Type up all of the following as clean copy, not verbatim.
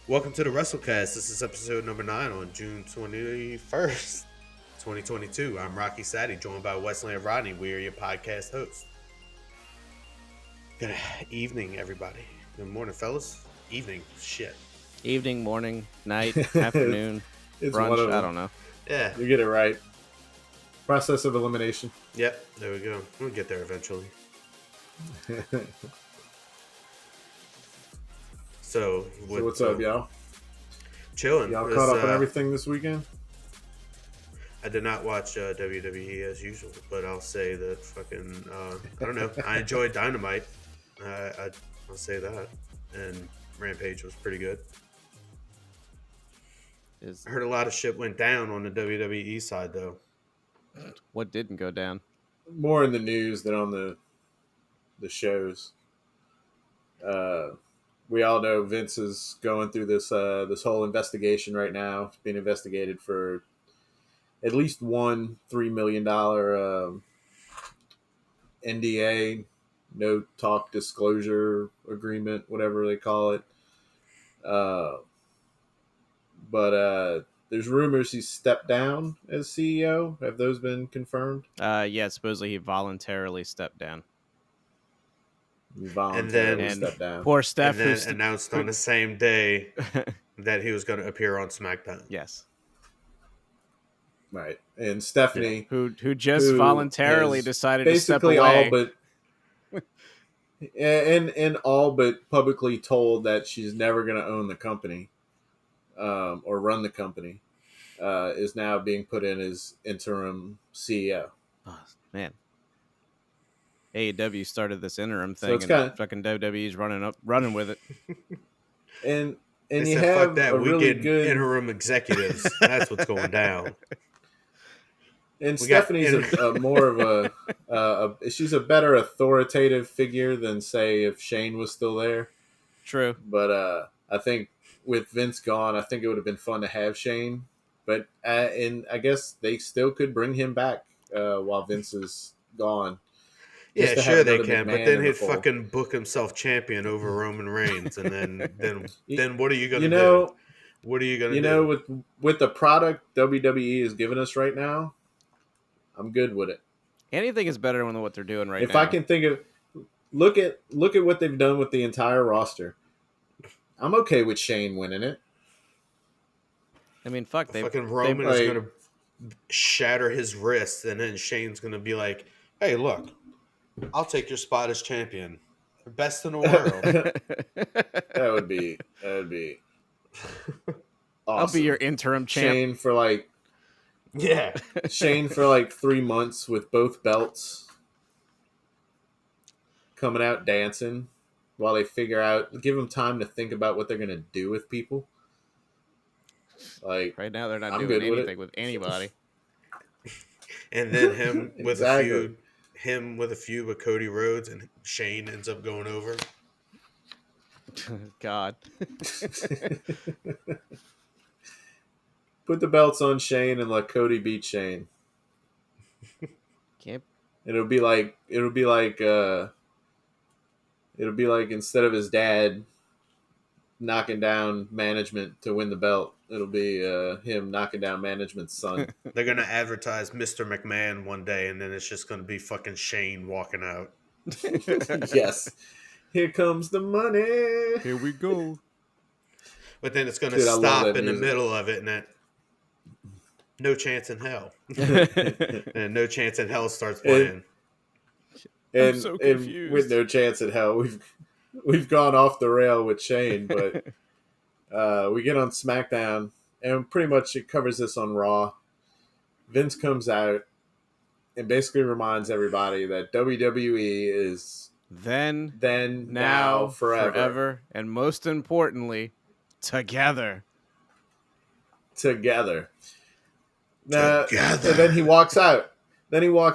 Welcome to the Wrestlecast. This is episode number 9 on June 21st, 2022. I'm Rocky Saddy, joined by Wesley and Rodney. We are your podcast hosts. Good evening, everybody. Good morning, fellas. Evening. Shit. Evening, morning, night, afternoon, It's brunch. one of I them. don't know. Yeah. You get it right. Process of elimination. Yep. There we go. We'll get there eventually. So What's up, y'all? Chilling. Y'all caught up on everything this weekend? I did not watch WWE as usual, but I'll say that fucking, I don't know. I enjoyed Dynamite. I'll say that. And Rampage was pretty good. I heard a lot of shit went down on the WWE side, though. What didn't go down? More in the news than on the shows. We all know Vince is going through this whole investigation right now. It's being investigated for at least one $3 million NDA, no talk disclosure agreement, whatever they call it. But there's rumors he's stepped down as CEO. Have those been confirmed? Yeah, supposedly he voluntarily stepped down. He voluntarily And stepped down. Poor Steph, And then announced on the same day that he was going to appear on SmackDown. Yes, Right. And Stephanie, who just voluntarily decided to step basically away. all but publicly told that she's never going to own the company or run the company, is now being put in as interim CEO. Oh, man, AEW started this interim thing, So it's and fucking WWE's running with it. And They you said, have fuck that. a We really get good interim executives. That's what's going down. And We Stephanie's got- more of she's a better authoritative figure than, say, if Shane was still there. True, But I think with Vince gone, I think it would have been fun to have Shane. But and I guess they still could bring him back while Vince is gone. Yeah, to sure have they another can, McMahon but then in the he'd fold. fucking book himself champion over Roman Reigns, and then what are you gonna You do? know, What are you gonna you do? know, with the product WWE is giving us right now, I'm good with it. anything is better than what they're doing right now. If I can think of, look at what they've done with the entire roster. I'm okay with Shane winning it. I mean, fuck, Fucking Roman is gonna shatter his wrist, and then Shane's gonna be like, "Hey, look, I'll take your spot as champion, best in the world." That would be awesome. I'll be your interim champ. Shane for like Yeah, 3 months with both belts, coming out dancing while they give them time to think about what they're gonna do with people. Like Right now, they're not I'm doing good with anything with anybody. and then him with Exactly. a feud with Cody Rhodes, and Shane ends up going over. God. Put the belts on Shane and let Cody beat Shane. Can't. It'll be like instead of his dad knocking down management to win the belt, it'll be him knocking down management's son. They're gonna advertise Mr. McMahon one day, and then it's just gonna be fucking Shane walking out. Yes. Here comes the money. Here we go. But then it's gonna Dude, I love stop that in the music. middle of it, and that No Chance in Hell, and No Chance in Hell starts playing. And, so and confused. with No Chance in Hell, we've gone off the rail with Shane, but we get on SmackDown, and pretty much it covers this on Raw. Vince comes out and basically reminds everybody that WWE is Then, now, forever, and most importantly, together. Together. Together. And then he walks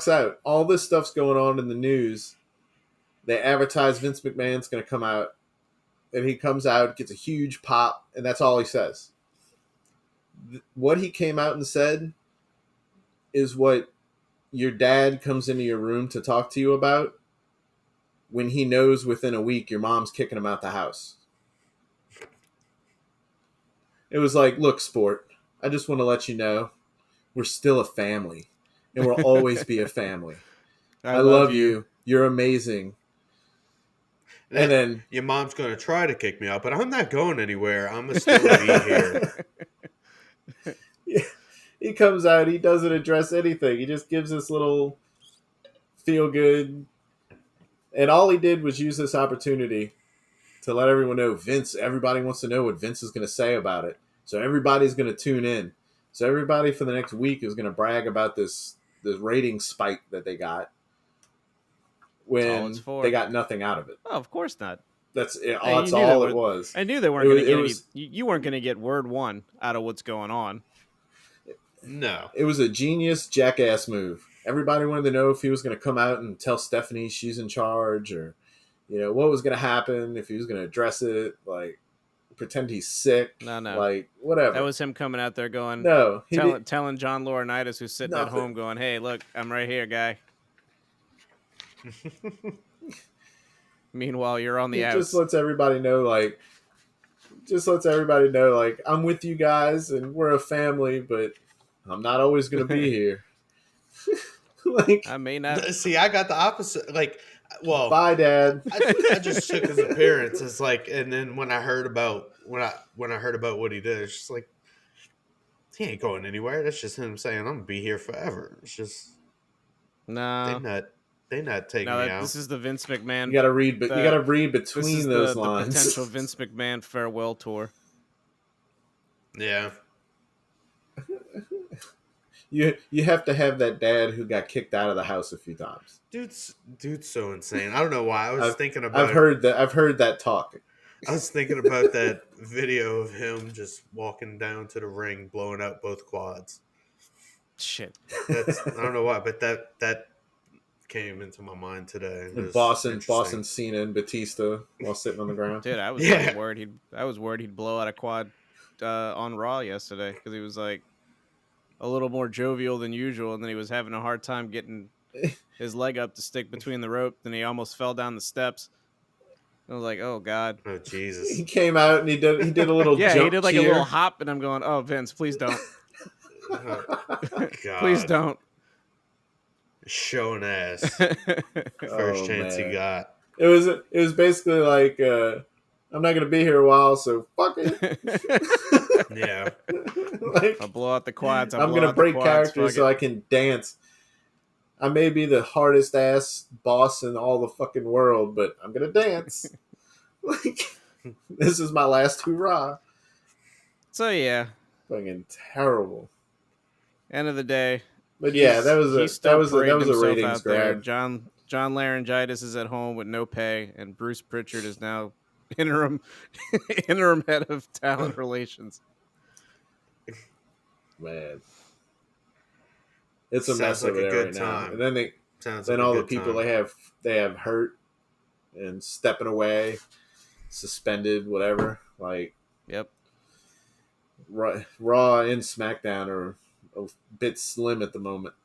out. All this stuff's going on in the news. They advertise Vince McMahon's going to come out. And he comes out, gets a huge pop, and that's all he says. What he came out and said is what your dad comes into your room to talk to you about when he knows within a week your mom's kicking him out the house. It was like, look, sport, I just want to let you know we're still a family, and we'll always be a family. I love you. You're amazing. And then your mom's going to try to kick me out, but I'm not going anywhere. I'm going to still be here. Yeah, he comes out. He doesn't address anything. He just gives this little feel good. And all he did was use this opportunity to let everyone know everybody wants to know what Vince is going to say about it. So everybody's going to tune in. So everybody for the next week is going to brag about this rating spike that they got when they got nothing out of it. Oh, of course not. That's all it was. I knew they weren't going to get you weren't going to get word one out of what's going on. No. It was a genius jackass move. Everybody wanted to know if he was going to come out and tell Stephanie she's in charge, or what was going to happen, if he was going to address it, like pretend he's sick. No. Like, whatever. That was him coming out there going, no, telling John Laurinaitis, who's sitting at home going, hey, look, I'm right here, guy. Meanwhile, you're on the outs. Just lets everybody know, like, I'm with you guys and we're a family, but I'm not always going to be here. Like, I may not. See, I got the opposite. Like, well, bye, Dad. I just took his appearance as like, and then when I heard about what he did, it's just like, he ain't going anywhere. That's just him saying, I'm gonna be here forever. It's just they not taking me out. This is the Vince McMahon. You gotta read, but you gotta read between those lines. The potential Vince McMahon farewell tour. Yeah. You have to have that dad who got kicked out of the house a few times. Dude's so insane. I don't know why. I've heard that talk. I was thinking about that video of him just walking down to the ring, blowing out both quads. Shit. I don't know why, but that came into my mind today. Boston Cena and Batista while sitting on the ground. Dude, I was worried he'd blow out a quad on Raw yesterday because he was like a little more jovial than usual, and then he was having a hard time getting his leg up to stick between the rope. Then he almost fell down the steps. I was like, "Oh God!" Oh Jesus! He came out and he did a little yeah, jump he did like cheer. a little hop, and I'm going, "Oh Vince, please don't, God. please don't." Showing ass. First chance he got. It was basically like, I'm not gonna be here a while, so fuck it. Yeah. Like, I'll blow out the quads. I'm gonna break characters so I can dance. I may be the hardest ass boss in all the fucking world, but I'm gonna dance. Like, this is my last hurrah. So yeah, fucking terrible. End of the day. But yeah, that was a ratings grab. John Laryngitis is at home with no pay, and Bruce Pritchard is now interim head of talent relations. Man, it's a mess over there right now. And then all the people they have hurt and stepping away, suspended, whatever. Like, yep. Raw and SmackDown are a bit slim at the moment.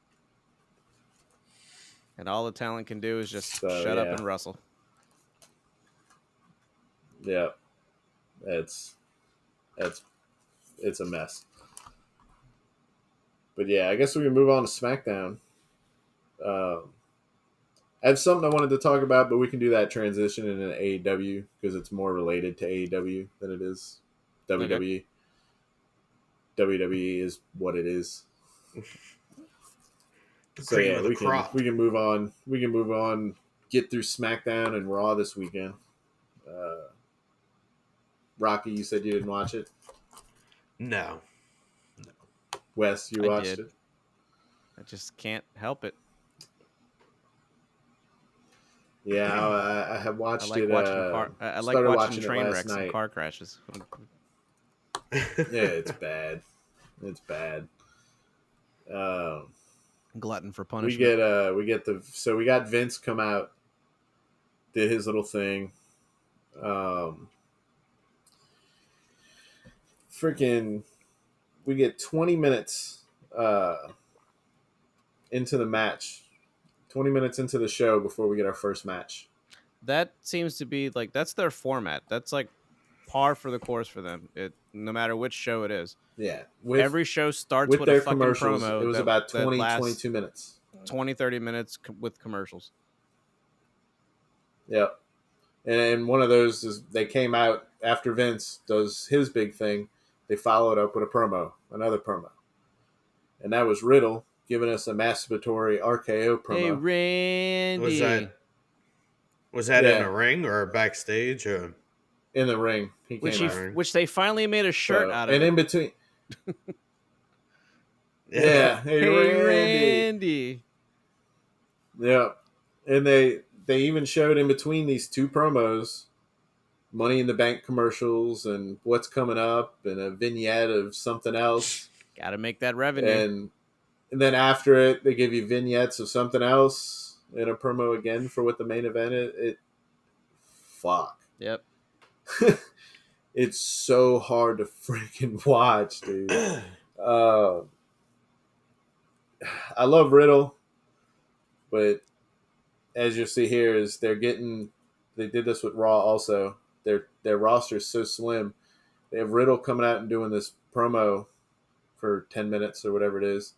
And all the talent can do is just shut up and wrestle. Yeah. It's a mess. But yeah, I guess we can move on to SmackDown. I have something I wanted to talk about, but we can do that transition in an AEW because it's more related to AEW than it is WWE. Okay. WWE is what it is. So yeah, we can move on. We can move on. Get through SmackDown and Raw this weekend. Rocky, you said you didn't watch it? No. Wes, you watched it? I just can't help it. Yeah, I have watched it. I like watching train wrecks and car crashes. Yeah, it's bad. It's bad. Glutton for punishment. We got Vince come out, did his little thing. We get 20 minutes into the match, 20 minutes into the show before we get our first match. That seems to be that's their format. That's like par for the course for them. no matter which show it is. Yeah. Every show starts with with their a fucking commercials, promo. it was about 20, 22 minutes. 20, 30 minutes with commercials. Yep. And one of those is they came out after Vince does his big thing. They followed up with another promo. And that was Riddle giving us a masturbatory RKO promo. Hey, Randy. Was that in a ring or backstage? Or? In the ring. He came out. Which they finally made a shirt out of. And in between. Yeah. Hey, Randy. Yeah. And they even showed in between these two promos Money in the Bank commercials and what's coming up and a vignette of something else. Got to make that revenue. And then after it, they give you vignettes of something else in a promo again for what the main event is. Fuck. Yep. It's so hard to freaking watch, dude. I love Riddle, but as you'll see here, is they did this with Raw also. Their roster is so slim. They have Riddle coming out and doing this promo for 10 minutes or whatever it is.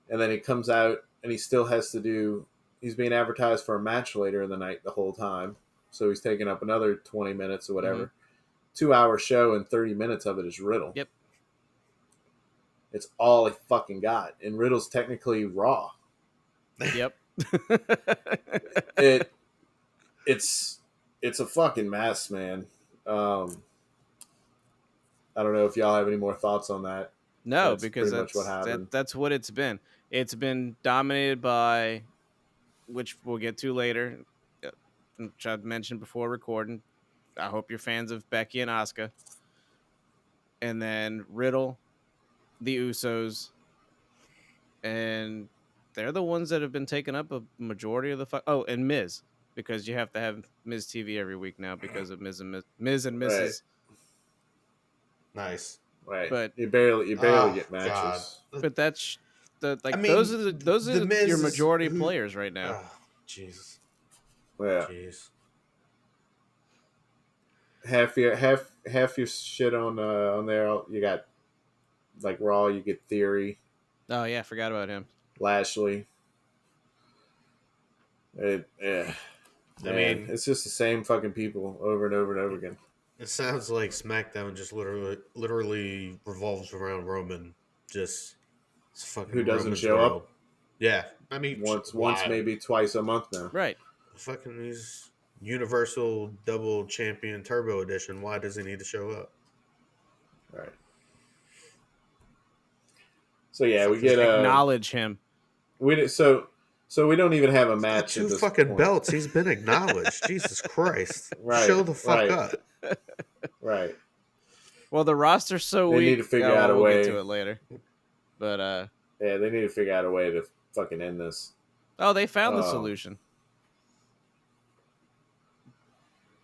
And then he comes out and he still has to he's being advertised for a match later in the night the whole time. So he's taking up another 20 minutes or whatever. 2-hour show and 30 minutes of it is Riddle. Yep. It's all he fucking got. And Riddle's technically Raw. Yep. It's a fucking mess, man. I don't know if y'all have any more thoughts on that. No, because that's what happened. That's what it's been. It's been dominated by, which we'll get to later, which I've mentioned before recording. I hope you're fans of Becky and Asuka. And then Riddle, the Usos, and they're the ones that have been taking up a majority of the Oh, and Miz, because you have to have Miz TV every week now because of Miz and Mrs. Right. Nice. Right. But you barely get matches. God. But that's those are your majority players right now. Oh, Jesus. Yeah. Jeez. Half your shit on there. You got like Raw. You get Theory. Oh yeah, forgot about him. Lashley. I mean, it's just the same fucking people over and over and over again. It sounds like SmackDown just literally revolves around Roman. Just fucking who doesn't Roman's show world. up. Yeah, I mean once maybe twice a month now. Right. Fucking he's Universal Double Champion Turbo Edition. Why does he need to show up? All right. So yeah, we get acknowledge him. So we don't even have a match. Two fucking point. Belts. He's been acknowledged. Jesus Christ! Right. Show the fuck up. Right. Well, the roster's so weak. They need to figure out a way. We'll get to it later. But yeah, they need to figure out a way to fucking end this. Oh, they found the solution.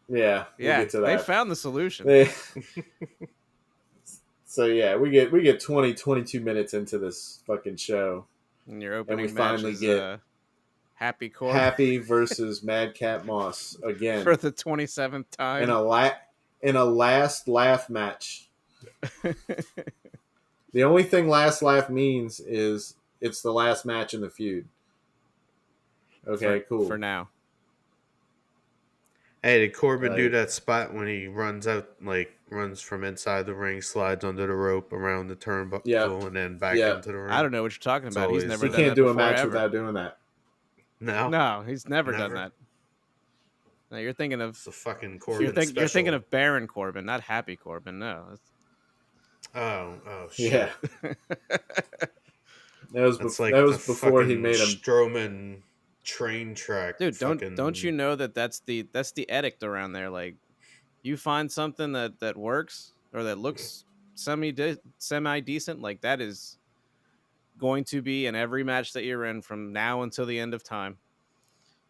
Yeah. We'll get to that. They found the solution. So yeah, we get 20, 22 minutes into this fucking show. And your opening we match finally is get Happy Corbin. Happy versus Madcap Moss again. For the 27th time. In a last laugh match. The only thing last laugh means is it's the last match in the feud. Okay, cool. For now. Hey, did Corbin do that spot when he runs from inside the ring, slides under the rope around the turnbuckle, and then back into the ring? I don't know what you're talking about. He's never done that. He can't do a match ever. without doing that. No, he's never done that. No, you're thinking of the fucking Corbin. You're thinking of Baron Corbin, not Happy Corbin. No. Oh shit. Yeah. that was before he made him Strowman train track. Dude, don't you know that's the edict around there? Like, you find something that works or that looks semi decent, like that is going to be in every match that you're in from now until the end of time.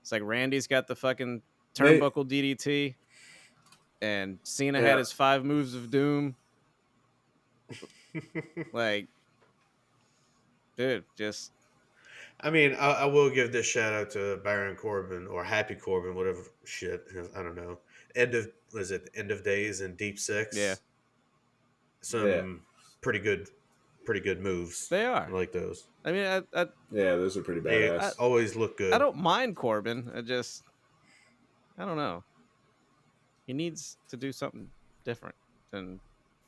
It's like Randy's got the fucking turnbuckle DDT, and Cena had his 5 moves of doom. Like, dude, just. I mean, I will give this shout out to Baron Corbin or Happy Corbin, whatever shit. I don't know. End of Days and Deep Six. Yeah. some pretty good moves. They are. I like those. I mean, Yeah, those are pretty They badass. always look good. I don't mind Corbin. I don't know. He needs to do something different than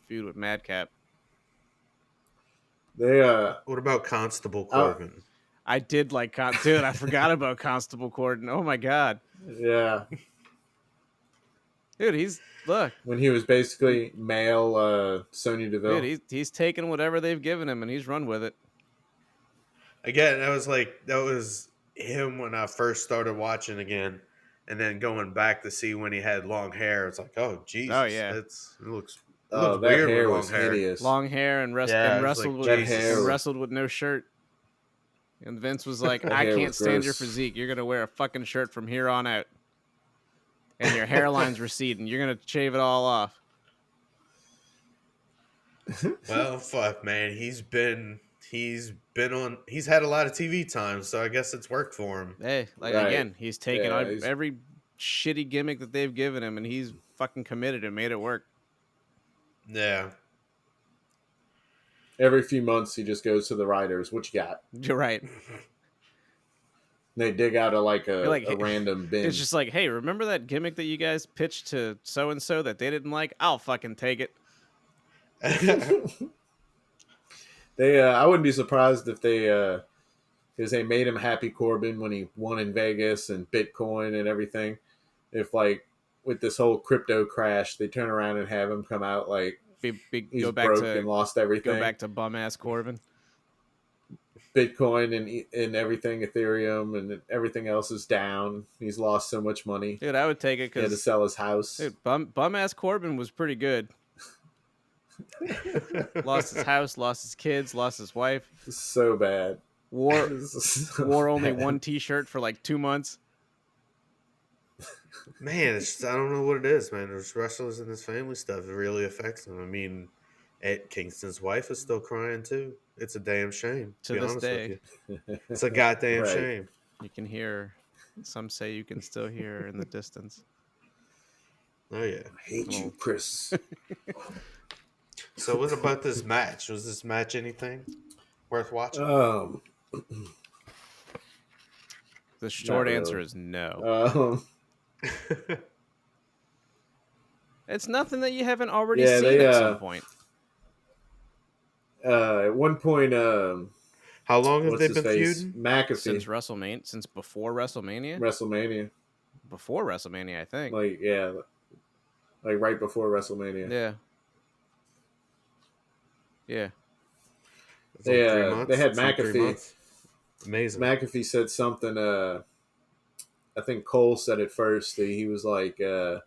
feud with Madcap. They What about Constable Corbin? I did like dude. I forgot about Constable Corbin. Oh my god. yeah, Dude, look. when he was basically male Sonya Deville. Dude, he's taken whatever they've given him and he's run with it. Again, that was him when I first started watching again, and then going back to see when he had long hair. It's like, oh Jesus, Oh, yeah. it looks that weird hair with was long hair. hideous. Long hair and Yeah, wrestled like, with Jesus. and wrestled with no shirt. And Vince was like, That I hair can't was stand your gross. physique. You're gonna wear a fucking shirt from here on out. And your hairline's receding. You're gonna shave it all off. Well, fuck, man, he's had a lot of TV time, so I guess it's worked for him. Hey, Right. again, he's taken Yeah, he's- every shitty gimmick that they've given him and he's fucking committed and made it work. Yeah, Every few months, he just goes to the writers. What you got? You're right. They dig out Like, a random bin. It's just like, hey, remember that gimmick that you guys pitched to so and so that they didn't like? I'll fucking take it. They, I wouldn't be surprised if because they made him Happy Corbin when he won in Vegas and Bitcoin and everything. If like with this whole crypto crash, they turn around and have him come out like he's Go back broke to and lost everything. go back to bum ass Corbin. Bitcoin and everything, Ethereum and everything else is down. He's lost so much money. Dude, I would take it He had to because sell his house. bum ass Corbin was pretty good. Lost his house, lost his kids, lost his wife. So bad. Wore This is so wore only bad. one T-shirt for like 2 months. man, I don't know what it is, man. There's wrestlers in this family stuff. It really affects them. I mean, Kingston's wife is still crying too. It's a damn shame. To be this honest day. with you. It's a goddamn Right. shame. You can hear. Some say you can still hear in the distance. Oh yeah. I hate you, Chris. So what about this match? Was this match anything worth watching? The short really. answer is no. It's nothing that you haven't already Yeah, seen they, at some point. At one point, How long have what's they his been face? feuding? McAfee. Since WrestleMania, since before WrestleMania, WrestleMania. before WrestleMania, I think. Like right before WrestleMania. Yeah. Yeah. It's like 3 They months, had 2, 3 McAfee. months. Amazing. McAfee said something. I think Cole said it first. He was like, Baron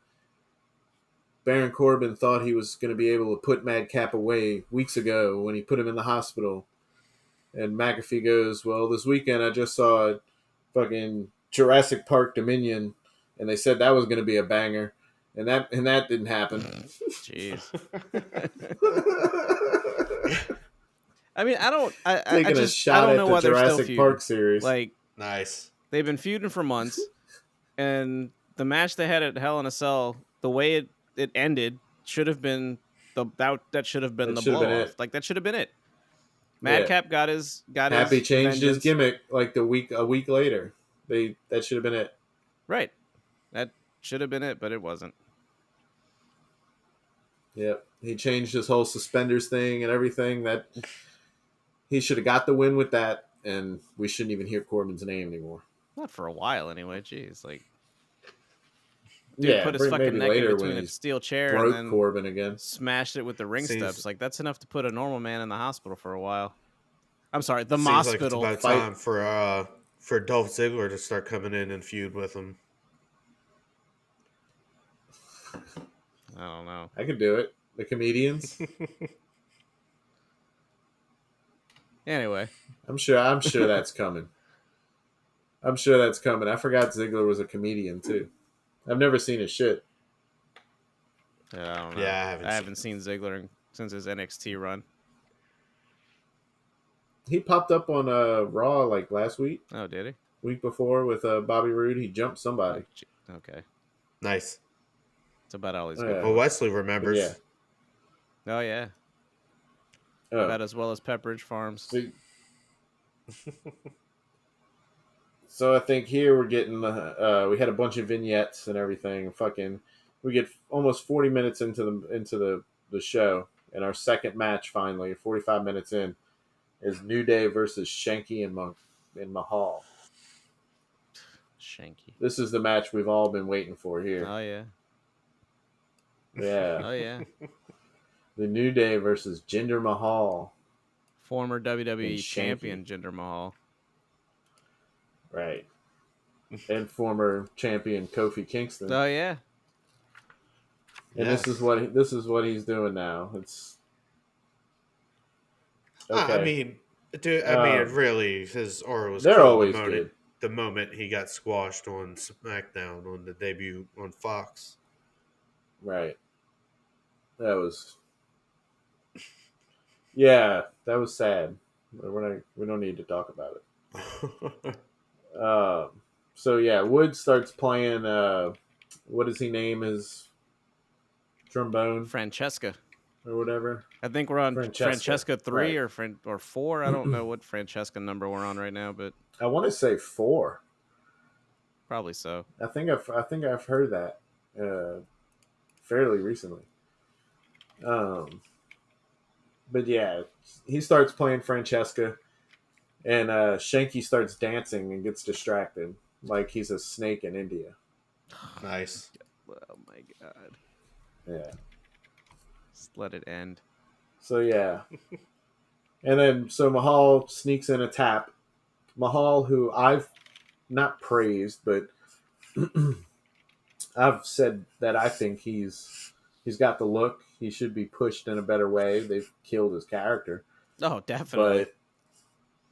Corbin thought he was going to be able to put Madcap away weeks ago when he put him in the hospital. And McAfee goes, well, this weekend I just saw fucking Jurassic Park Dominion, and they said that was going to be a banger, and that didn't happen. Jeez. I mean, I don't. I Taking a just. shot I don't at know the why they're still Jurassic feuding. Park series. Like Nice. they've been feuding for months, and the match they had at Hell in a Cell, the way it ended, should have been that should have been That the should have been blow off. it. Like that should have been it. Madcap got his Happy changed his vengeance. gimmick like a week later. That should have been it. Right. That should have been it, but it wasn't. Yep. He changed his whole suspenders thing and everything. That he should have got the win with that, and we shouldn't even hear Corbin's name anymore. Not for a while, anyway. Jeez, like dude Yeah, put his fucking maybe neck in later between when a he steel chair broke and then Corbin again. smashed it with the ring Seems- steps. Like that's enough to put a normal man in the hospital for a while. I'm sorry, the Seems like it's hospital. about time for Dolph Ziggler to start coming in and feud with him. I don't know. I could do it. The comedians. Anyway, I'm sure that's coming. I forgot Ziggler was a comedian too. I've never seen his shit. yeah, I don't know. Yeah, I haven't seen Ziggler since his NXT run. He popped up on Raw like last week, Oh, did he? week before with Bobby Roode. He jumped somebody. Okay, Nice. that's about all he's Oh, good. yeah. Well, Wesley remembers. Yeah. Oh yeah, Oh, about as well as Pepperidge Farms. so I think here we're getting we had a bunch of vignettes and everything. We get almost 40 minutes into the show, and our second match finally, 45 minutes in, is New Day versus Shanky and Mahal. Shanky. This is the match we've all been waiting for here. Oh yeah. Yeah. Oh yeah. The New Day versus Jinder Mahal. Former WWE And champion Shanky. Jinder Mahal. Right. And former champion Kofi Kingston. Oh yeah. And Yes. this is what he's doing now. It's okay. I mean, dude. I mean, it really, his aura was. They're cool always the moment, good. The moment he got squashed on SmackDown on the debut on Fox. Right. That was. Yeah, that was sad. We don't need to talk about it. So yeah, Wood starts playing. What does he name his trombone Francesca. or whatever? I think we're on Francesca 3 right. or 4. I don't know what Francesca number we're on right now, but I want to say 4. probably so. I think I've heard that fairly recently. But yeah, he starts playing Francesca, and Shanky starts dancing and gets distracted like he's a snake in India. Nice. Oh my god. Yeah. Just let it end. So yeah. And then so Mahal sneaks in a tap. Mahal, who I've not praised, but I've said that I think he's got the look. He should be pushed in a better way. They've killed his character. Oh, definitely.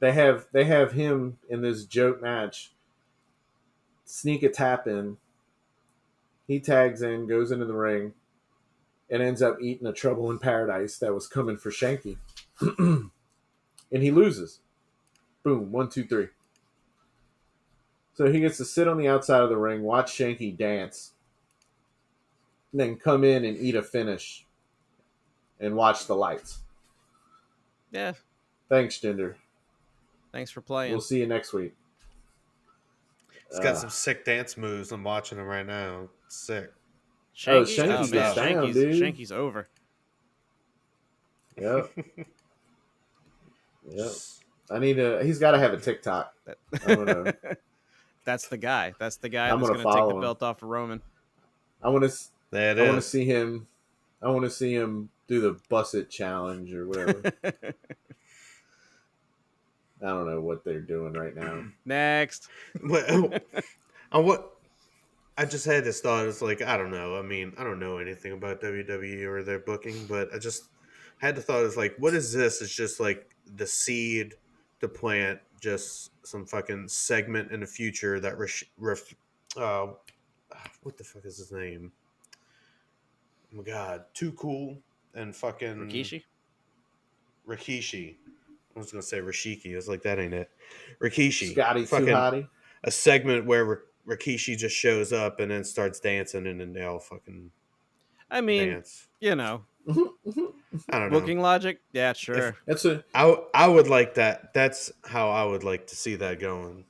But they have him in this joke match sneak a tap in. He tags in, goes into the ring, and ends up eating a Trouble in Paradise that was coming for Shanky. And he loses. Boom, 1, 2, 3. So he gets to sit on the outside of the ring, watch Shanky dance, and then come in and eat a finish and watch the lights. Yeah. Thanks, Jinder. Thanks for playing. We'll see you next week. He's got some sick dance moves. I'm watching him right now. Sick. Shanky, Shanky gets down, dude. Shanky's over. Yep. Yep. He's got to have a TikTok. I'm gonna, That's the guy. That's the guy I'm that's gonna going to take follow the him. belt off of Roman. I want to That see him. I want to see him do the Buss It challenge or whatever. I don't know what they're doing right now. Next. I just had this thought. It's like, I don't know. I mean, I don't know anything about WWE or their booking, but I just had the thought. It's like, what is this? It's just like the seed to plant just some fucking segment in the future that what the fuck is his name? Oh my god, Too Cool and fucking Rikishi. I was gonna say Rishiki. I was like, that ain't it. Rikishi. Scotty fucking Too Hottie. A segment where Rikishi just shows up and then starts dancing, and then they all fucking. I mean, dance. you know, I don't know. booking logic. Yeah, sure. I would like that. That's how I would like to see that going.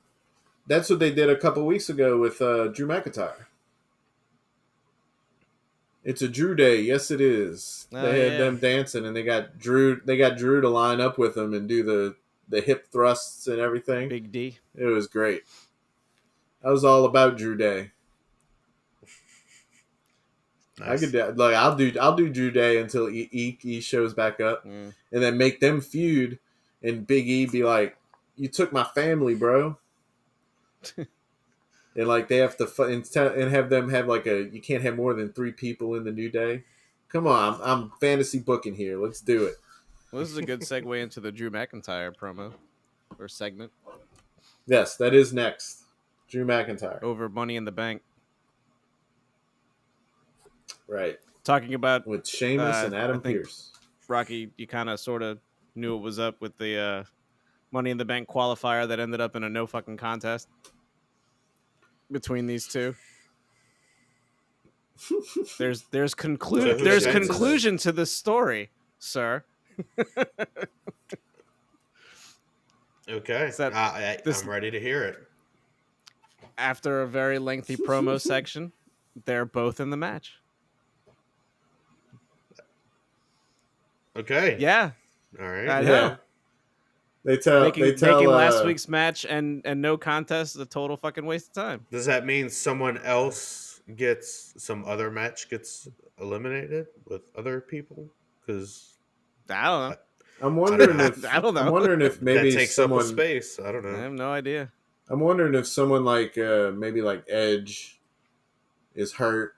That's what they did a couple weeks ago with Drew McIntyre. It's a Drew day. Yes, it is. They had them dancing, and they got Drew. They got Drew to line up with them and do the hip thrusts and everything. Big D. It was great. I was all about Drew Day. Nice. I'll do Drew Day until E shows back up, and then make them feud, and Big E be like, "You took my family, bro." And like they have to and have them have like you can't have more than 3 people in the New Day. Come on, I'm fantasy booking here. Let's do it. Well, this is a good segue into the Drew McIntyre promo or segment. Yes, that is next. Drew McIntyre over Money in the Bank. Right. Talking about with Sheamus and Adam Pearce. Rocky, you kind of sort of knew what was up with the Money in the Bank qualifier that ended up in a no fucking contest between these two. There's conclusion to this story, sir. Okay, That I'm ready to hear it. after a very lengthy promo section, they're both in the match. Okay. Yeah, All right. I know. They tell Making last week's match and no contest a total fucking waste of time. Does that mean someone else some other match gets eliminated with other people? Because I don't know. I'm wondering I don't know. I'm wondering if maybe that takes someone up a space. I don't I know. have no idea. I'm wondering if someone like maybe like Edge is hurt,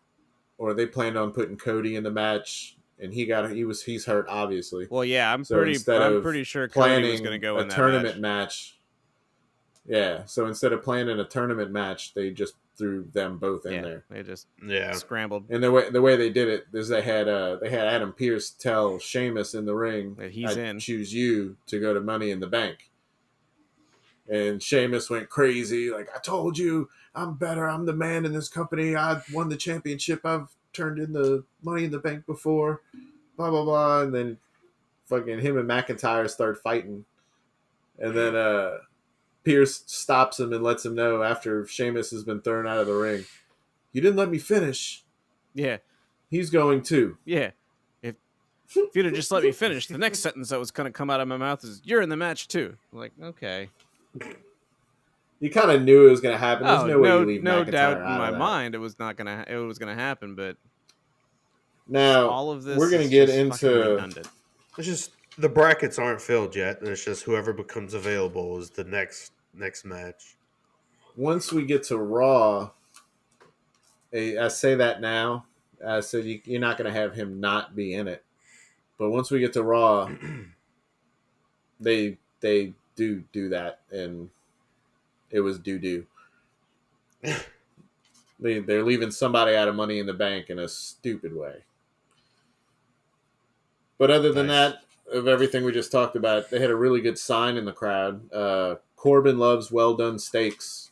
or they planned on putting Cody in the match, and he's hurt obviously. Well, yeah, I'm So pretty instead of sure Cody was planning going to go a in that tournament match. yeah. So instead of planning a tournament match, they just threw them both in there. They just Yeah. scrambled. And the way they did it is they had Adam Pearce tell Sheamus in the ring That he's I in. choose you to go to Money in the Bank. And Sheamus went crazy, like, I told you, I'm better. I'm the man in this company. I won the championship. I've turned in the Money in the Bank before. Blah, blah, blah. And then fucking him and McIntyre start fighting. And then Pierce stops him and lets him know after Sheamus has been thrown out of the ring. You didn't let me finish. Yeah. He's going too. Yeah. If you'd have just let me finish, the next sentence that was going to come out of my mouth is, "You're in the match too." I'm like, okay. You kind of knew it was going to happen. There's no way you leave no McIntyre doubt in out my of that. mind it was gonna happen, but Now, all of this we're going to is get just fucking into... redundant. It's just the brackets aren't filled yet. It's just whoever becomes available is the next match. Once we get to Raw, I say that now. I said you're not going to have him not be in it. But once we get to Raw, they do that, and it was doo-doo. They're leaving somebody out of Money in the Bank in a stupid way. But other than that, of everything we just talked about, they had a really good sign in the crowd. Corbin loves well-done steaks.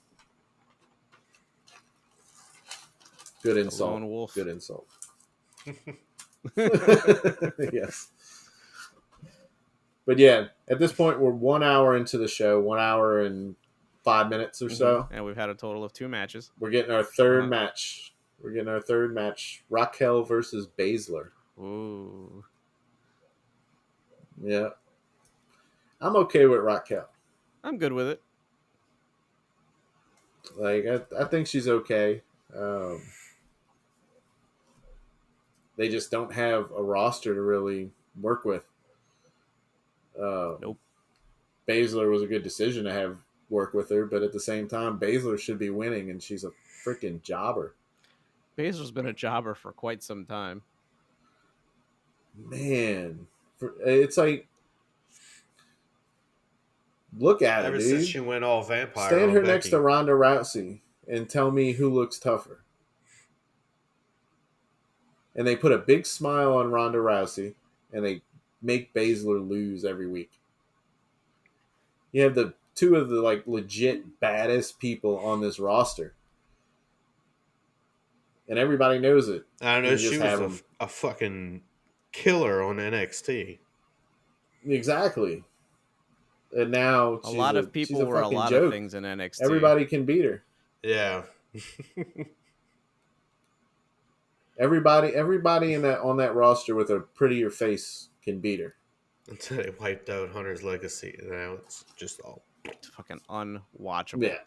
Good insult. Lone wolf. Good insult. Yes. But yeah, at this point, we're 1 hour into the show, 1 hour and 5 minutes or so. And we've had a total of 2 matches. We're getting our third match. Raquel versus Basler. Ooh. Yeah. I'm okay with Raquel. I'm good with it. Like, I think she's okay. They just don't have a roster to really work with. Nope. Basler was a good decision to have work with her, but at the same time, Basler should be winning, and she's a freaking jobber. Basler's been a jobber for quite some time. Man, it's like, look at her, Ever dude. since she went all vampire. Stand her on next Becky. to Ronda Rousey and tell me who looks tougher. And they put a big smile on Ronda Rousey, and they make Basler lose every week. You have the two of the like legit baddest people on this roster, and everybody knows it. I know You she just have was a fucking killer on NXT. Exactly. And now A lot of people were a lot joke. of things in NXT. Everybody can beat her. Yeah. Everybody in that on that roster with a prettier face can beat her. Until they wiped out Hunter's legacy. Now it's just all. It's fucking unwatchable. Yeah.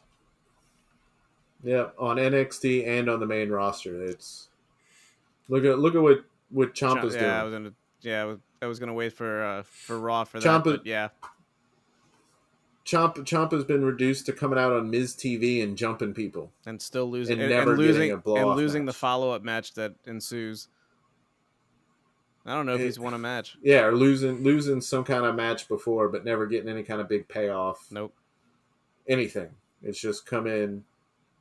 Yeah, on NXT and on the main roster. It's look at what Ciampa's doing. I was gonna wait for Raw for that. Ciampa- But yeah. Ciampa's been reduced to coming out on Miz TV and jumping people. And still losing And never getting a blow-off losing the match. follow-up match that ensues. I don't know if he's won a match. Yeah, or losing some kind of match before, but never getting any kind of big payoff. Nope. Anything. It's just come in,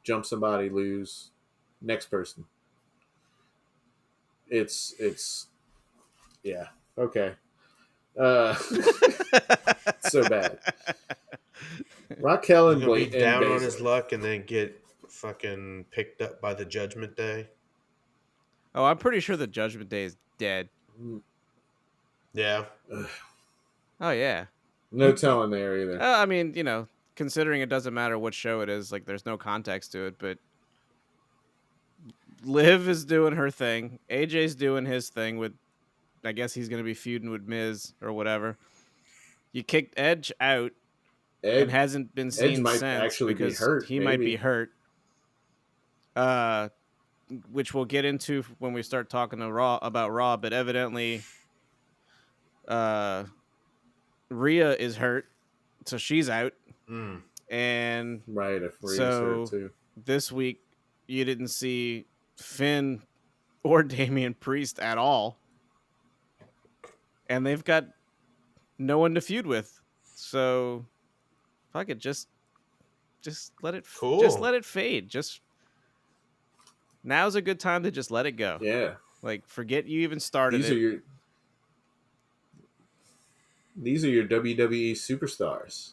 jump somebody, lose, next person. It's yeah, okay. So bad. Raquel and He's gonna be Blake down and on his Basler. luck and then get fucking picked up by the Judgment Day. Oh, I'm pretty sure the Judgment Day is dead. Yeah. Oh yeah. No telling there either. I mean, considering it doesn't matter what show it is, like there's no context to it, but Liv is doing her thing. AJ's doing his thing with, I guess he's going to be feuding with Miz or whatever. You kicked Edge out and hasn't been Edge seen might since actually be because hurt. he might be hurt. Which we'll get into when we start talking about Raw, but evidently Rhea is hurt, so she's out. And right, if Rhea's so hurt too. This week you didn't see Finn or Damian Priest at all. And they've got no one to feud with. So fuck it, just let it fade. Just now's a good time to just let it go. Yeah. Like forget you even started These are your WWE superstars.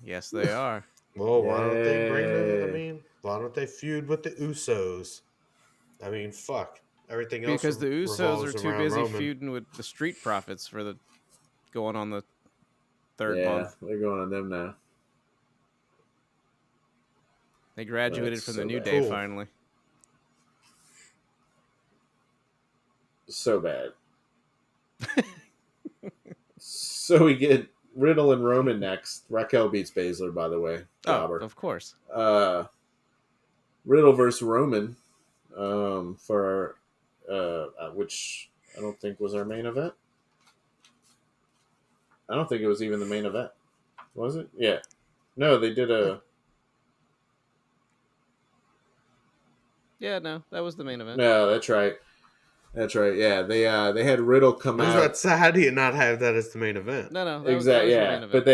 Yes, they are. Well, why don't they bring them? I mean, why don't they feud with the Usos? I mean, fuck. Everything else because the Usos are too busy Roman. feuding with the Street Profits for the going on the third month. Yeah, they're going on them now. They graduated That's from so the New bad. Day Cool. finally. So bad. So we get Riddle and Roman next. Raquel beats Basler, by the way. Jobber. Oh, of course. Riddle versus Roman for which I don't think was our main event. I don't think it was even the main event. Was it? Yeah. No, they did a... Yeah, no, that was the main event. No, that's right. That's right. Yeah, they had Riddle come out. How do you not have that as the main event? No, that Exactly. was the Yeah, main event. but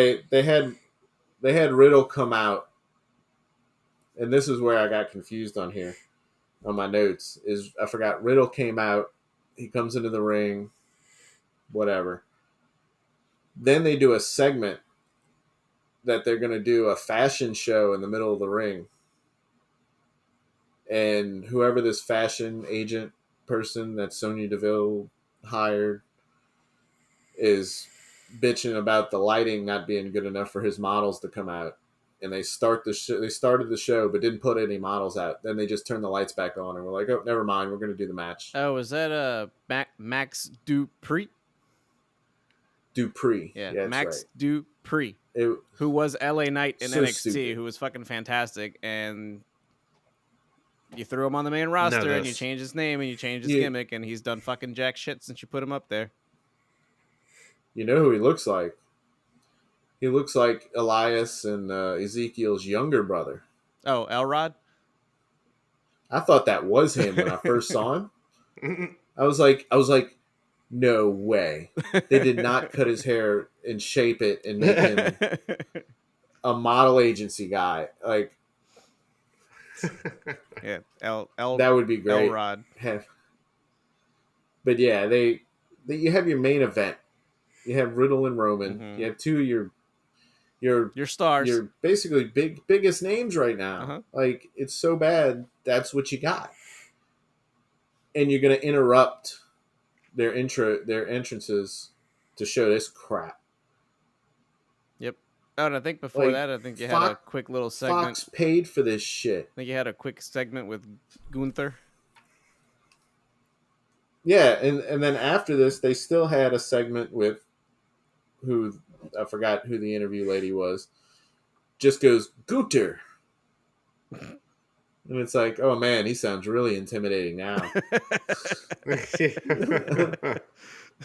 they had Riddle come out, and this is where I got confused on here, on my notes. Is I forgot Riddle came out. He comes into the ring, whatever. Then they do a segment that they're going to do a fashion show in the middle of the ring, and whoever this fashion agent person that Sonya Deville hired is bitching about the lighting not being good enough for his models to come out, and they started the show but didn't put any models out. Then they just turned the lights back on and we're like, oh, never mind, we're going to do the match. Oh, is that Max Dupree? Dupree. Yeah, that's Max right. Dupree, who was LA Knight in NXT, stupid. Who was fucking fantastic, and you threw him on the main roster and you changed his name and you changed his gimmick, and he's done fucking jack shit since you put him up there. You know who he looks like? He looks like Elias and Ezekiel's younger brother. Oh, Elrod? I thought that was him when I first saw him. I was like, no way. They did not cut his hair and shape it and make him a model agency guy. Like, yeah, that would be great. Elrod. But yeah, you have your main event. You have Riddle and Roman. Mm-hmm. You have two of your stars. Your basically biggest names right now. Uh-huh. Like, it's so bad. That's what you got. And you're going to interrupt their entrances to show this crap. Yep. Oh, and I think before that, I think you had a quick little segment. Fox paid for this shit. I think you had a quick segment with Gunther. Yeah, and then after this, they still had a segment with who, I forgot who the interview lady was, just goes, Gunther. And it's like, oh man, he sounds really intimidating now.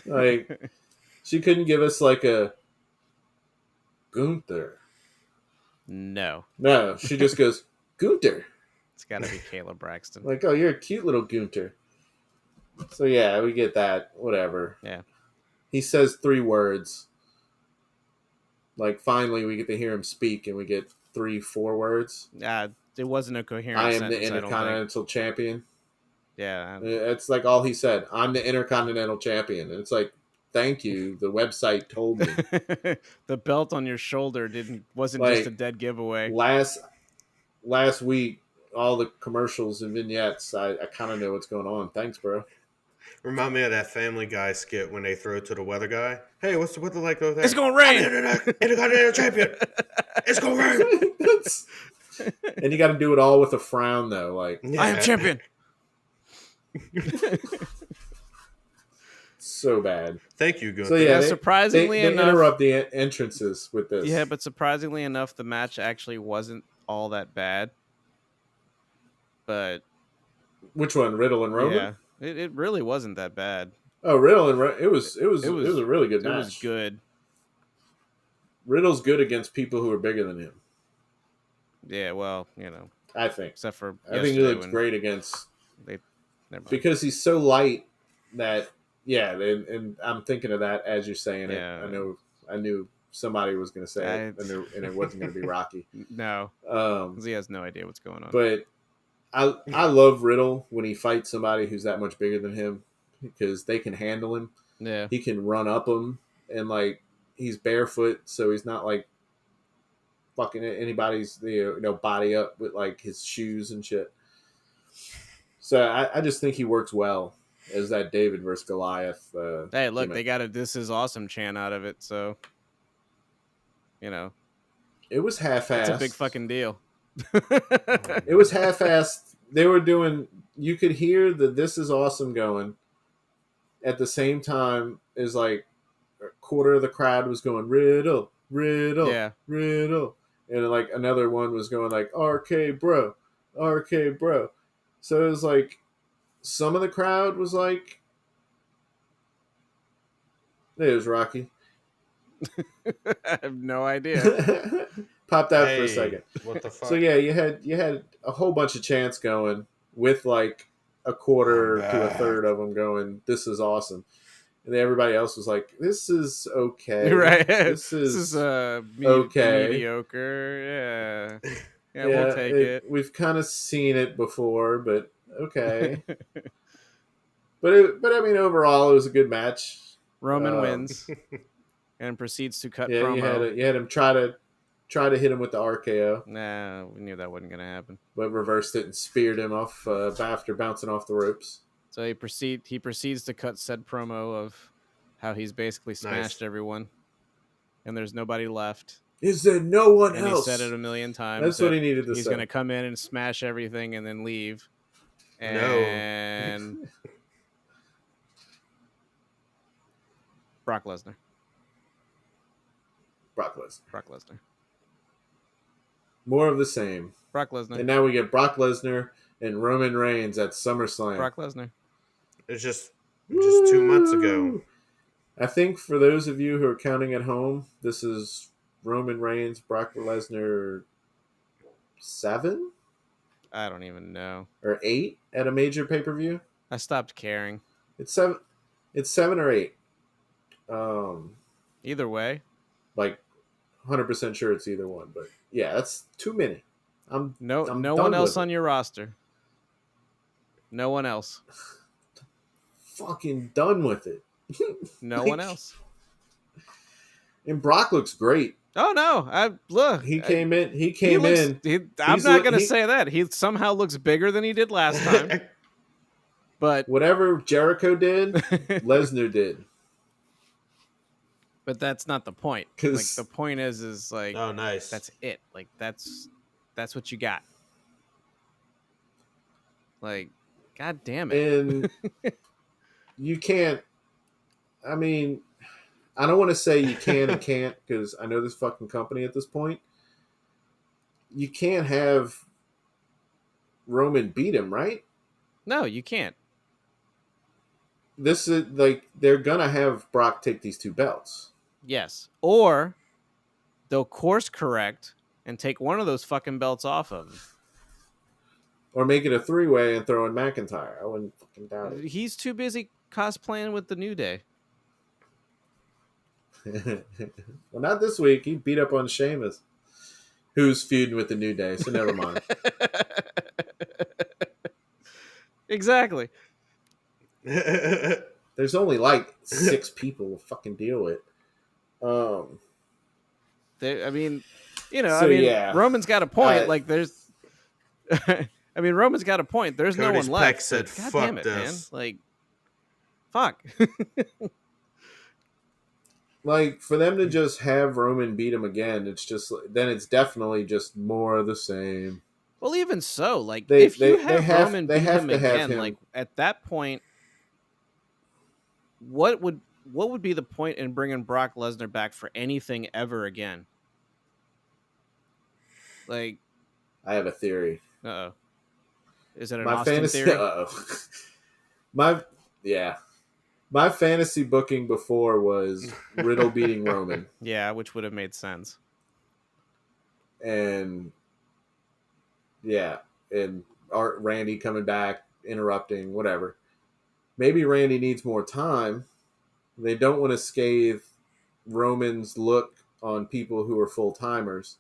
Like, she couldn't give us like a Gunther. No, she just goes, Gunther. It's got to be Kayla Braxton. Like, oh, you're a cute little Gunther. So yeah, we get that. Whatever. Yeah. He says 3 words. Like, finally, we get to hear him speak, and we get 3-4 words. It wasn't a coherent I am sentence, the Intercontinental Champion. Yeah. It's like all he said. I'm the Intercontinental Champion. And it's like, thank you. The website told me. The belt on your shoulder wasn't like, just a dead giveaway. Last week, all the commercials and vignettes, I kind of know what's going on. Thanks, bro. Remind me of that Family Guy skit when they throw it to the weather guy. Hey, what's the weather like over there? It's gonna rain. Intercontinental champion. It's gonna rain. And you got to do it all with a frown, though. Like, I am champion. So bad. Thank you, Gunther. So yeah, surprisingly they enough, interrupt the entrances with this. Yeah, but surprisingly enough, the match actually wasn't all that bad. But which one, Riddle and Roman? Yeah, it really wasn't that bad. Oh, Riddle and it was a really good match. It was good. Riddle's good against people who are bigger than him. Yeah, well, I think. Except for I think he looks great against. Because he's so light that and I'm thinking of that as you're saying it. I knew somebody was going to say it, and it wasn't going to be Rocky. No, because he has no idea what's going on. But I love Riddle when he fights somebody who's that much bigger than him because they can handle him. Yeah, he can run up him, and like he's barefoot, so he's not like fucking anybody's body up with like his shoes and shit. So I just think he works well as that David versus Goliath. Hey, look, gimmick. they got a "This is awesome" chant out of it, so it was half-assed. It's a big fucking deal. It was half-assed. They were doing. You could hear the "This is awesome" going. At the same time, is like a quarter of the crowd was going Riddle, Riddle, yeah, Riddle, and like another one was going like RK Bro, RK Bro. So it was like some of the crowd was like, "There's Rocky." I have no idea. Popped out for a second. What the fuck? So yeah, you had a whole bunch of chants going with like a quarter to a third of them going, "This is awesome," and then everybody else was like, "This is okay, right? This is okay, mediocre, yeah, we'll take it. We've kind of seen it before, but okay." but I mean, overall, it was a good match. Roman wins and proceeds to cut promo. You had him try to hit him with the RKO. Nah, we knew that wasn't going to happen. But reversed it and speared him off after bouncing off the ropes. So he proceeds to cut said promo of how he's basically smashed everyone, and there's nobody left. Is there no one and else? He said it a million times. That's what he needed to say. He's going to come in and smash everything and then leave. And Brock Lesnar. More of the same. Brock Lesnar. And now we get Brock Lesnar and Roman Reigns at SummerSlam. Brock Lesnar. It's just 2 months ago. I think for those of you who are counting at home, this is Roman Reigns, Brock Lesnar 7? I don't even know. Or 8 at a major pay-per-view? I stopped caring. It's 7 or 8. Either way. Like 100% sure it's either one, but yeah, that's too many. I'm no one else on your roster. No one else. Fucking done with it. No one else. And Brock looks great. Oh no! Look. He came in. I'm not going to say that. He somehow looks bigger than he did last time. But whatever Jericho did, Lesnar did. But that's not the point. Like the point is like, oh, nice. That's it. Like that's what you got. Like, god damn it. And you can't. I mean, I don't want to say you can and can't because I know this fucking company at this point. You can't have Roman beat him, right? No, you can't. This is like they're gonna have Brock take these 2 belts. Yes. Or they'll course correct and take one of those fucking belts off of him. Or make it a 3-way and throw in McIntyre. I wouldn't fucking doubt it. He's too busy cosplaying with the New Day. Well, not this week. He beat up on Sheamus, who's feuding with the New Day, so never mind. Exactly. There's only like 6 people to fucking deal with. Roman's got a point. Like, there's, Roman's got a point. There's Curtis no one left. Peck said, God "Fuck damn it, this." man! Like, Fuck. Like, for them to just have Roman beat him again, it's just then it's definitely just more of the same. Well, even so, like They if you they have have Roman they beat have him to have again, him. like at that point, what would be the point in bringing Brock Lesnar back for anything ever again? Like, I have a theory. uh-oh. Is it an My Austin fantasy. theory? My yeah. My fantasy booking before was Riddle beating Roman, Yeah, which would have made sense. and yeah, and Randy coming back, interrupting, whatever. Maybe Randy needs more time. They don't want to scathe Roman's look on people who are full timers.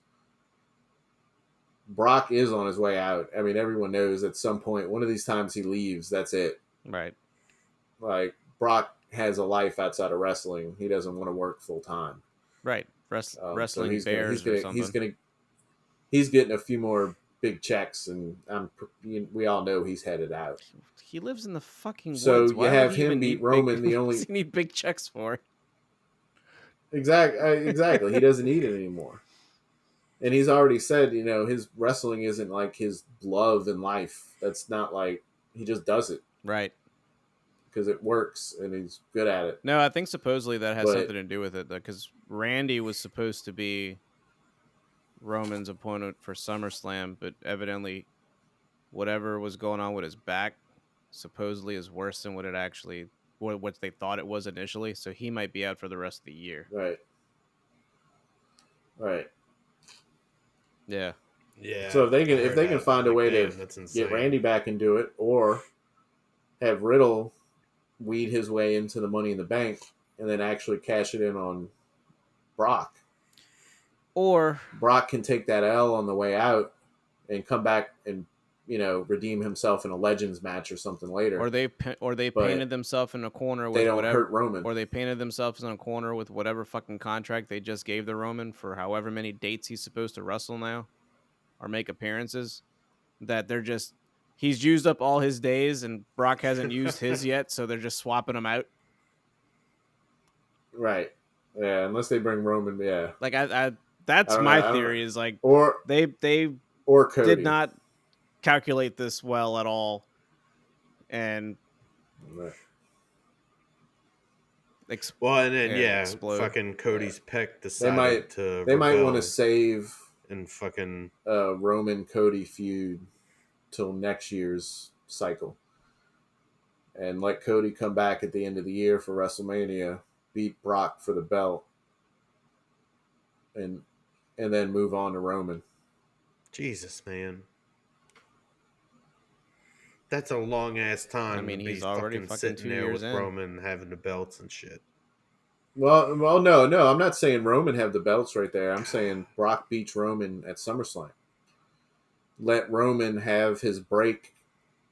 Brock is on his way out. I mean, everyone knows at some point, one of these times he leaves, that's it. Right. Like, Brock has a life outside of wrestling. He doesn't want to work full time. Right. So Wrestling he's bears or something. he's getting a few more big checks, and we all know he's headed out. He lives in the fucking So woods. you Why would have he him even beat need Roman. big, The what does only he need big checks for? exactly he doesn't need it anymore, and he's already said his wrestling isn't like his love in life. That's not like he just does it Right. because it works and he's good at it. No, I think supposedly that has But something to do with it, though, because Randy was supposed to be Roman's opponent for SummerSlam, but evidently whatever was going on with his back supposedly is worse than what they thought it was initially. So he might be out for the rest of the year. Right. Yeah. Yeah. So if they I heard can that. find a Like, way damn, to that's insane. get Randy back and do it, or have Riddle weed his way into the Money in the Bank and then actually cash it in on Brock. Or Brock can take that L on the way out and come back and redeem himself in a Legends match or something later. Or they But painted themselves in a corner with they don't whatever, hurt Roman. or they painted themselves in a corner with whatever fucking contract they just gave the Roman for however many dates he's supposed to wrestle now or make appearances. That he's used up all his days and Brock hasn't used his yet, so they're just swapping him out. Right. Yeah, unless they bring Roman. Yeah. Like that's my theory is like or they Cody did not calculate this well at all, and right. And then explode. fucking Cody's pec decided they might want to save and fucking Roman Cody feud till next year's cycle, and let Cody come back at the end of the year for WrestleMania, beat Brock for the belt, and then move on to Roman. Jesus, man. That's a long ass time. I mean, to he's be already fucking fucking sitting 2 there years with in. Roman having the belts and shit. Well, no, I'm not saying Roman have the belts right there. I'm saying Brock beats Roman at SummerSlam. Let Roman have his break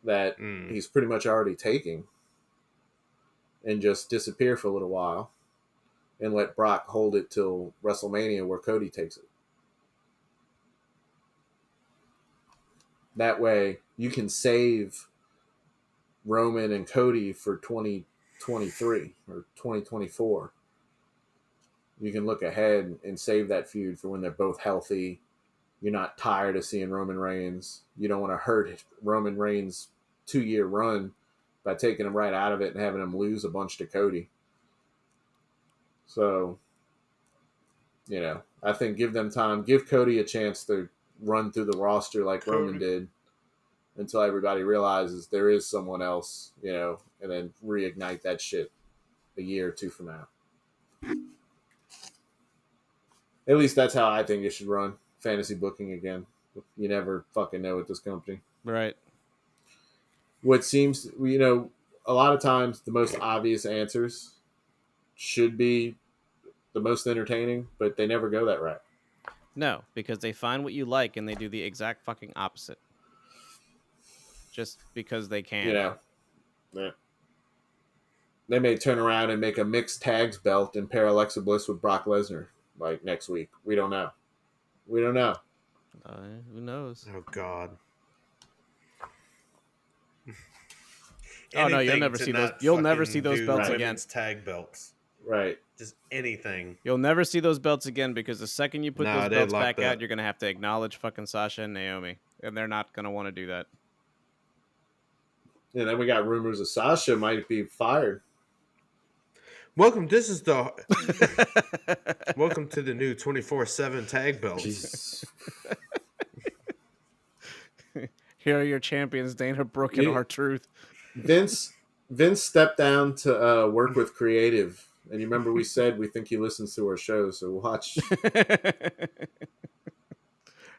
that he's pretty much already taking, and just disappear for a little while, and let Brock hold it till WrestleMania where Cody takes it. That way, you can save Roman and Cody for 2023 or 2024. You can look ahead and save that feud for when they're both healthy. You're not tired of seeing Roman Reigns. You don't want to hurt Roman Reigns' 2-year run by taking him right out of it and having him lose a bunch to Cody. So, I think give them time. Give Cody a chance to run through the roster like Roman did until everybody realizes there is someone else, and then reignite that shit a year or two from now. At least that's how I think it should run. Fantasy booking again. You never fucking know with this company. Right. What seems, a lot of times the most obvious answers should be the most entertaining, but they never go that route. No, because they find what you like and they do the exact fucking opposite. Just because they can. Yeah. They may turn around and make a mixed tags belt and pair Alexa Bliss with Brock Lesnar like next week. We don't know. Who knows? Oh God. Oh no, you'll anything never to see those. not You'll never fucking see those do belts women's again. tag belts. Right. Just anything. You'll never see those belts again because the second you put Nah, those they belts locked back out, up. you're gonna have to acknowledge fucking Sasha and Naomi, and they're not gonna want to do that. And then we got rumors of Sasha might be fired. Welcome. This is the welcome to the new 24/7 tag belts. Jesus. Here are your champions, Dana Brooke and R-Truth. Vince stepped down to work with creative, and you remember we said we think he listens to our show, so watch.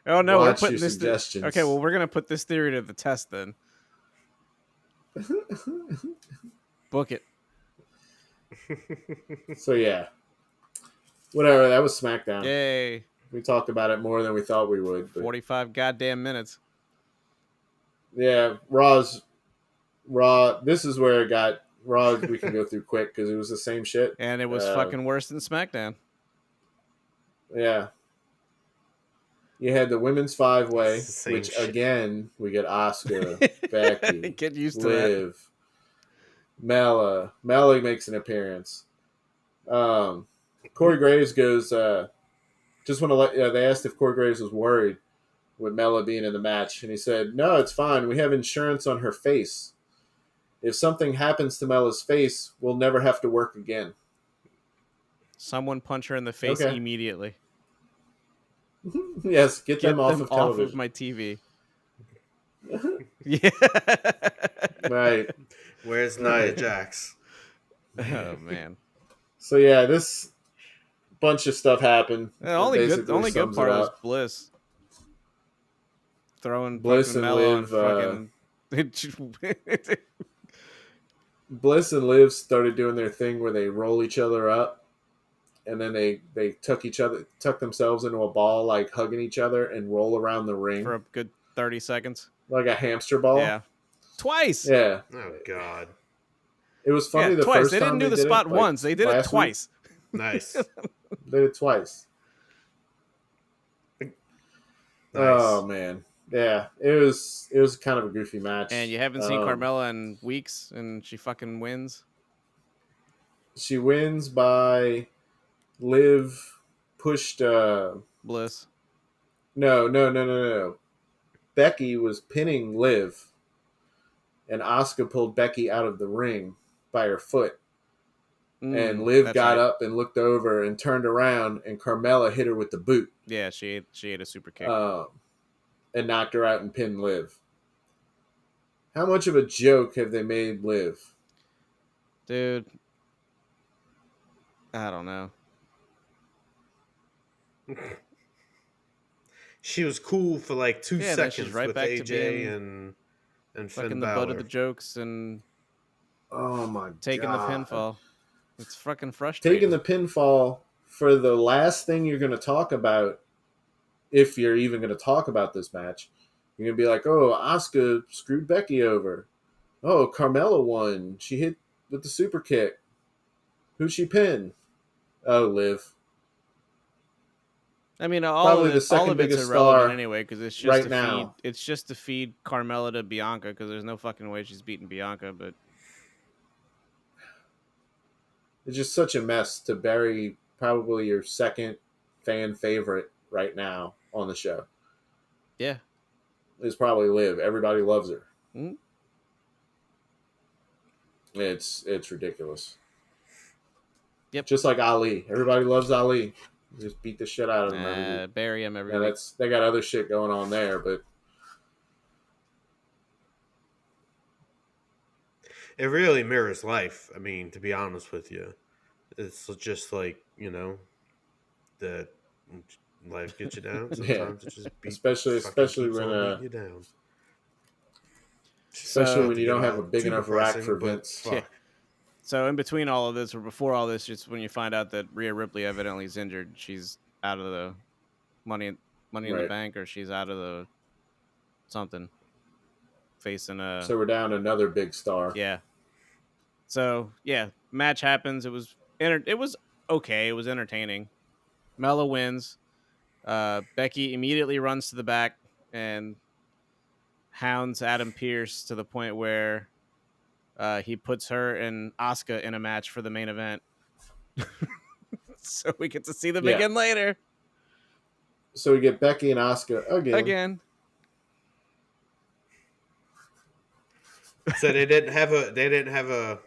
Oh no, watch we're putting your this. suggestions. Okay, well we're gonna put this theory to the test then. Book it. So yeah, whatever. That was SmackDown. Yay! We talked about it more than we thought we would. But 45 goddamn minutes. yeah, Raw. This is where it got Raw. We can go through quick because it was the same shit, and it was fucking worse than SmackDown. Yeah. You had the women's 5-way, which shit. again we get Asuka, Becky, Get used to Liv, Mela. Mela makes an appearance. Corey Graves goes. Just want to let. They asked if Corey Graves was worried with Mela being in the match, and he said, "No, it's fine. We have insurance on her face. If something happens to Mela's face, we'll never have to work again." Someone punch her in the face immediately. Yes, get them off of television. Off of my TV. Yeah. Right. Where's Nia Jax? Oh man. So yeah, this bunch of stuff happened. The only good part was Bliss throwing Bliss fucking and Melo Liv. on fucking. Bliss and Liv started doing their thing where they roll each other up, and then they tuck themselves into a ball, like hugging each other, and roll around the ring for a good 30 seconds, like a hamster ball. Yeah, twice. Yeah. Oh god. It was funny the twice. first They time didn't do the spot it, once. They did it twice. Nice. They did it twice. Nice. Oh man. Yeah, it was kind of a goofy match. And you haven't seen Carmella in weeks, and she fucking wins. She wins by Liv pushed Bliss. No. Becky was pinning Liv, and Asuka pulled Becky out of the ring by her foot. And Liv got up and looked over and turned around, and Carmella hit her with the boot. Yeah, she ate a super kick. And knocked her out and pinned Liv. How much of a joke have they made Liv? Dude, I don't know. She was cool for like 2 seconds right with back AJ and fucking Finn the Balor. butt of the jokes and Oh my god. Taking the pinfall. It's fucking frustrating. Taking the pinfall for the last thing you're going to talk about, if you're even going to talk about this match. You're going to be like, oh, Asuka screwed Becky over. Oh, Carmella won. She hit with the super kick. Who'd she pin? Oh, Liv. I mean, Probably the second all of it's biggest irrelevant star anyway, because it's just right to now. feed. It's just to feed Carmella to Bianca, because there's no fucking way she's beating Bianca. But it's just such a mess to bury probably your second fan favorite right now on the show. Yeah. Is probably Liv. Everybody loves her. Mm-hmm. It's ridiculous. Yep. Just like Ali. Everybody loves Ali. Just beat the shit out of him every week. Bury him every Yeah, week. they got other shit going on there, but It really mirrors life. I mean, to be honest with you, it's just like, that life gets you down. Sometimes it just beats especially when you down. Especially when you don't have a big enough rack for Vince. Yeah. So in between all of this, or before all this, just when you find out that Rhea Ripley evidently is injured, she's out of the money in the bank, or she's out of the something, facing a. So we're down another big star. Yeah. So yeah, match happens. It was okay. It was entertaining. Mella wins. Becky immediately runs to the back and hounds Adam Pearce to the point where he puts her and Asuka in a match for the main event. So we get to see them again later. So we get Becky and Asuka again. So they didn't have a.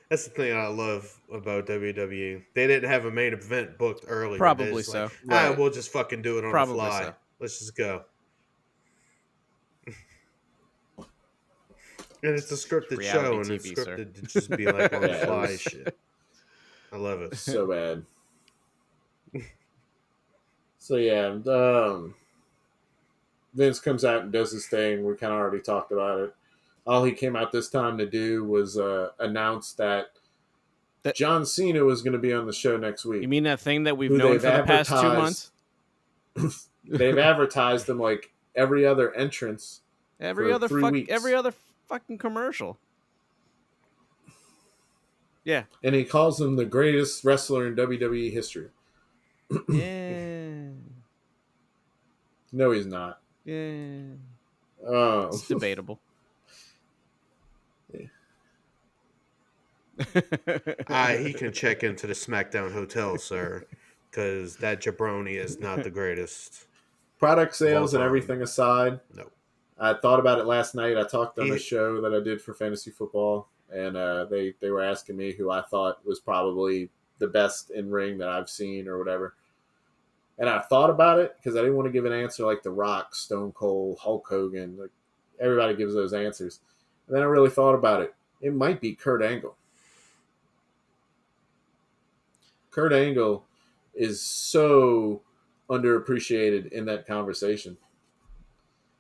That's the thing I love about WWE. They didn't have a main event booked earlier. Probably so. Like, we'll just fucking do it on the fly. So. Let's just go. And it's a scripted show, and it's scripted to just be like on the fly shit. I love it. So bad. So yeah, Vince comes out and does his thing. We kind of already talked about it. All he came out this time to do was announce that John Cena was going to be on the show next week. You mean that thing that we've known for the past 2 months? They've advertised him like every other entrance. Every other fucking commercial. Yeah. And he calls him the greatest wrestler in WWE history. Yeah. No, he's not. Yeah. Oh. It's debatable. He can check into the SmackDown hotel, sir, because that jabroni is not the greatest. Product sales and everything aside, no. I thought about it last night. I talked on a show that I did for fantasy football, and they were asking me who I thought was probably the best in ring that I've seen or whatever. And I thought about it because I didn't want to give an answer like The Rock, Stone Cold, Hulk Hogan. Like everybody gives those answers. And then I really thought about it. It might be Kurt Angle. Kurt Angle is so underappreciated in that conversation.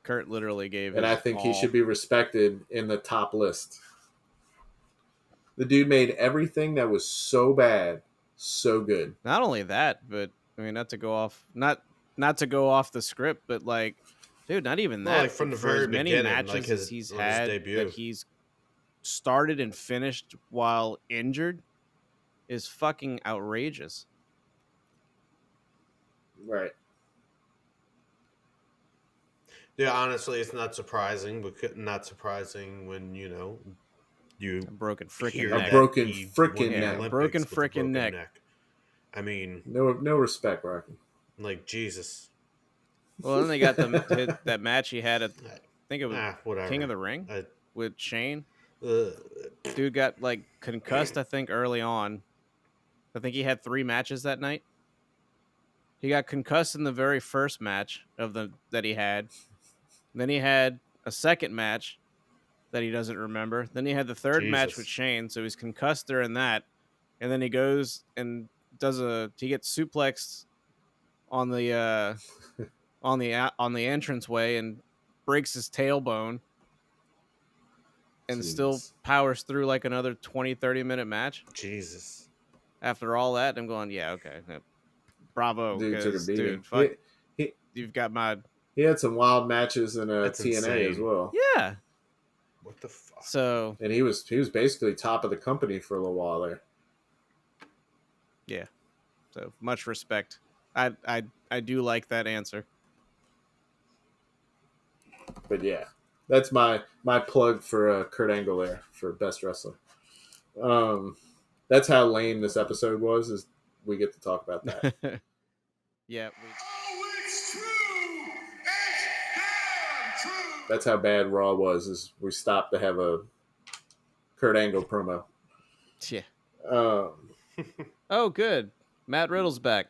Kurt literally gave and I think he should be respected in the top list. The dude made everything that was so bad so good. Not only that, but I mean, not to go off the script, but like, dude, not even that. Like from the very many beginning, matches like as he's had that he's started and finished while injured is fucking outrageous. Right. Yeah, honestly, it's not surprising, but not surprising when you a broken freaking neck. neck. A broken freaking neck. A broken freaking neck. I mean, no respect, Rocky. Like Jesus. Well, then they got that match he had at, I think it was King of the Ring with Shane. Dude got like concussed, I think, early on. I think he had 3 matches that night. He got concussed in the very first match that he had. Then he had a second match that he doesn't remember. Then he had the third match with Shane, so he's concussed during that. And then he goes and he gets suplexed on the entranceway and breaks his tailbone. And still powers through like another 20-30 minute match. Jesus. After all that, I'm going, yeah, okay. Bravo. Dude took a beating. Fuck, you've got my... He had some wild matches in TNA insane. As well. Yeah. What the fuck? So... And he was basically top of the company for a little while there. Yeah. So, much respect. I do like that answer. But yeah. That's my plug for Kurt Angle there for best wrestler. That's how lame this episode was. Is we get to talk about that. Yeah. It's true. It's damn true. That's how bad Raw was. Is we stopped to have a Kurt Angle promo. Yeah. Oh, good. Matt Riddle's back.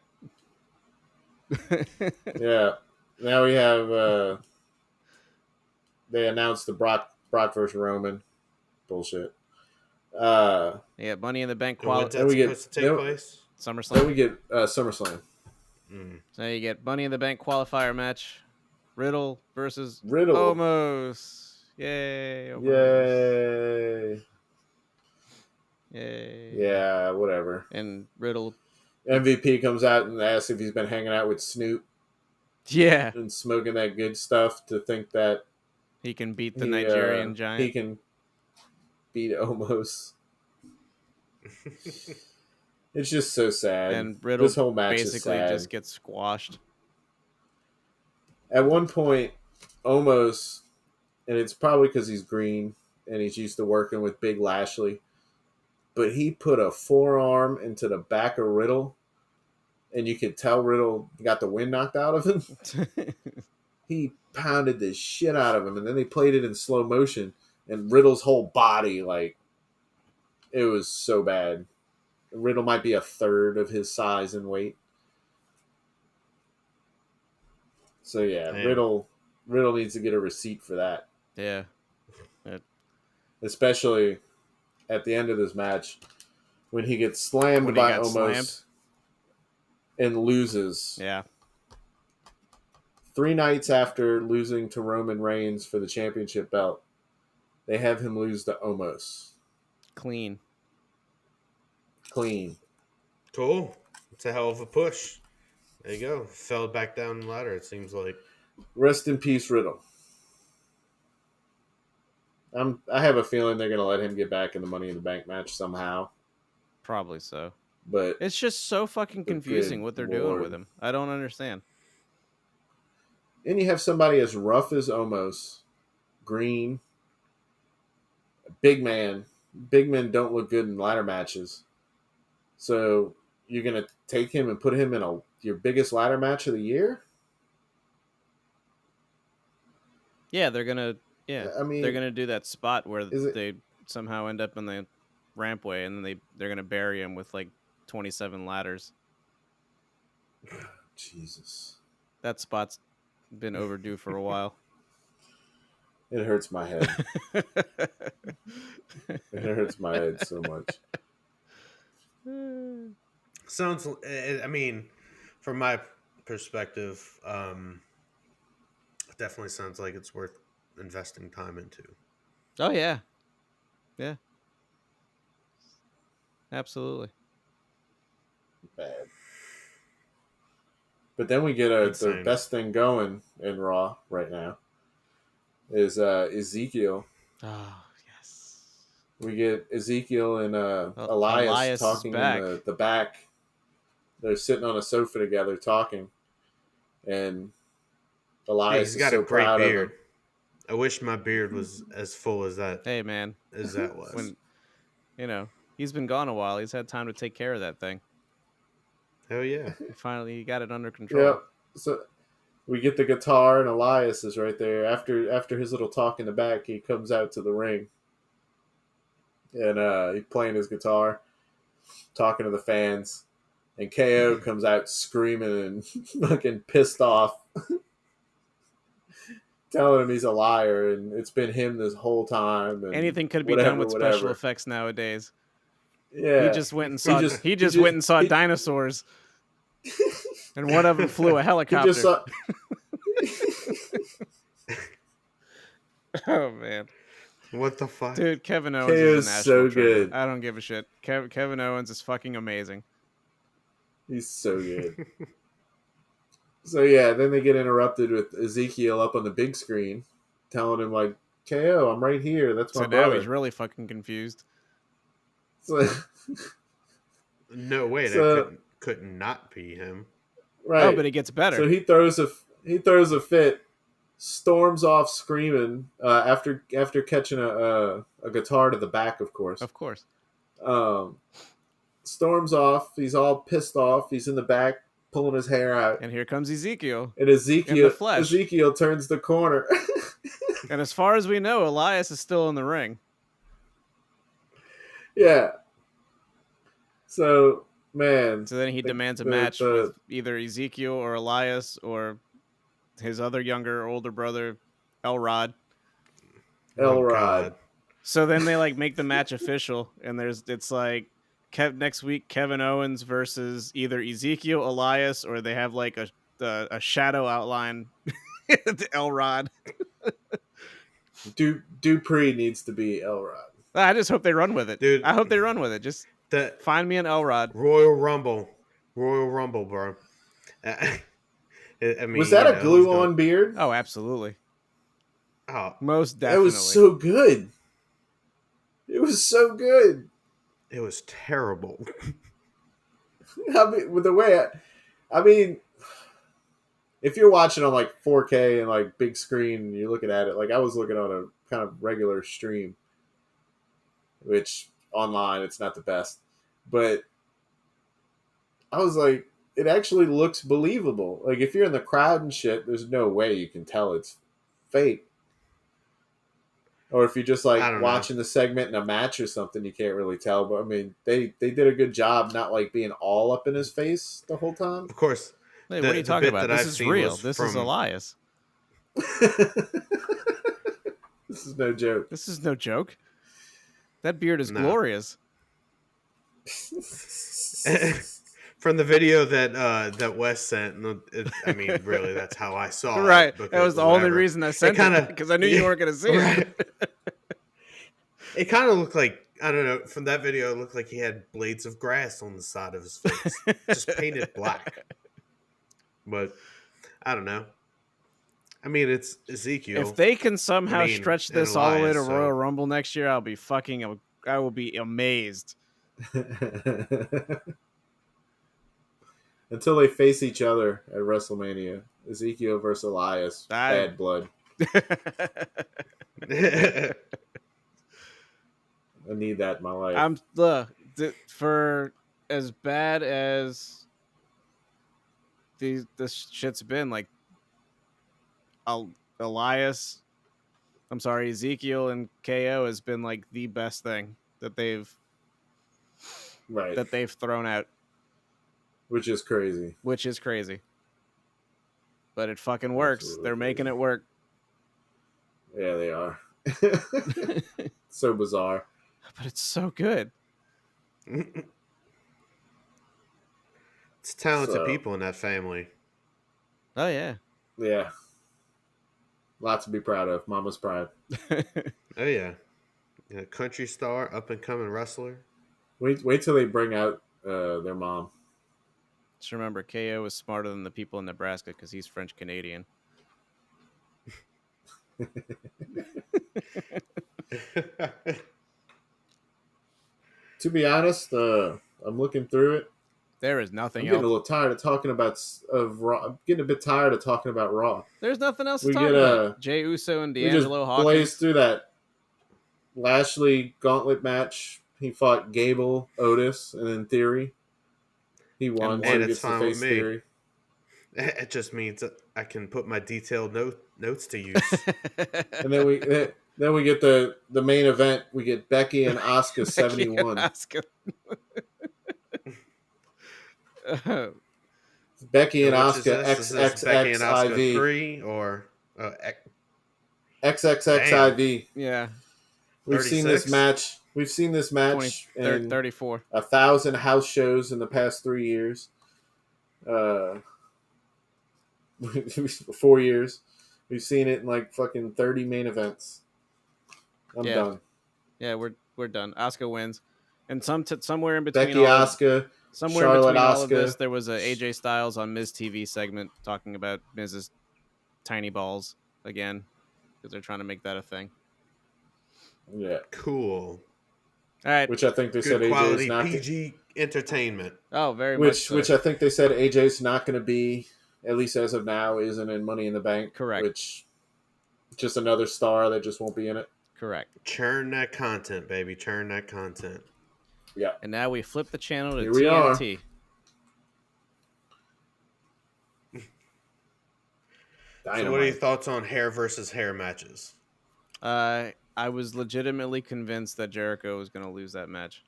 Yeah. Now we have. They announced the Brock versus Roman bullshit. Yeah, Money in the Bank qualifier. Supposed to take place? SummerSlam. Then we get SummerSlam. So you get Money in the Bank qualifier match. Riddle versus Riddle. Omos. Yay. Omos. Yay. Yeah, whatever. And Riddle. MVP comes out and asks if he's been hanging out with Snoop. Yeah. And smoking that good stuff to think that he can beat the Nigerian giant. He can beat Omos. It's just so sad. And Riddle this whole match basically is sad. just gets squashed. At one point, Omos, and it's probably because he's green and he's used to working with Big Lashley. But he put a forearm into the back of Riddle, and you could tell Riddle got the wind knocked out of him. He pounded the shit out of him, and then they played it in slow motion, and Riddle's whole body, like, it was so bad. Riddle might be a third of his size and weight. So yeah, Man. Riddle needs to get a receipt for that. Yeah. Especially at the end of this match when he gets slammed When he by got Omos slammed. and loses. Yeah. 3 nights after losing to Roman Reigns for the championship belt, they have him lose to Omos. Clean. Cool. It's a hell of a push. There you go. Fell back down the ladder, it seems like. Rest in peace, Riddle. I have a feeling they're going to let him get back in the Money in the Bank match somehow. Probably so. But It's just so fucking confusing good what they're doing Lord. with him. I don't understand. then you have somebody as rough as Omos, green, a big man. Big men don't look good in ladder matches. So you're going to take him and put him in your biggest ladder match of the year? Yeah, they're gonna. Yeah, I mean, they're gonna do that spot where it- they somehow end up in the rampway, and then they're gonna bury him with like 27 ladders. Jesus. That spot's been overdue for a while. It hurts my head. It hurts my head so much. Sounds, I mean, from my perspective, it definitely sounds like it's worth investing time into. Oh yeah, yeah, absolutely. Bad. But then we get the Insane. best thing going in Raw right now is Ezekiel. Oh yes. We get Ezekiel and Elias Elias is talking back. in the back. They're sitting on a sofa together talking, and Elias He's is got so a great proud beard. of him. I wish my beard was as full as that Hey man, as that was. when he's been gone a while, he's had time to take care of that thing. Hell yeah. He got it under control. Yep. So we get the guitar, and Elias is right there. After his little talk in the back, he comes out to the ring, and he's playing his guitar, talking to the fans. And KO comes out screaming and fucking pissed off, telling him he's a liar and it's been him this whole time. And Anything could be whatever, done with special whatever. effects nowadays. Yeah, He just went and saw. He just he went and saw dinosaurs, and one of them flew a He helicopter. just saw. Oh man, What the fuck? dude, Kevin Owens KO is is a national so treasure. good. I don't give a shit. Kevin Owens is fucking amazing. He's so good. So yeah, then they get interrupted with Ezekiel up on the big screen, telling him like, "KO, I'm right here. That's my So brother." now he's really fucking confused. So, No way, So- that could not be him. right. Oh, but it gets better. So he throws a fit, storms off screaming after catching a guitar to the back, of course. Of course. Storms off. He's all pissed off. He's in the back pulling his hair out. And here comes Ezekiel. And in the flesh. Ezekiel turns the corner. And as far as we know, Elias is still in the ring. Yeah. So, man. So then he demands a match with either Ezekiel or Elias or his other younger, older brother, Elrod. Elrod. So then they like make the match official, and it's like next week Kevin Owens versus either Ezekiel, Elias, or they have like a shadow outline. Elrod. Dupree needs to be Elrod. I just hope they run with it, Dude. I hope they run with it. Just That find me an Elrod. Royal Rumble, bro. I mean, Was that you a know, glue-on beard? Oh, absolutely, Oh, most That definitely. was so good. It was so good. it was terrible. I mean, with the way I mean, if you're watching on like 4K and like big screen and you're looking at it, like I was looking on a kind of regular stream, which online it's not the best. But I was like, it actually looks believable. Like, if you're in the crowd and shit, there's no way you can tell it's fake. Or if you're just I like don't watching the segment in a match or something, you can't really tell. But I mean, they did a good job not like being all up in his face the whole time. Of course. Hey, what are you The talking bit about? that This I've is seen real. was This is from Elias. This is no joke. This is no joke. That beard is No. glorious. from the video that Wes sent. I mean, really, that's how I saw Right. it. That was the only reason I sent it, because I knew you weren't going to see it. It kind of looked like, I don't know, from that video, it looked like he had blades of grass on the side of his face, just painted black. But I don't know. I mean, it's Ezekiel. If they can somehow stretch and this all the way to Elias, so- Royal Rumble next year, I will be amazed. Until they face each other at WrestleMania. Ezekiel versus Elias. Bad blood. I need that in my life. For as bad as this shit's been, like Ezekiel and KO has been like the best thing that they've thrown out, which is crazy. But it fucking works. Absolutely They're making it work. Yeah, they are. So bizarre. But it's so good. It's talented people in that family. Oh, yeah. Yeah. Lots to be proud of. Mama's pride. Oh, yeah. Country star, up-and-coming wrestler. Wait till they bring out their mom. Just remember, KO is smarter than the people in Nebraska because he's French-Canadian. To be honest, I'm looking through it. There is nothing I'm getting else. a little tired of talking about Raw. I'm getting a bit tired of talking about Raw. There's nothing else to talk about. Jey Uso and D'Angelo Hawkins. We just blazed through that Lashley gauntlet match. He fought Gable, Otis, and then Theory. He won. And so it's fine with me. Theory. It just means that I can put my detailed notes to use. And then we get the main event. We get Becky and Asuka 71. Becky and Asuka XXXIV. 3 or XXXIV. Yeah. We've seen this match. We've seen this match in 34. 1,000 house shows in the past 3 years. 4 years. We've seen it in like fucking 30 main events. I'm done. Yeah, we're done. Asuka wins, and somewhere in between Becky, Asuka, somewhere Charlotte, in between all Asuka. of this, there was a AJ Styles on Miz TV segment talking about Miz's tiny balls again because they're trying to make that a thing. Yeah, cool. All right, which I think they said Good quality AJ's not PG entertainment. Oh, very much. So. Which I think they said AJ's not going to be, at least as of now, isn't in Money in the Bank. Correct. Which just another star that just won't be in it. Correct. Churn that content, baby. Churn that content. Yeah. And now we flip the channel to Here we are. TNT. So what are your thoughts on hair versus hair matches? I was legitimately convinced that Jericho was going to lose that match.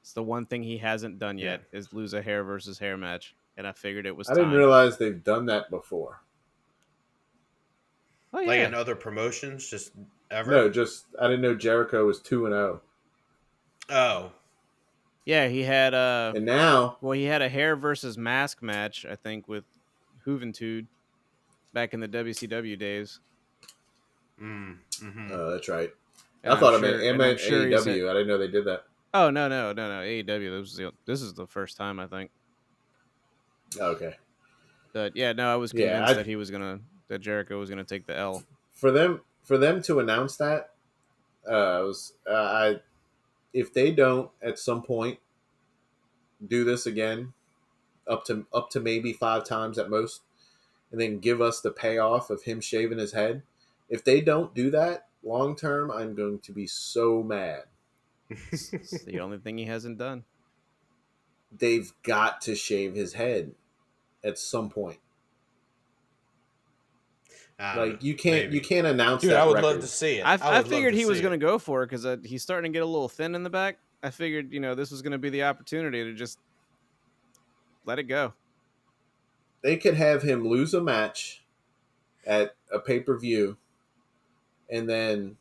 It's the one thing he hasn't done yet is lose a hair versus hair match, and I figured it was time. I didn't realize they've done that before. Oh, yeah. Like in other promotions, just ever? No, just I didn't know Jericho was 2-0. Oh. Yeah, he had and now he had a hair versus mask match, I think, with Juventud back in the WCW days. Mm-hmm. Oh, that's right. And I thought I'm it meant sure AEW. I didn't know they did that. Oh, no. AEW. This is the first time, I think. Okay. But yeah, no, I was convinced that Jericho was gonna take the L. For them to announce that, if they don't at some point do this again, up to maybe 5 times at most, and then give us the payoff of him shaving his head. If they don't do that long term, I'm going to be so mad. It's the only thing he hasn't done. They've got to shave his head at some point. I don't Like know. you can't Maybe. announce Dude, that I would record. love to see it. I would love figured to he was see going to it. go for it because he's starting to get a little thin in the back. I figured, this was going to be the opportunity to just let it go. They could have him lose a match at a pay-per-view, and then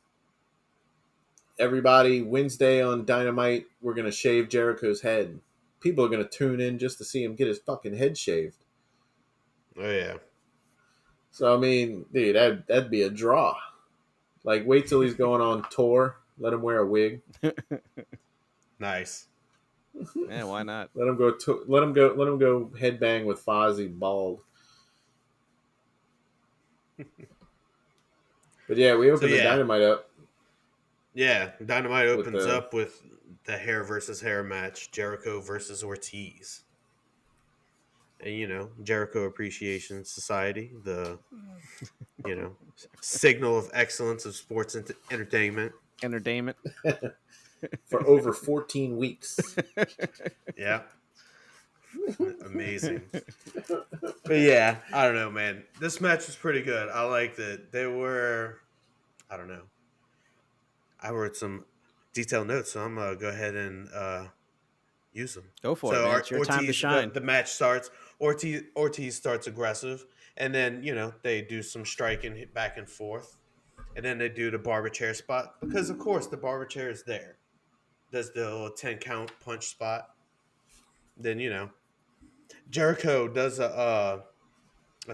everybody Wednesday on Dynamite, we're gonna shave Jericho's head. People are gonna tune in just to see him get his fucking head shaved. Oh yeah. So I mean, dude, that'd be a draw. Like, wait till he's going on tour. Let him wear a wig. Nice. Yeah, why not? Let him go. Let him go headbang with Fozzy bald. But yeah, we opened the Dynamite up. Yeah, Dynamite opens the- up with the hair versus hair match, Jericho versus Ortiz. And Jericho Appreciation Society, the signal of excellence of sports entertainment. Entertainment. For over 14 weeks. Yeah. Amazing. But yeah, I don't know, man. This match was pretty good. I liked it. They were, I don't know. I wrote some detailed notes, so I'm going to go ahead and use them. Go for it, man. It's your time to shine. The match starts. Ortiz starts aggressive, and then, they do some striking back and forth. And then they do the barber chair spot because, of course, the barber chair is there. Does the little 10 count punch spot. Then, Jericho does a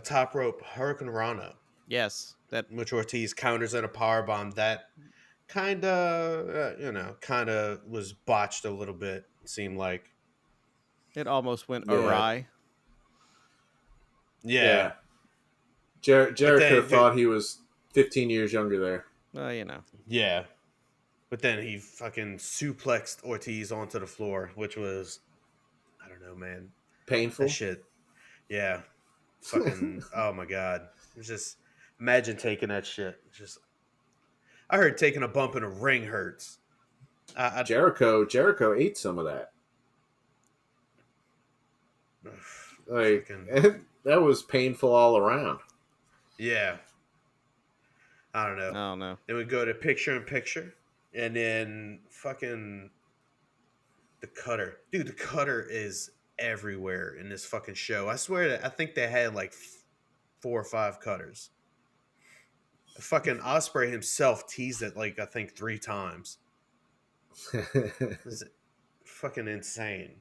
top rope Hurricane Rana. Yes. Which Ortiz counters in a powerbomb. That kind of was botched a little bit, it seemed like. It almost went awry. Yeah. Jericho thought he was 15 years younger there. Well, Yeah. But then he fucking suplexed Ortiz onto the floor, which was, I don't know, man. Painful? That shit. Yeah. Fucking, oh my God. It was just, imagine taking that shit. I heard taking a bump in a ring hurts. Jericho ate some of that. Like, that was painful all around. Yeah. I don't know. Then we go to picture-in-picture, and then fucking the cutter. Dude, the cutter is everywhere in this fucking show. I swear I think they had like 4 or 5 cutters. Fucking Ospreay himself teased it like I think 3 times. It's fucking insane.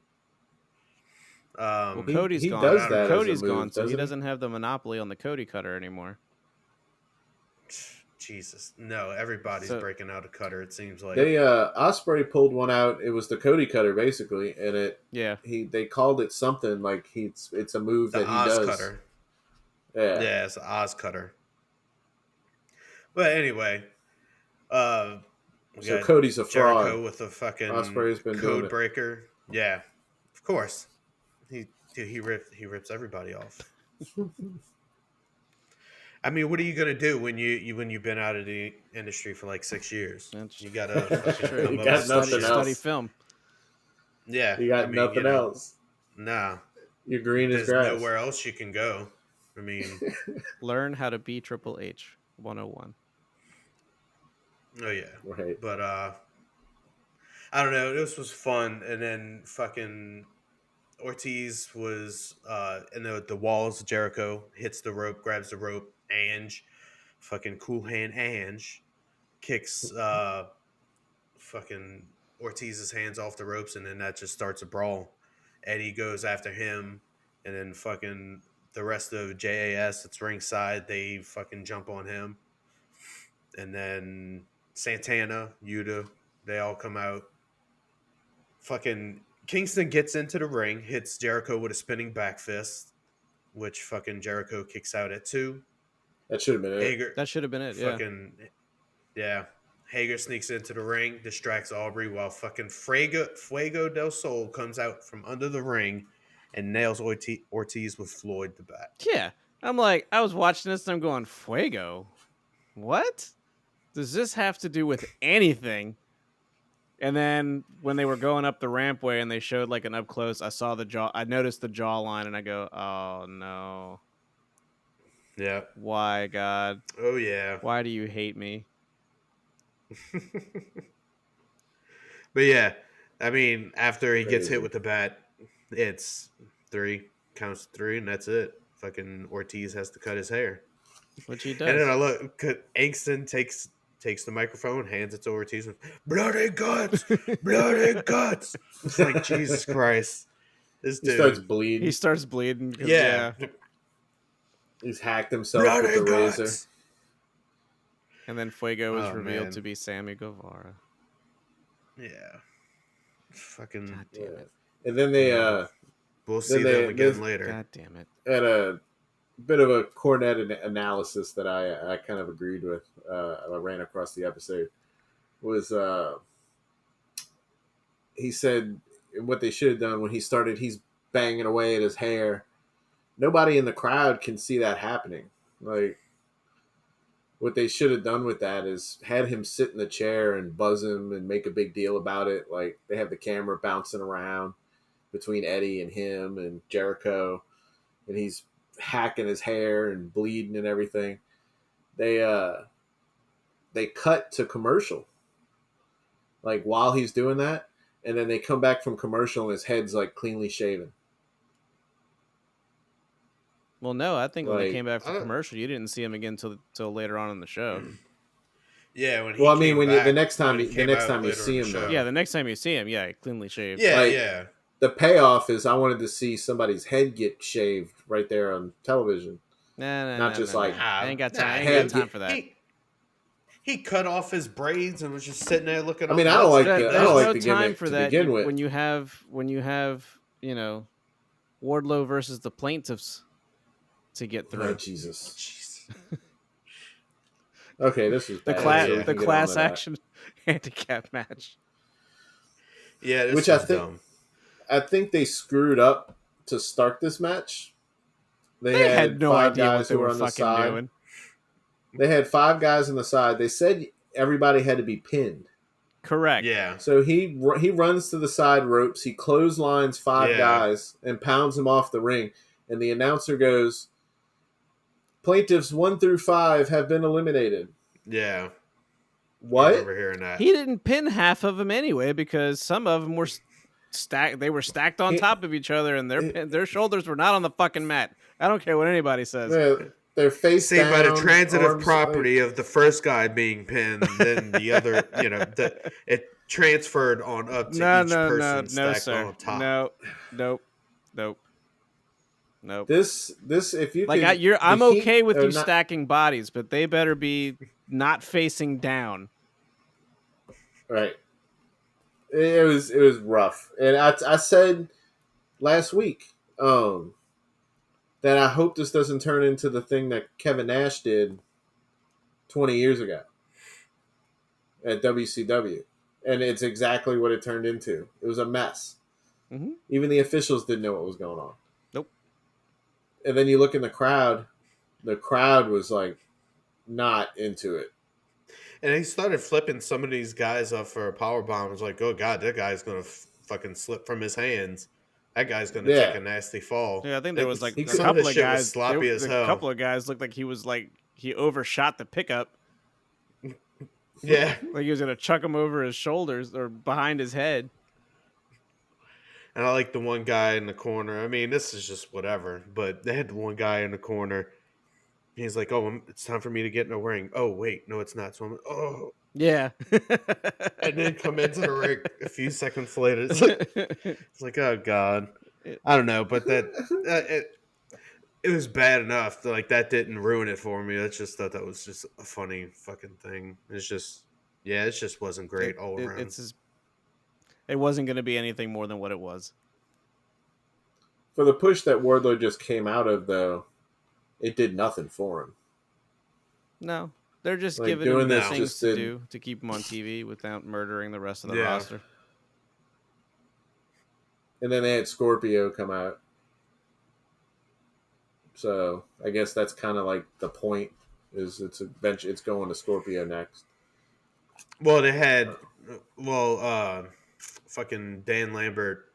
Well, Cody's he gone. does that Cody's as a move, gone, so he doesn't he? doesn't have the monopoly on the Cody cutter anymore. Jesus, no! Everybody's breaking out a cutter. It seems like they Ospreay pulled one out. It was the Cody cutter basically, and they called it something like it's a move the that he Oz does. Cutter. Yeah, it's the Oz cutter. But anyway, so Cody's a fraud. Jericho with a fucking Ospreay's been doing code it. breaker. Yeah, of course. He rips everybody off. I mean, what are you gonna do when you've been out of the industry for like 6 years? You gotta You got nothing else. Study film. Yeah, You got nothing else. Nah, you're green as there's grass. nowhere else you can go. I mean, learn how to be Triple H 101. Oh yeah, right. But I don't know. This was fun, and then fucking Ortiz was in the walls. Jericho hits the rope, grabs the rope. Ange, fucking cool hand Ange, kicks fucking Ortiz's hands off the ropes, and then that just starts a brawl. Eddie goes after him, and then fucking the rest of JAS that's ringside, they fucking jump on him. And then Santana, Yuta, they all come out. Fucking Kingston gets into the ring, hits Jericho with a spinning back fist, which fucking Jericho kicks out at 2. That should have been it. Hager, that should have been it, yeah. Hager sneaks into the ring, distracts Aubrey while fucking Fuego del Sol comes out from under the ring and nails Ortiz with Floyd the back. Yeah. I'm like, I was watching this and I'm going, Fuego? What? Does this have to do with anything? And then when they were going up the rampway and they showed like an up close, I saw the jaw. I noticed the jawline, and I go, "Oh no, Yeah. why, God? Oh yeah. Why do you hate me?" But yeah, I mean, after he gets hit Crazy. with the bat, it's 3 counts to 3, and that's it. Fucking Ortiz has to cut his hair, Which he and then I does. look. Angston takes the microphone, hands it to Ortiz, and bloody guts, bloody guts. It's like Jesus Christ, this He starts dude. bleeding. He starts bleeding. 'Cause, Yeah, He's hacked himself with bloody the razor. guts. And then Fuego was Oh, revealed man. to be Sammy Guevara. Yeah, fucking. God damn it. And then they We'll see they- them again they- later. God damn it. had a bit of a Cornette analysis that I kind of agreed with. I ran across the episode. Was he said what they should have done when he started? He's banging away at his hair. Nobody in the crowd can see that happening. Like, what they should have done with that is had him sit in the chair and buzz him and make a big deal about it. Like, they have the camera bouncing around between Eddie and him and Jericho, and he's hacking his hair and bleeding and everything. They cut to commercial, like while he's doing that, and then they come back from commercial and his head's like cleanly shaven. Well, no, I think when they Like, came back I from don't- commercial, you didn't see him again till later on in the show. Yeah, when he Well, I mean, came when back, the next time when he the came next out time you later see in the him, show. though. Yeah, the next time you see him, yeah, cleanly shaved. Yeah, Like- yeah. The payoff is I wanted to see somebody's head get shaved right there on television. Nah, Not just like- I ain't got time. I head- ain't got time for that. He cut off his braids and was just sitting there looking. I mean, all I don't nuts. like There- the- I there's don't like no the time gimmick for to that begin with. when you have Wardlow versus the plaintiffs to get Oh, through. Jesus. Jeez. Okay, this is The bad. class So we yeah. the can get on class to that. action handicap match. Yeah, this Which is I think- dumb. I think they screwed up to start this match. They had no five idea what guys they who were on the fucking side. doing. They had 5 guys on the side. They said everybody had to be pinned. Correct. Yeah, So he runs to the side ropes. He clotheslines 5 Yeah. guys and pounds them off the ring. And the announcer goes, "Plaintiffs 1 through 5 have been eliminated." yeah. I What? remember hearing that. He didn't pin half of them anyway because some of them were stacked. They were stacked on He- top of each other, and their shoulders were not on the fucking mat. I don't care what anybody says. They're face Seen by the down, transitive arms, property of the first guy being pinned, then the other, it transferred on up to No, each no, person no, stacked sir. on top. Nope. This if you Like could, I'm the heat okay with are you not- stacking bodies, but they better be not facing down. Right. It was rough, and I said last week that I hope this doesn't turn into the thing that Kevin Nash did 20 years ago at WCW, and it's exactly what it turned into. It was a mess. Mm-hmm. Even the officials didn't know what was going on. Nope. And then you look in the crowd was like not into it. And he started flipping some of these guys up for a power bomb. It was like, oh god, that guy's gonna fucking slip from his hands. That guy's gonna Yeah. take a nasty fall. Yeah, I think there was like He a could- some couple this of shit was guys. sloppy as A hell. couple of guys looked like he overshot the pickup. Yeah. Like he was gonna chuck him over his shoulders or behind his head. And I like the one guy in the corner. I mean, this is just whatever. But they had the one guy in the corner. He's like, "Oh, it's time for me to get in the ring." Oh, wait, no, it's not. So I'm, oh, Yeah. and then come into the ring a few seconds later. It's like, oh god, I don't know, but it was bad enough. Like that didn't ruin it for me. I just thought that was just a funny fucking thing. It's just, yeah, it just wasn't great all around. It wasn't going to be anything more than what it was. For the push that Wardlow just came out of, though, it did nothing for him. No, they're just Like, giving doing him this things just to did- do to keep him on TV without murdering the rest of the Yeah. roster. And then they had Scorpio come out. So I guess that's kind of like the point. Is it's going to Scorpio next. Well, they had Fucking Dan Lambert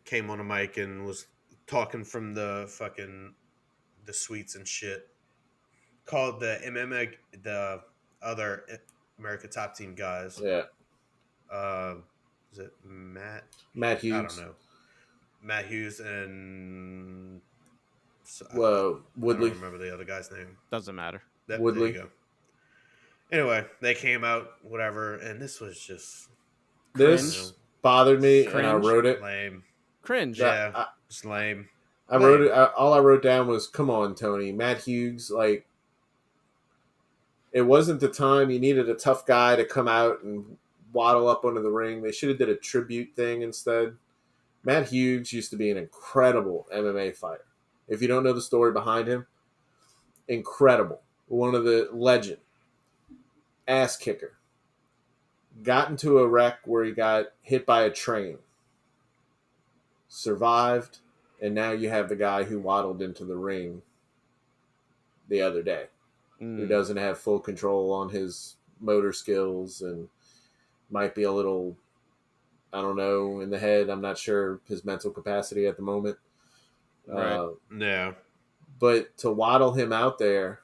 came on a mic and was talking from the suites and shit. Called the MMA the other America Top Team guys. Yeah. Is it Matt? Matt Hughes. I don't know. Matt Hughes and Woodley. I don't remember the other guy's name. Doesn't matter. Woodley. There you go. Anyway, they came out, whatever, and this was just This bothered me, and I Cringe. wrote it. lame. Cringe. Yeah, just lame. I wrote it. All I wrote down was, "Come on, Tony." Matt Hughes, like, it wasn't the time. You needed a tough guy to come out and waddle up onto the ring. They should have did a tribute thing instead. Matt Hughes used to be an incredible MMA fighter. If you don't know the story behind him, incredible. One of the legend. Ass kicker. Got into a wreck where he got hit by a train. Survived. And now you have the guy who waddled into the ring the other day. Who doesn't have full control on his motor skills and might be a little, I don't know, in the head. I'm not sure his mental capacity at the moment. Right. Yeah. But to waddle him out there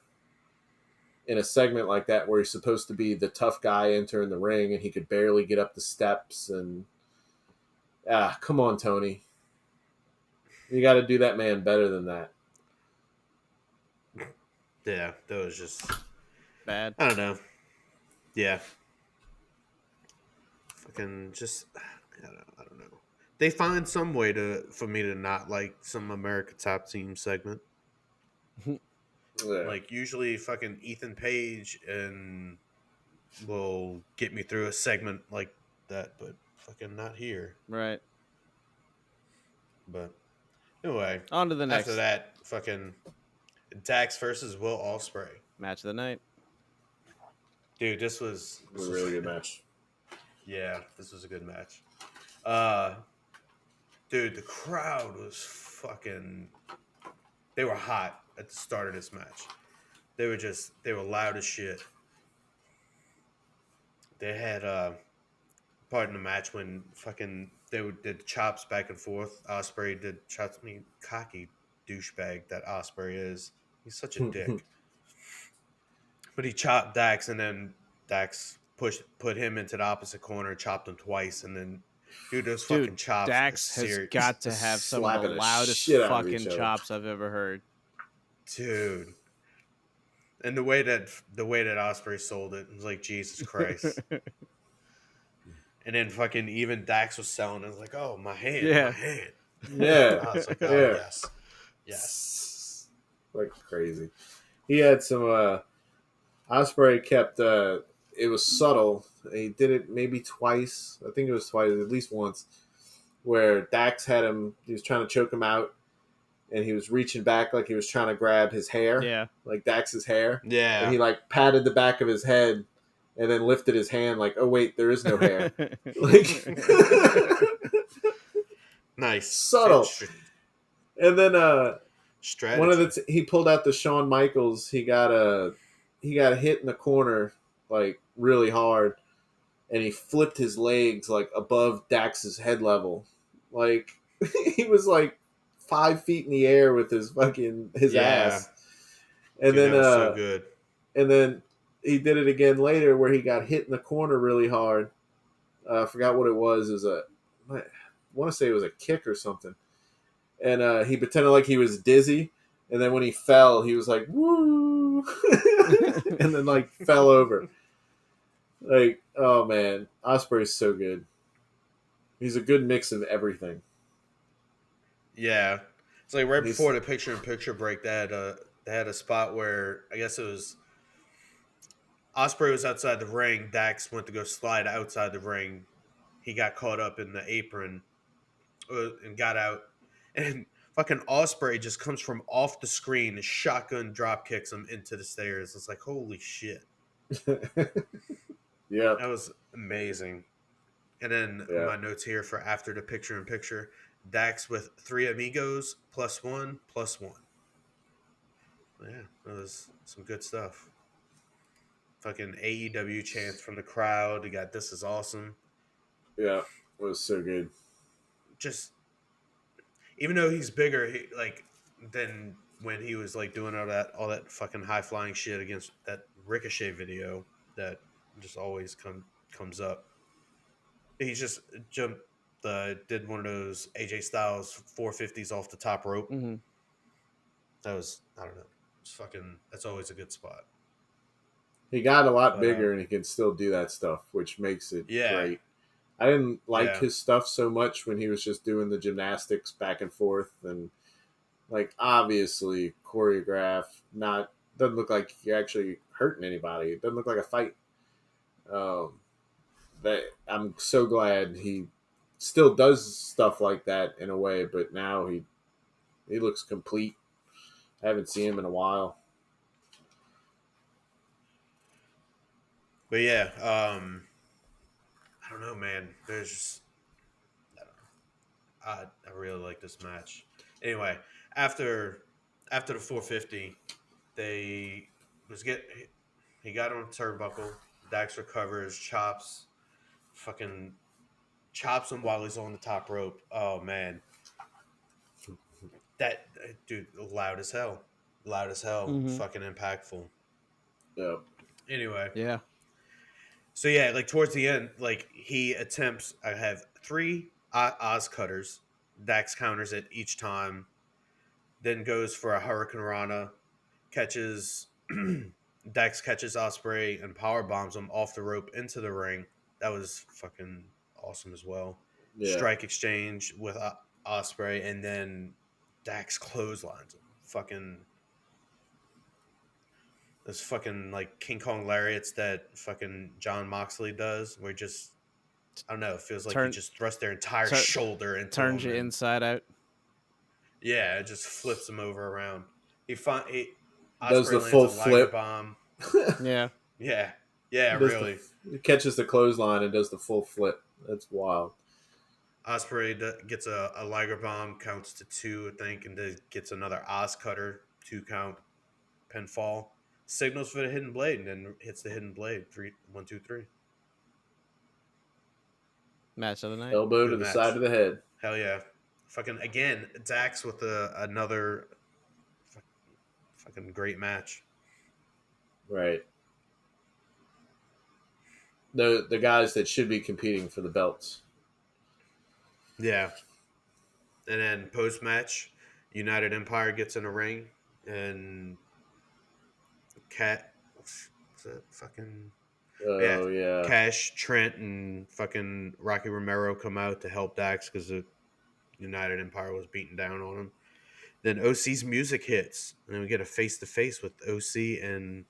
in a segment like that where he's supposed to be the tough guy entering the ring and he could barely get up the steps and come on, Tony. You got to do that man better than that. Yeah, that was just Bad. I don't know. Yeah. Fucking just I don't know. They find some way for me to not like some America Top Team segment. Yeah. Like usually fucking Ethan Page and will get me through a segment like that, but fucking not here. Right. But anyway, On to the next. after that, fucking Dax versus Will Ospreay. Match of the night. Dude, this was a really good match. Yeah, this was a good match. Dude, the crowd was fucking. They were hot at the start of this match. They were loud as shit. They had part in the match when fucking did chops back and forth. Ospreay did chops. I mean, cocky douchebag that Ospreay is. He's such a dick. But he chopped Dax, and then Dax put him into the opposite corner, chopped him twice, and then those fucking chops. Dax has got to have some of the Slapping the loudest shit out of fucking each other. chops I've ever heard. Dude. And the way that Ospreay sold it was like, Jesus Christ. And then fucking even Dax was selling it. I was like, oh, my hand, Yeah. my hand. Yeah. I was like, oh, Yeah. yes. Like crazy. He had some Ospreay kept it was subtle. He did it maybe twice. I think it was twice, at least once, where Dax had him, he was trying to choke him out, and he was reaching back like he was trying to grab his hair. Yeah. Like Dax's hair. Yeah. And he like patted the back of his head and then lifted his hand like, oh wait, there is no hair. Like Nice. Subtle. And then Strategy. one of he pulled out the Shawn Michaels. He got hit in the corner like really hard, and he flipped his legs like above Dax's head level. Like he was like 5 feet in the air with his ass. And Dude, then that was so good. and then he did it again later where he got hit in the corner really hard. I forgot what it was. It was I want to say it was a kick or something. And he pretended like he was dizzy. And then when he fell, he was like, woo! And then like fell over. Like, oh man. Ospreay's so good. He's a good mix of everything. Yeah. It's like right before the picture-in-picture break, they had a spot where I guess it was Ospreay was outside the ring. Dax went to go slide outside the ring. He got caught up in the apron and got out. And fucking Ospreay just comes from off the screen and shotgun drop kicks him into the stairs. It's like, holy shit. Yeah. That was amazing. And then my notes here for after the picture-in-picture, Dax with 3 amigos, +1, +1. Yeah, that was some good stuff. fucking AEW chants from the crowd. You got "This is awesome." Yeah, it was so good. Just even though he's bigger, than when he was like doing all that fucking high flying shit against that Ricochet video that just always comes up. He just jumped did one of those AJ Styles 450s off the top rope. Mm-hmm. That was, I don't know. It's fucking, that's always a good spot. He got a lot But, bigger, and he can still do that stuff, which makes it Yeah. great. I didn't like Yeah. his stuff so much when he was just doing the gymnastics back and forth, and like obviously choreographed. Doesn't look like you're actually hurting anybody. It doesn't look like a fight. That I'm so glad he still does stuff like that in a way, but now he looks complete. I haven't seen him in a while. But yeah, I don't know, man. There's just, I don't know. I really like this match. Anyway, after the 450, he got on a turnbuckle. Dax recovers, fucking chops him while he's on the top rope. Oh man, that dude, loud as hell, Mhm. fucking impactful. Yeah. Anyway, Yeah. so yeah, like towards the end, like he attempts. I have 3 Oz cutters. Dax counters it each time. Then goes for a Hurricane Rana. Catches Dax catches Ospreay and power bombs him off the rope into the ring. That was fucking awesome as well. Yeah. Strike exchange with Ospreay, and then Dax clotheslines him. Fucking those fucking like King Kong lariats that fucking John Moxley does, where just I don't know, it feels like he just thrust their entire shoulder into turns him you and, inside out. yeah, it just flips him over around. He Does Ospreay the lands full a Liger flip. bomb. Yeah. Yeah, really. He catches the clothesline and does the full flip. That's wild. Ospreay gets a Liger bomb, counts to 2, I think, and then gets another Oz cutter, 2 count pinfall. Signals for the hidden blade, and then hits the hidden blade. 3, 1, 2, 3. Match of the night. Elbow Good to the match. side of the head. Hell yeah! Fucking again, Dax with another fucking great match. Right. The guys that should be competing for the belts. Yeah. And then post match, United Empire gets in a ring, and Oh yeah. Cash, Trent, and fucking Rocky Romero come out to help Dax because the United Empire was beating down on him. Then OC's music hits, and then we get a face to face with OC and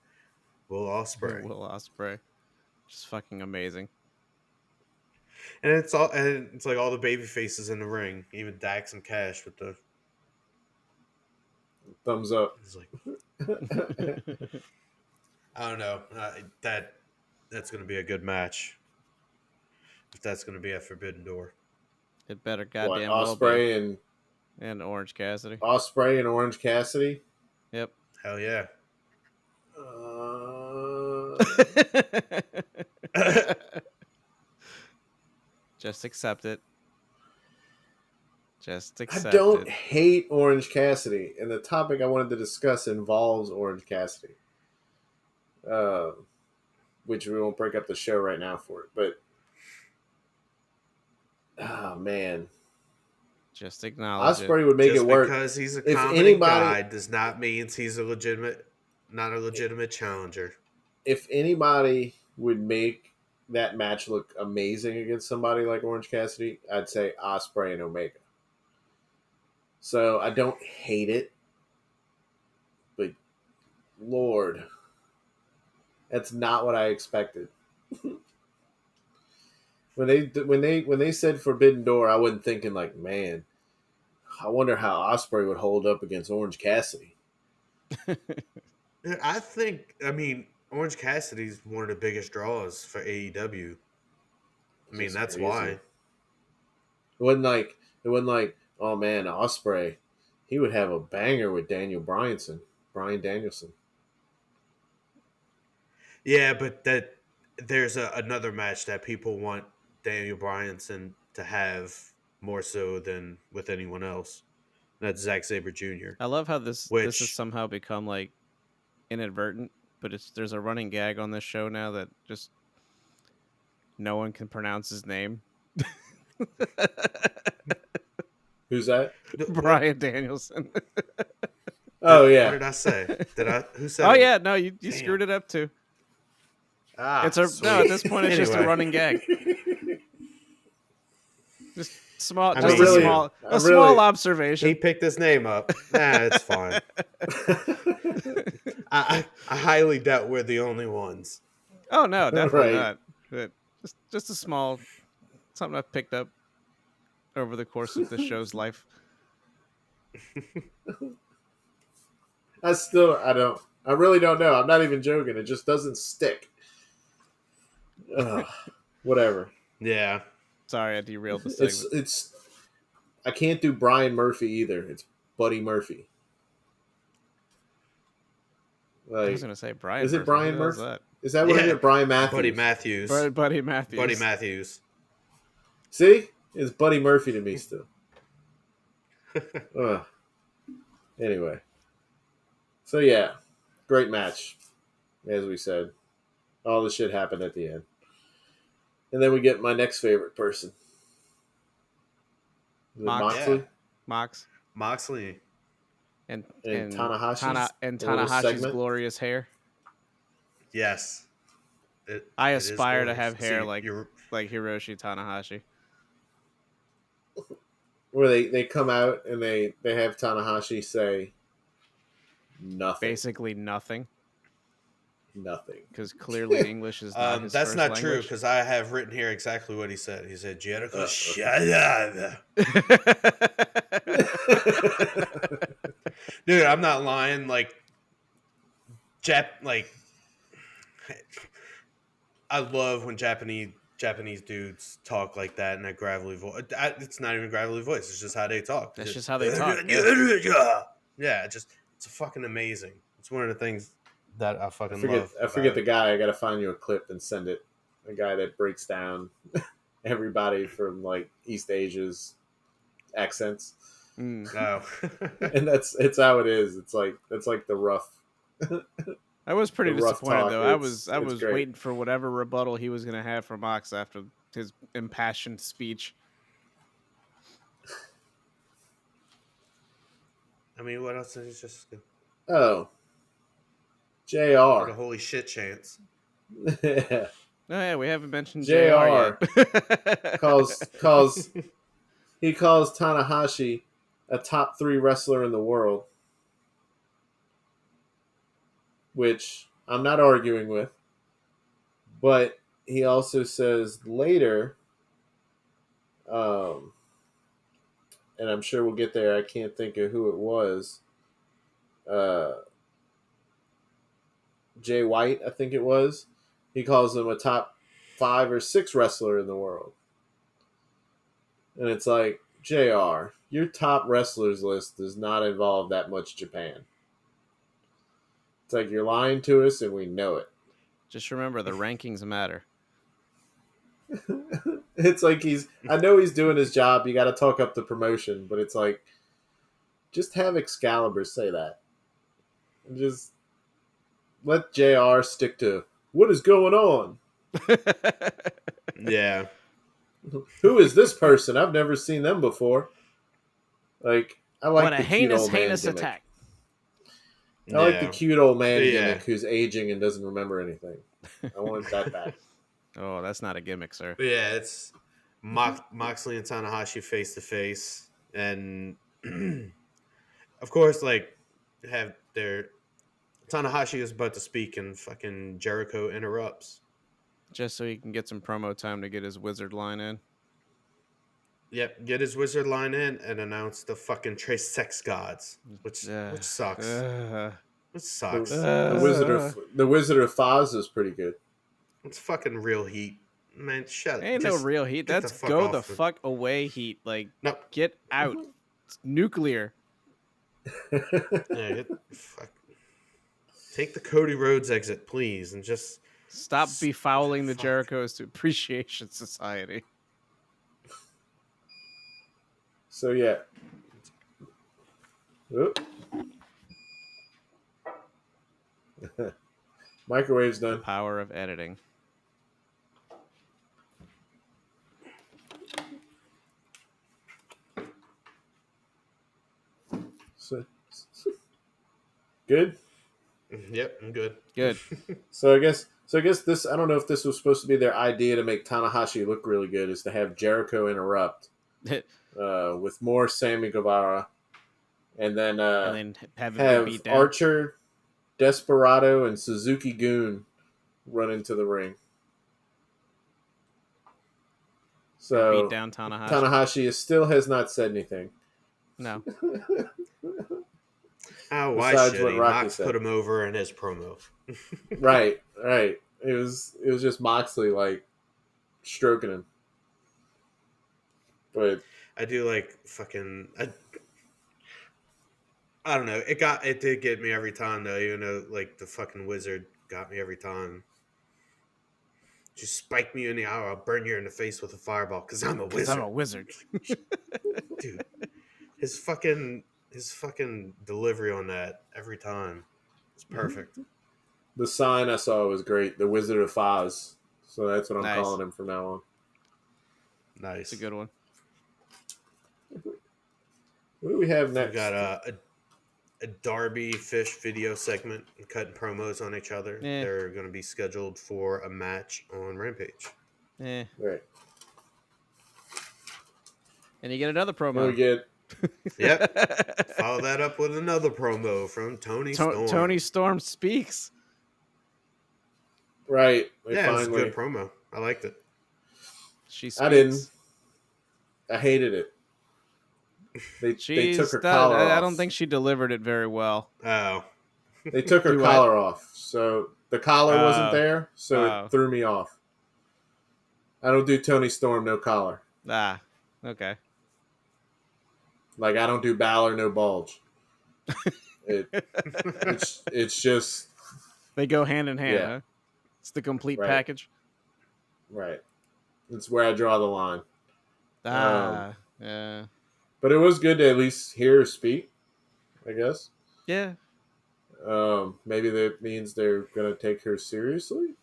Will Ospreay. Will Ospreay. Just fucking amazing. And it's like all the baby faces in the ring, even Dax and Cash with the thumbs up. It's like I don't know. That's going to be a good match. If that's going to be at Forbidden Door. It better goddamn well be. Ospreay and Orange Cassidy. Ospreay and Orange Cassidy. Yep. Hell yeah. Just accept it. Just accept it. I don't hate Orange Cassidy, and the topic I wanted to discuss involves Orange Cassidy. Which we won't break up the show right now for it, but oh man. Just acknowledge Ospreay would make Just it work. Because he's a comedy guy does not mean he's not a legitimate challenger. If anybody would make that match look amazing against somebody like Orange Cassidy, I'd say Ospreay and Omega. So I don't hate it, but Lord, that's not what I expected. When they said Forbidden Door, I wasn't thinking like, man, I wonder how Ospreay would hold up against Orange Cassidy. I mean, Orange Cassidy's one of the biggest draws for AEW. I mean, that's crazy. why. It wasn't like, oh man, Ospreay, he would have a banger with Brian Danielson. Yeah, but there's another match that people want Daniel Bryanson to have more so than with anyone else. That's Zack Sabre Jr. I love how this has Which somehow become like inadvertent, but there's a running gag on this show now that just no one can pronounce his name. Who's that? what, Bryan Danielson. Oh what yeah. did I say? Did I? Who said? Oh it? yeah, no, you Damn. screwed it up too. Ah, It's a sweet. no. At this point, it's just a Anyway. running gag. Just small, I just mean, a you. small, I a small really- observation. He picked his name up. Nah, it's fine. I highly doubt we're the only ones. Oh no, definitely Right. not. But just a small something I've picked up over the course of the show's life. I really don't know. I'm not even joking. It just doesn't stick. Ugh, whatever. Yeah. Sorry, I derailed the segment. It's. I can't do Brian Murphy either. It's Buddy Murphy. I Like, was gonna say Brian. is it Murphy. Brian Who the hell's Murphy? Is that what it Yeah. is? Brian Matthews. Buddy Matthews. that? Buddy Matthews. Buddy Matthews. See, it's Buddy Murphy to me still. Ugh. Anyway, so yeah, great match, as we said. All the shit happened at the end, and then we get my next favorite person. Is it Mox. Moxley? Yeah. Mox Moxley. and Tanahashi's and little Tanahashi's segment? glorious hair. Yes. I It is aspire to glorious. have hair See, like you're- Hiroshi Tanahashi. Where they come out and they have Tanahashi say nothing. Basically nothing, Nothing. because clearly English is not his that's first not true language. because I have written here exactly what he said. He said, Jericho, okay. shut up. Dude, I'm not lying. Like, I love when Japanese dudes talk like that in that gravelly voice. It's not even a gravelly voice. It's just how they talk. That's It's just how they talk, Yeah, it's fucking amazing. It's one of the things that I fucking love. I forget the guy. I got to find you a clip and send it. A guy that breaks down everybody from like East Asia's accents, Mm. No. and it's how it is. It's like the rough. I was pretty The rough disappointed talk, though. I it's was great. waiting for whatever rebuttal he was going to have from Mox after his impassioned speech. I mean, what else is just Oh, like a Jr. holy shit chance? Yeah. Oh yeah, we haven't mentioned JR. JR yet. calls he calls Tanahashi a top 3 wrestler in the world, which I'm not arguing with. But he also says later, and I'm sure we'll get there. I can't think of who it was. Jay White, I think it was. He calls him a top 5 or 6 wrestler in the world. And it's like, JR, your top wrestlers list does not involve that much Japan. It's like you're lying to us and we know it. Just remember, the rankings matter. It's like I know he's doing his job. You got to talk up the promotion, but it's like, just have Excalibur say that. And just let JR stick to what is going on. Yeah. Who is this person? I've never seen them before. Like, I like What a the cute old man heinous gimmick. attack. I like the cute old man Yeah. gimmick who's aging and doesn't remember anything. I want that back. Oh, that's not a gimmick, sir. Yeah, it's Moxley and Tanahashi face to face, and of course, like have their Tanahashi is about to speak, and fucking Jericho interrupts. Just so he can get some promo time to get his wizard line in. Yep, get his wizard line in and announce the fucking Trace Sex Gods, which sucks. Which sucks. The Wizard of Foz is pretty good. It's fucking real heat, man. Shut up. Ain't no Just real heat. get That's fuck go off the fuck away heat. Like, No. get out. It's nuclear. Yeah, fuck. Take the Cody Rhodes exit, please, and just Stop befouling the Fuck. Jericho's Appreciation Society. So yeah. Oop. Microwave's The done. power of editing. So, good. Yep, I'm good. Good. So I guess this, I don't know if this was supposed to be their idea to make Tanahashi look really good, is to have Jericho interrupt with more Sammy Guevara, and then have him have get beat down. Archer, Desperado, and Suzuki Goon run into the ring. So beat down Tanahashi. Tanahashi still has not said anything. No. Oh, why Besides should what he? Rocky Mox said. put him over in his promo. Right. It was just Moxley like stroking him. But I do like fucking. I don't know. It did get me every time though. Even though like the fucking wizard got me every time. Just spike me in the eye. I'll burn you in the face with a fireball because I'm a wizard. I'm a wizard. Dude. His fucking delivery on that every time. It's perfect. the sign I saw was great. The Wizard of Oz. So that's what I'm Nice. calling him from now on. Nice. It's a good one. What do we have We next? got a Darby Fish video segment cutting promos on each other. Eh. They're going to be scheduled for a match on Rampage. Eh. Right. And you get another Then promo. we get Yep. Follow that up with another promo from Tony Storm. Tony Storm speaks. right. They Yeah, it was a finally. good promo. I liked it. She speaks. I didn't. I hated it. They took her collar off. I don't think she delivered it very well. Oh. They took her Do what? collar off. So the collar wasn't Oh. there, so Oh. it threw me off. I don't do Tony Storm, no collar. Ah, okay. Like I don't do Balor, no bulge. It's just They go hand in hand, Yeah. huh? It's the complete Right. package. right. It's where I draw the line. Yeah. But it was good to at least hear her speak, I guess. Yeah, Maybe that means they're gonna take her seriously.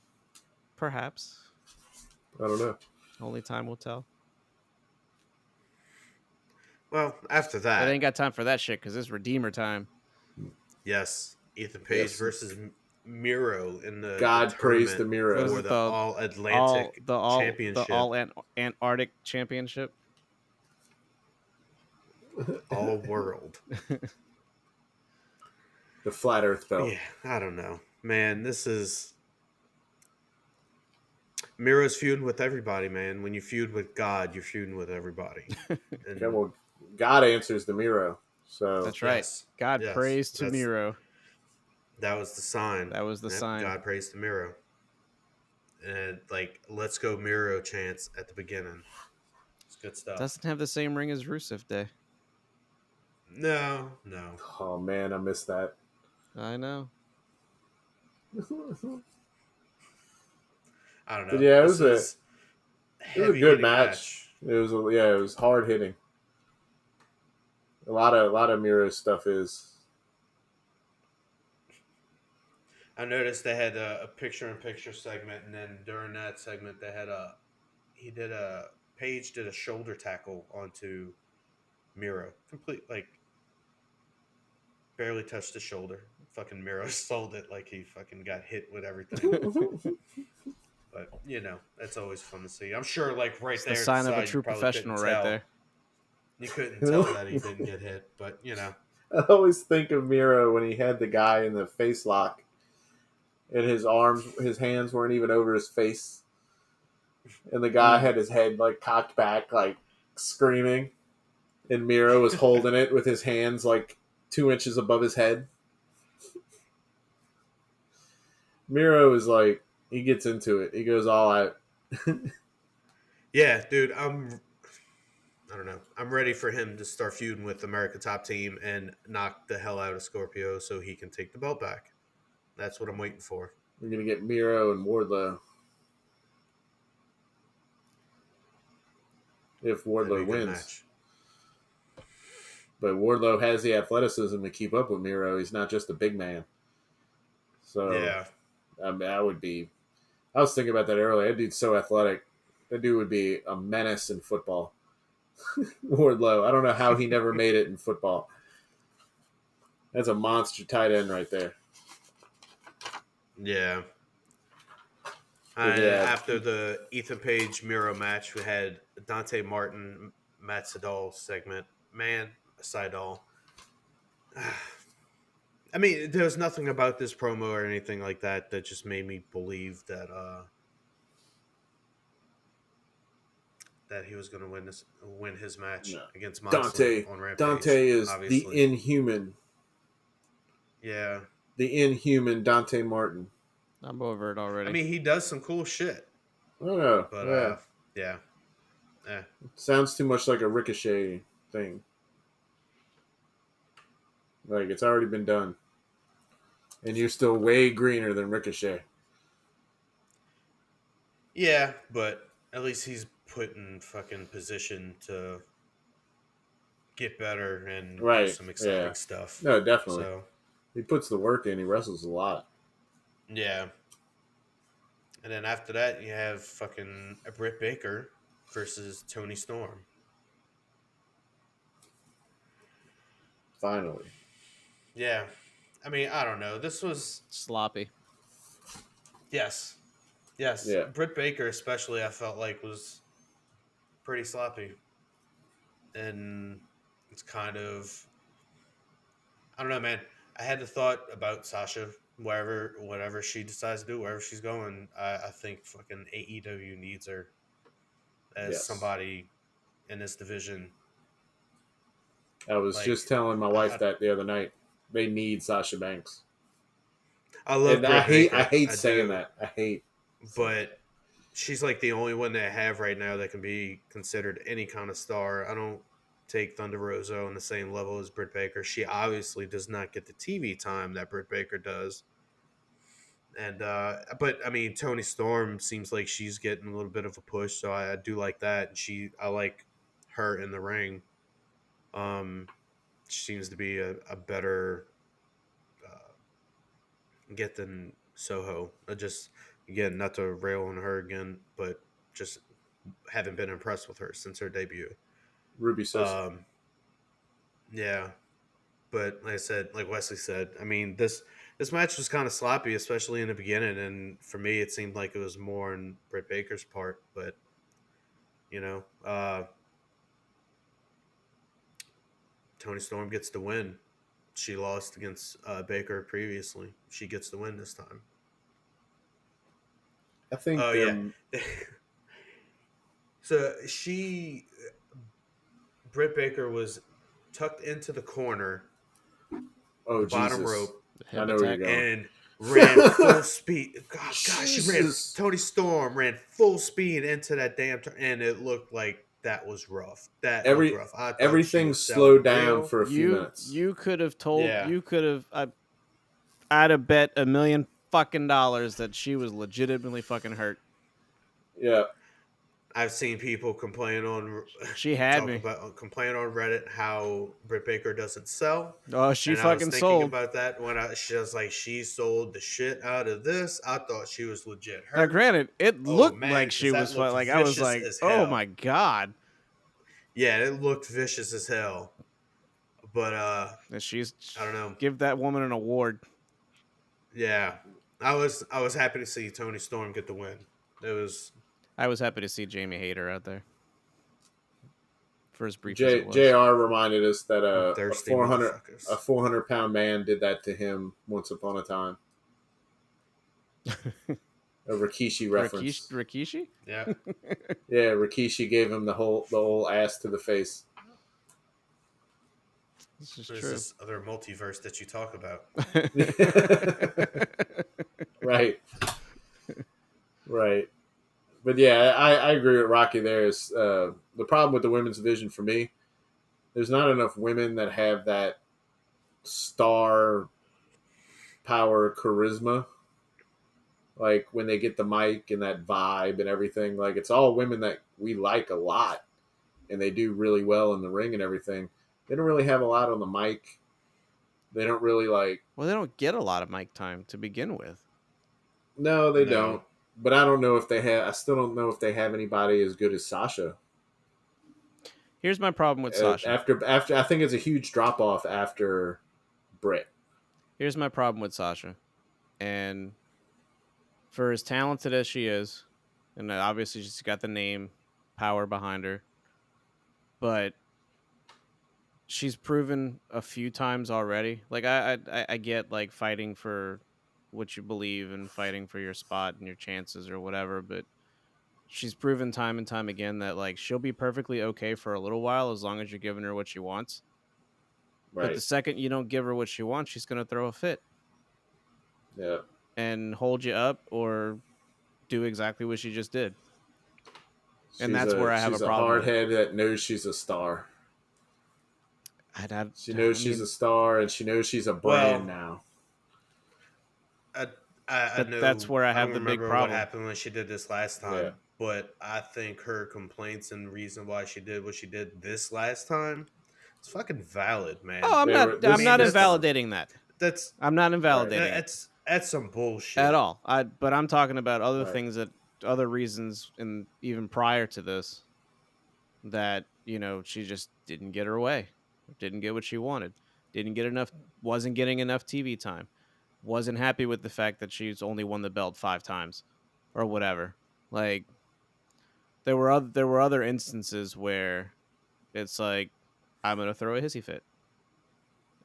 perhaps. I don't know. Only time will tell. Well, after But that, I ain't got time for that shit because it's Redeemer time. yes, Ethan Page Yes. versus Miro in the God praise the tournament Miro. for What is the it, All Atlantic Championship. The All Antarctic Championship. All World. The Flat Earth belt. Yeah, I don't know. Man, this is... Miro's feuding with everybody, man. When you feud with God, you're feuding with everybody. And Okay, well, God answers the Miro. So That's right. yes, God yes, praise to that's- Miro. that was the sign. That was the Yep, sign. God praise to Miro. And, like, let's go Miro chants at the beginning. It's good stuff. Doesn't have the same ring as Rusev Day. No. oh man, I missed that. I know. I don't know. But yeah, it This was a is good heavy-hitting match. It was hard hitting. A lot of Miro stuff is. I noticed they had a picture-in-picture segment, and then during that segment, they had Page did a shoulder tackle onto Miro, complete barely touched the shoulder. Fucking Miro sold it like he fucking got hit with everything. But that's always fun to see. I'm sure, like right It's there, the at sign of a side, true you probably professional couldn't right tell. there. You couldn't tell that he didn't get hit, but I always think of Miro when he had the guy in the face lock, and his hands weren't even over his face, and the guy had his head like cocked back, like screaming, and Miro was holding it with his hands like 2 inches above his head. Miro is like, he gets into it. He goes all out. yeah, dude, I don't know. I'm ready for him to start feuding with America Top Team and knock the hell out of Scorpio so he can take the belt back. That's what I'm waiting for. We're going to get Miro and Wardlow. If That'd be Wardlow a good wins. match. But Wardlow has the athleticism to keep up with Miro. He's not just a big man. So, Yeah. I mean, I was thinking about that earlier. That dude's so athletic. That dude would be a menace in football. Wardlow. I don't know how he never made it in football. That's a monster tight end right there. Yeah. Yeah. After the Ethan Page Miro match, we had Dante Martin, Matt Sydal segment. Man, Sydal. I mean, there was nothing about this promo or anything like that that just made me believe that that he was going to win his match against Moxley on Rampage. Dante is obviously. the Inhuman. Yeah. The Inhuman Dante Martin. I'm over it already. I mean, he does some cool shit. Oh, no. But, yeah. Yeah. Sounds too much like a Ricochet thing. Like, it's already been done. And you're still way greener than Ricochet. Yeah, but at least he's put in fucking position to get better and do some exciting stuff. No, definitely. So, he puts the work in. He wrestles a lot. yeah. And then after that, you have fucking Britt Baker versus Toni Storm. Finally. Yeah. I mean, I don't know. This was... sloppy. Yes. Yeah. Britt Baker especially, I felt like, was pretty sloppy. And it's kind of... I don't know, man. I had the thought about Sasha, whatever she decides to do, wherever she's going. I think fucking AEW needs her as somebody in this division. I was just telling my wife that the other night. They need Sasha Banks. I love Britt Baker. I hate saying that. But she's like the only one they have right now that can be considered any kind of star. I don't take Thunder Rosa on the same level as Britt Baker. She obviously does not get the TV time that Britt Baker does. And but I mean, Toni Storm seems like she's getting a little bit of a push, so I do like that. And I like her in the ring. She seems to be a better get than Soho. Again, not to rail on her again, but just haven't been impressed with her since her debut. Ruby Sosa. Yeah. But like Wesley said, I mean, this match was kind of sloppy, especially in the beginning. And for me, it seemed like it was more on Britt Baker's part. But, Toni Storm gets the win. She lost against Baker previously. She gets the win this time. I think. Yeah. So Britt Baker was tucked into the corner, bottom rope, I know where you're going. and ran full speed. Toni Storm ran full speed into that damn and it looked like that was rough. Looked rough. Everything slowed down for a few minutes. You could have told. Yeah. You could have. I'd have bet $1 million fucking that she was legitimately fucking hurt. Yeah. I've seen people complain on. She had me complain on Reddit how Britt Baker doesn't sell. Oh, she fucking I was thinking sold about that when she was like, she sold the shit out of this. I thought she was legit hurt. Now, granted, it looked like she was like I was like, oh my god. Yeah, it looked vicious as hell. But I don't know. Give that woman an award. Yeah, I was happy to see Toni Storm get the win. I was happy to see Jamie Hayter out there. For as brief as it was. JR reminded us that a 400-pound man did that to him once upon a time. A Rikishi reference. Rikishi? Yeah. Yeah, Rikishi gave him the whole ass to the face. This is There's true. this other multiverse that you talk about. Right. But yeah, I agree with Rocky there. Is the problem with the women's division for me, there's not enough women that have that star power charisma Like when they get the mic and that vibe and everything, like it's all women that we like a lot, and they do really well in the ring and everything. They don't really have a lot on the mic. They don't really like. Well, they don't get a lot of mic time to begin with. No, they No. don't. But I don't know if they have. I still don't know if they have anybody as good as Sasha. Here's my problem with Sasha. After, I think it's a huge drop off after Brit. Here's my problem with Sasha. And for as talented as she is, and obviously she's got the name, power behind her, but she's proven a few times already. Like I get like fighting for what you believe and fighting for your spot and your chances or whatever, but she's proven time and time again that like she'll be perfectly okay for a little while as long as you're giving her what she wants. But Right. the second you don't give her what she wants, she's gonna throw a fit Yeah. and hold you up or do exactly what she just did. And that's where I have a she's a problem with it. hardhead that knows she's a star. She knows she's a mean, star, and she knows she's a brand now. I know that's where I have don't the big remember problem. what happened when she did this last time, Yeah. but I think her complaints and reason why she did what she did this last time, it's fucking valid, man. Oh, I'm They not. were- I'm this- not this- invalidating that. That's I'm not invalidating it that's some bullshit at all. But I'm talking about other Right. things other reasons, and even prior to this, that she just didn't get her way, didn't get what she wanted, didn't get enough, wasn't getting enough TV time, wasn't happy with the fact that she's only won the belt 5 times, or whatever. Like there were other instances where it's like I'm gonna throw a hissy fit,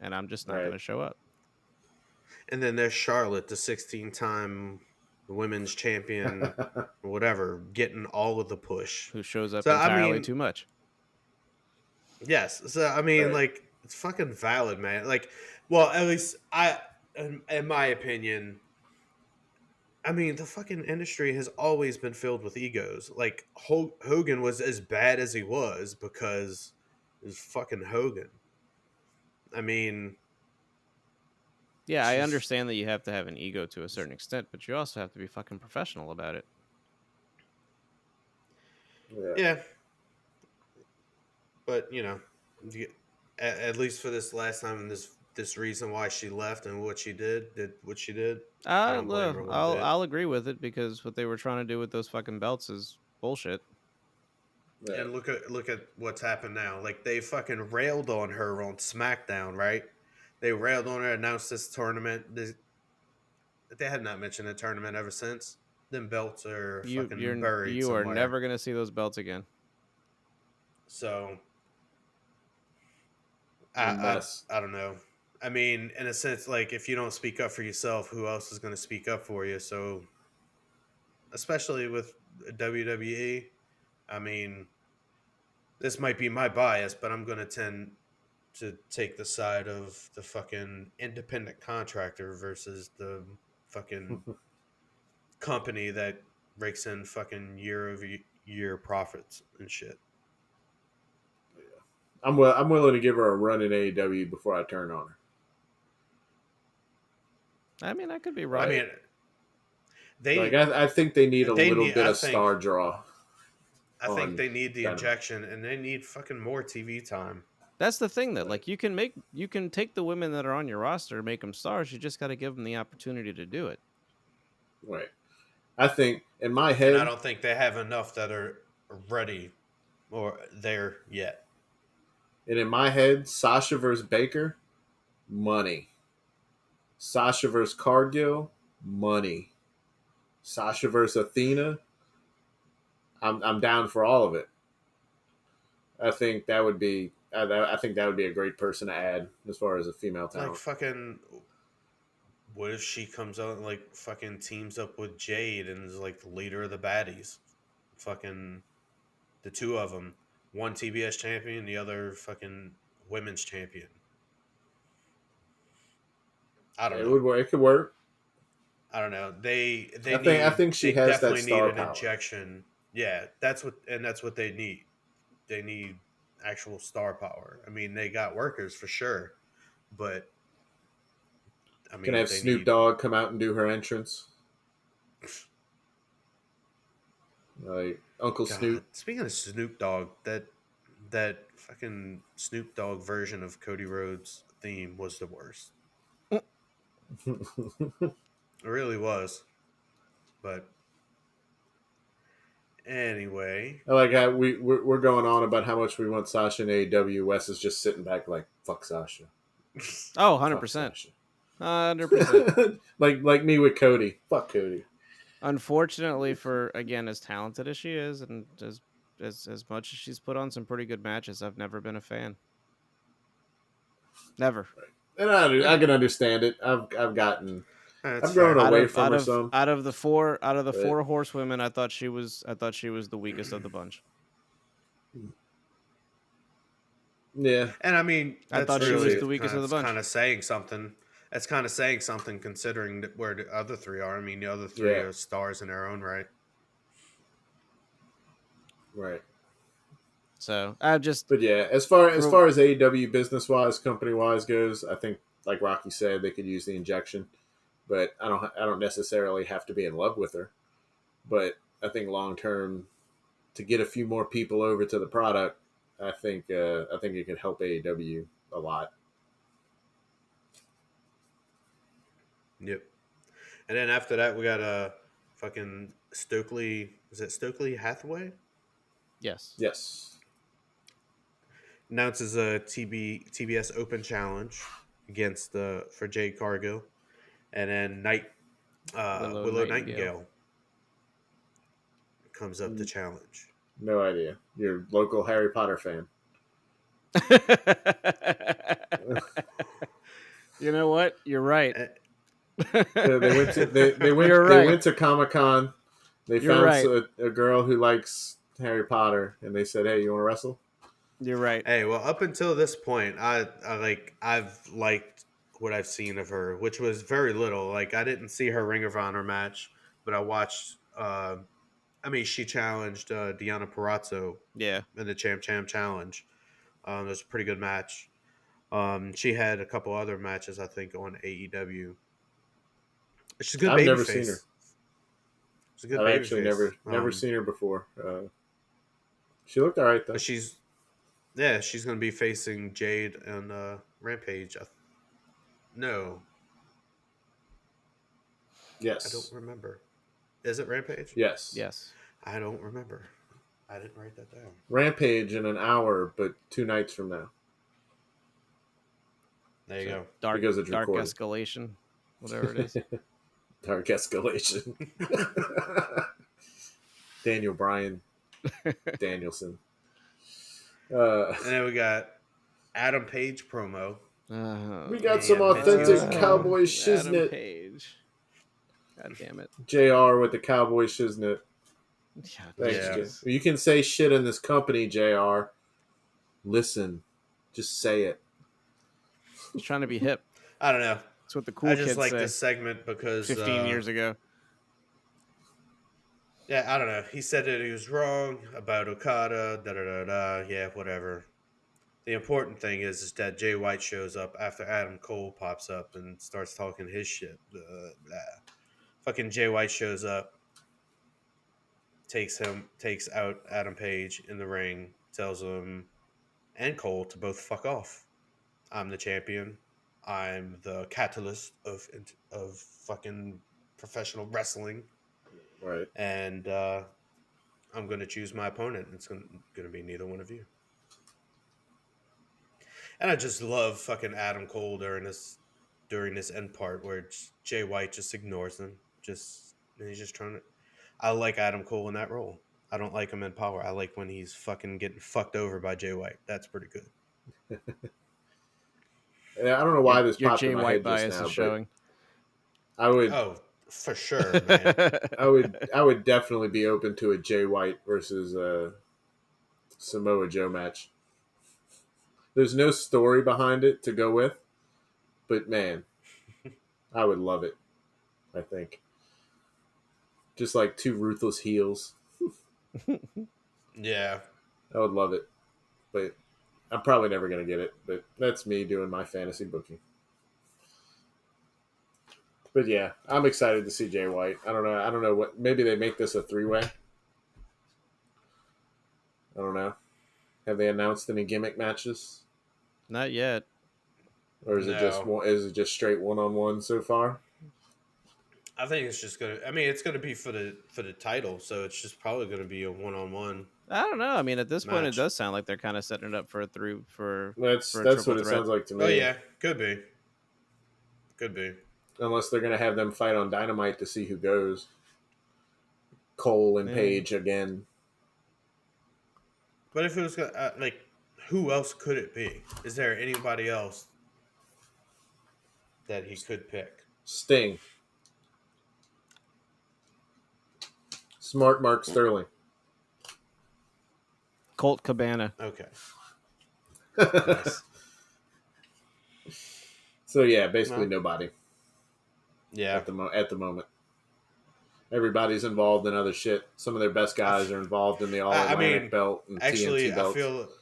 and I'm just not Right. gonna show up. And then there's Charlotte, the 16-time women's champion, whatever, getting all of the push. Who shows up So, I entirely mean- too much. Yes. So I mean, Right. like, it's fucking valid, man. Like, well, at least in my opinion, I mean, the fucking industry has always been filled with egos. Like, Hogan was as bad as he was because it was fucking Hogan. I mean, Yeah, I She's- understand that you have to have an ego to a certain extent, but you also have to be fucking professional about it. Yeah. yeah. But at least for this last time, and this reason why she left and what she did what she did. I don't blame her one bit. I'll agree with it, because what they were trying to do with those fucking belts is bullshit. Yeah. And look at what's happened now. Like, they fucking railed on her on SmackDown, right? They railed on her, announced this tournament. They had not mentioned a tournament ever since. Them belts are fucking buried You somewhere. are never gonna see those belts again. So A mess. I don't know. I mean, in a sense, like, if you don't speak up for yourself, who else is going to speak up for you? So, especially with WWE, I mean, this might be my bias, but I'm going to tend to take the side of the fucking independent contractor versus the fucking company that rakes in fucking year-over-year profits and shit. I'm willing to give her a run in AEW before I turn on her. I mean, I could be right. I mean, they. Like I think they need a They little need- bit I of think- star draw. I on think they need the Dynamite. injection, and they need fucking more TV time. That's the thing, that like you can take the women that are on your roster, make them stars. You just got to give them the opportunity to do it. Right. I think in my And head, I don't think they have enough that are ready or there yet. Sasha versus Baker, money. Sasha versus Cargill, money. Sasha versus Athena, I'm down for all of it. I think that would be a great person to add as far as a female talent. Like, fucking, what if she comes out and, like, fucking teams up with Jade and is like the leader of the baddies? Fucking the two of them, one TBS champion, the other fucking women's champion. I don't It know. would work. It could work. I don't know. I think she they has that definitely star need an power. injection. Yeah, that's what they need. They need actual star power. I mean, they got workers for sure, but I mean, Can have they Snoop need- Dogg come out and do her entrance. Like Uncle God, Snoop. speaking of Snoop Dogg, that fucking Snoop Dogg version of Cody Rhodes' theme was the worst. It really was. But anyway, I like how we're going on about how much we want Sasha in AEW. Wes is just sitting back like, fuck Sasha. Oh, Fuck 100%. Sasha. 100%. like me with Cody. Fuck Cody. Unfortunately, for again, as talented as she is, and as much as she's put on some pretty good matches, I've never been a fan. Never. And I can understand it. I've that's grown fair. away from her some. Out of the four But- four horsewomen, I thought she was the weakest of the bunch. Yeah. And I mean, I that's thought she really was the weakest of the bunch. kind of saying something. That's kind of saying something considering where the other three are. I mean, the other three Yeah. are stars in their own right. Right. So I just But yeah, as far as AEW business wise, company wise goes, I think like Rocky said, they could use the injection. But I don't necessarily have to be in love with her. But I think long term, to get a few more people over to the product, I think it could help AEW a lot. Yep. And then after that, we got fucking Stokely. Is it Stokely Hathaway? yes. Yes. Announces a TBS Open Challenge against for Jade Cargill, and then Willow Nightingale comes up to challenge. No idea. You're a local Harry Potter fan. You know what? You're right. They went to Comic-Con. They You're found right. a girl who likes Harry Potter, and they said, "Hey, you want to wrestle?" You're right. Hey, well, up until this point, I've liked what I've seen of her, which was very little. Like, I didn't see her Ring of Honor match, but I watched. She challenged Deonna Purrazzo Yeah. in the Champ Challenge. It was a pretty good match. She had a couple other matches, I think, on AEW. She's a good I've baby never face. seen her. She's a good I've baby actually face. never seen her before. She looked all right though. But she's going to be facing Jade and Rampage. No, Yes. I don't remember. Is it Rampage? Yes. Yes. I don't remember. I didn't write that down. Rampage in an hour, but 2 nights from now. There you go. Dark Because it's recorded. escalation, whatever it is. Dark escalation. Daniel Bryan Danielson. And then we got Adam Page promo. We got some Man, authentic Adam cowboy Adam shiznit. Page. God damn it. JR with the cowboy shiznit. God, Thanks, Yeah. Jay. You can say shit in this company, JR. Listen. Just say it. He's trying to be hip. I don't know. That's what the cool I kids just like say. this segment because 15 years ago. Yeah, I don't know. He said that he was wrong about Okada. Da da da da. Yeah, whatever. The important thing is that Jay White shows up after Adam Cole pops up and starts talking his shit. Blah, blah. Fucking Jay White shows up, takes out Adam Page in the ring, tells him and Cole to both fuck off. I'm the champion. I'm the catalyst of fucking professional wrestling. Right. And I'm going to choose my opponent. It's going to be neither one of you. And I just love fucking Adam Cole during this end part where Jay White just ignores him. And he's just trying to. I like Adam Cole in that role. I don't like him in Power. I like when he's fucking getting fucked over by Jay White. That's pretty good. I don't know why this Your popped Jay in my White head bias just now, is showing. but I would, Oh, for sure, man. I would definitely be open to a Jay White versus Samoa Joe match. There's no story behind it to go with, but man, I would love it. I think just like 2 ruthless heels. Yeah. I would love it, but I'm probably never going to get it. But that's me doing my fantasy booking. But yeah, I'm excited to see Jay White. I don't know what. Maybe they make this a 3-way. I don't know. Have they announced any gimmick matches, Not yet. or is it just No. is it just straight 1-on-1 so far? I think it's just gonna. I mean, it's gonna be for the title, so it's just probably gonna be a 1-on-1 I don't know. I mean, at this point, it match. does sound like they're kind of setting it up for a That's for a what triple it threat. sounds like to me. Oh yeah, could be. Could be. Unless they're gonna have them fight on Dynamite to see who goes. Cole and Yeah. Paige again. But if it was like, who else could it be? Is there anybody else that he could pick? Sting. Smart Mark Sterling. Colt Cabana. Okay. Nice. So yeah, basically No. nobody Yeah. at the moment. Everybody's involved in other shit. Some of their best guys are involved in the All Atlantic belt and Actually, TNT belts.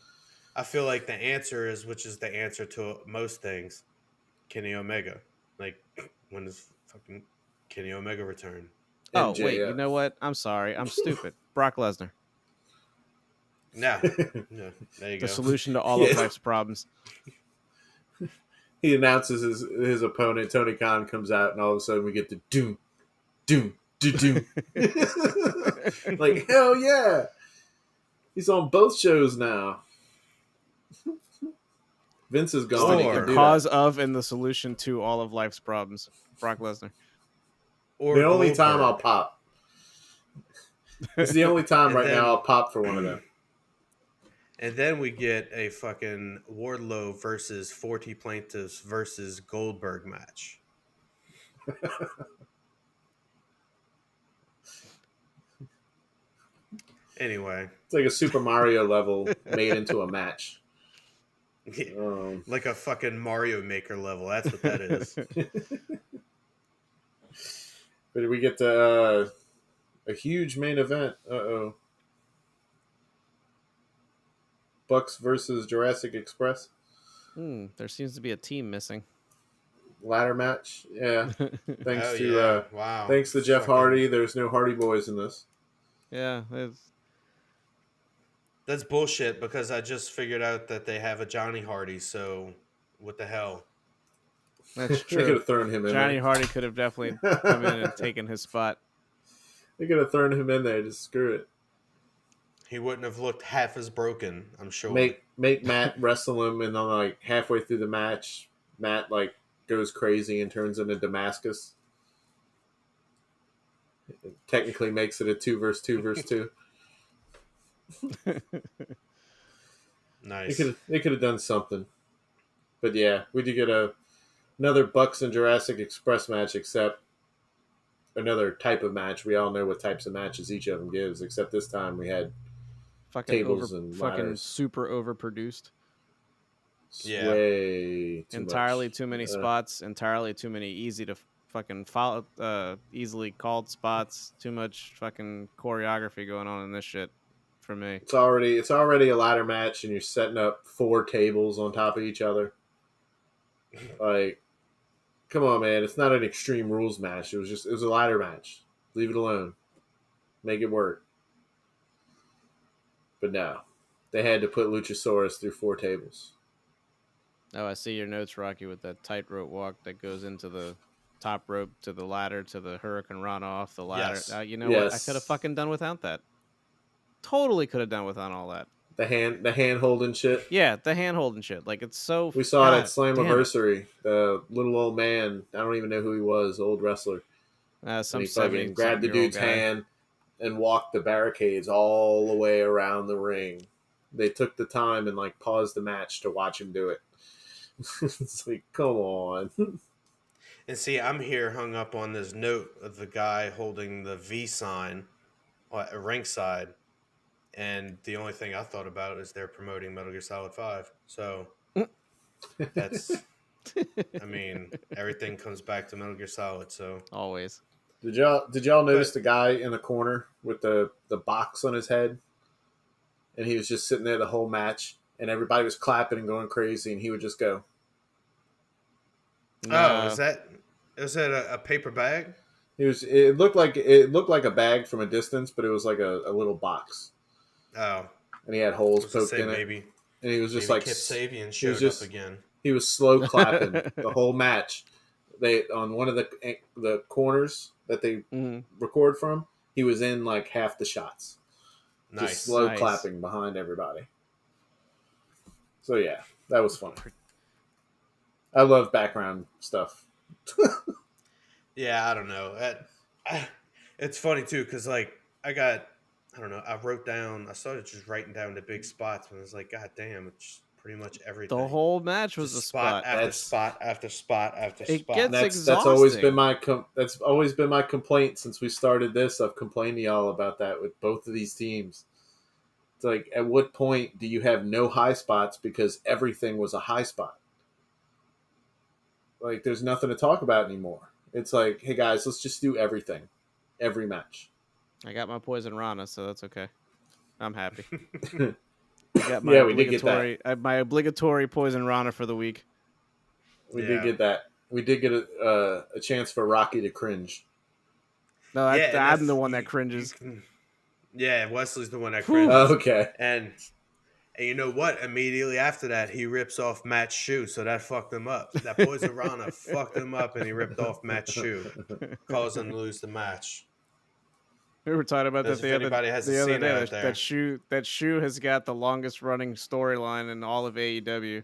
I feel like the answer is, which is the answer to most things, Kenny Omega. Like, when does fucking Kenny Omega return? Oh, MJF. wait. You know what? I'm sorry. I'm stupid. Brock Lesnar. Nah. No. There you The go. solution to all of Yeah. life's problems. He announces his opponent. Tony Khan comes out, and all of a sudden we get the doom, doom, doom. Like, hell yeah! He's on both shows now. Vince is gone. He Or- can The do cause that. of and the solution to all of life's problems. Brock Lesnar. Or The only time I'll Goldberg. pop. It's the only time And right then- now I'll pop for one of them. And then we get a fucking Wardlow versus 40 Plaintiffs versus Goldberg match. Anyway, It's like a Super Mario level made into a match. like a fucking Mario Maker level. That's what that is. But we get to a huge main event. Uh-oh. Bucks versus Jurassic Express. There seems to be a team missing. Ladder match. Yeah. Thanks Oh, to yeah. Wow. thanks to Jeff Fucking- Hardy. There's no Hardy Boys in this. Yeah, it's, That's bullshit because I just figured out that they have a Johnny Hardy, so what the hell? that's They could true. have thrown him in Johnny there. Hardy could have definitely come in and taken his spot. They could have thrown him in there. Just screw it. He wouldn't have looked half as broken, I'm sure. Make Matt wrestle him, and then like halfway through the match, Matt like goes crazy and turns into Damascus. It technically makes it a 2 versus 2 versus 2. Nice. They could have done something, but yeah, we did get another Bucks and Jurassic Express match, except another type of match. We all know what types of matches each of them gives, except this time we had Fucking tables and fucking ladders. super overproduced. Yeah. way too Entirely much. too many spots. Entirely too many easy to fucking follow. Easily called spots. Too much fucking choreography going on in this shit for me. It's already a ladder match, and you're setting up 4 tables on top of each other. Like, come on, man! It's not an Extreme Rules match. It was a ladder match. Leave it alone. Make it work. But no, they had to put Luchasaurus through 4 tables. Oh, I see your notes, Rocky, with that tightrope walk that goes into the top rope to the ladder to the Hurricane Rana off the ladder. Yes. You know what? I Yes. could have fucking done without that. Totally could have done without all that. The hand holding shit. Yeah, the hand holding shit. Like it's so. We saw it God at Slammiversary. The little old man, I don't even know who he was, old wrestler. damn it. Some And he fucking grabbed the 70-something-year-old dude's guy. hand and walked the barricades all the way around the ring. They took the time and like paused the match to watch him do it. It's like, come on. And see, I'm here hung up on this note of the guy holding the V sign at ringside. And the only thing I thought about is they're promoting Metal Gear Solid 5. So that's, I mean, everything comes back to Metal Gear Solid. So Always. Did y'all notice the guy in the corner with the box on his head? And he was just sitting there the whole match, and everybody was clapping and going crazy, and he would just go. No, oh, is that? Is that a paper bag? It looked like a bag from a distance, but it was like a little box, Oh, and he had I holes was gonna poked say in it, maybe and he was just maybe like Kip Sabian he was showed up just again. he was slow clapping the whole match. They on one of the corners that they Mhm. record from, he was in like half the shots, just Nice. slow Nice. clapping behind everybody. So yeah, that was funny. I love background stuff. Yeah, I don't know. It's funny too because like I don't know. I wrote down. I started just writing down the big spots, and I was like, God damn, it's pretty much everything. The whole match was Just a spot spot. after That's spot after spot after It spot. gets that's always been exhausting. that's always been my complaint since we started this. I've complained to y'all about that with both of these teams. It's like, at what point do you have no high spots because everything was a high spot? Like, there's nothing to talk about anymore. It's like, hey guys, let's just do everything, every match. I got my poison Rana, so that's okay. I'm happy. Yeah, I got my we did get that. my obligatory poison Rana for the week. We Yeah. did get that. We did get a chance for Rocky to cringe. No, Yeah, and I'm the that's one that cringes. Yeah, Wesley's the one that Whew. cringes. Okay. And you know what? Immediately after that, he rips off Matt's shoe, so that fucked him up. That poison Rana fucked him up, and he ripped off Matt's shoe, caused him to lose the match. We were talking about that Because if anybody hasn't the other seen it day. out there, That shoe has got the longest running storyline in all of AEW.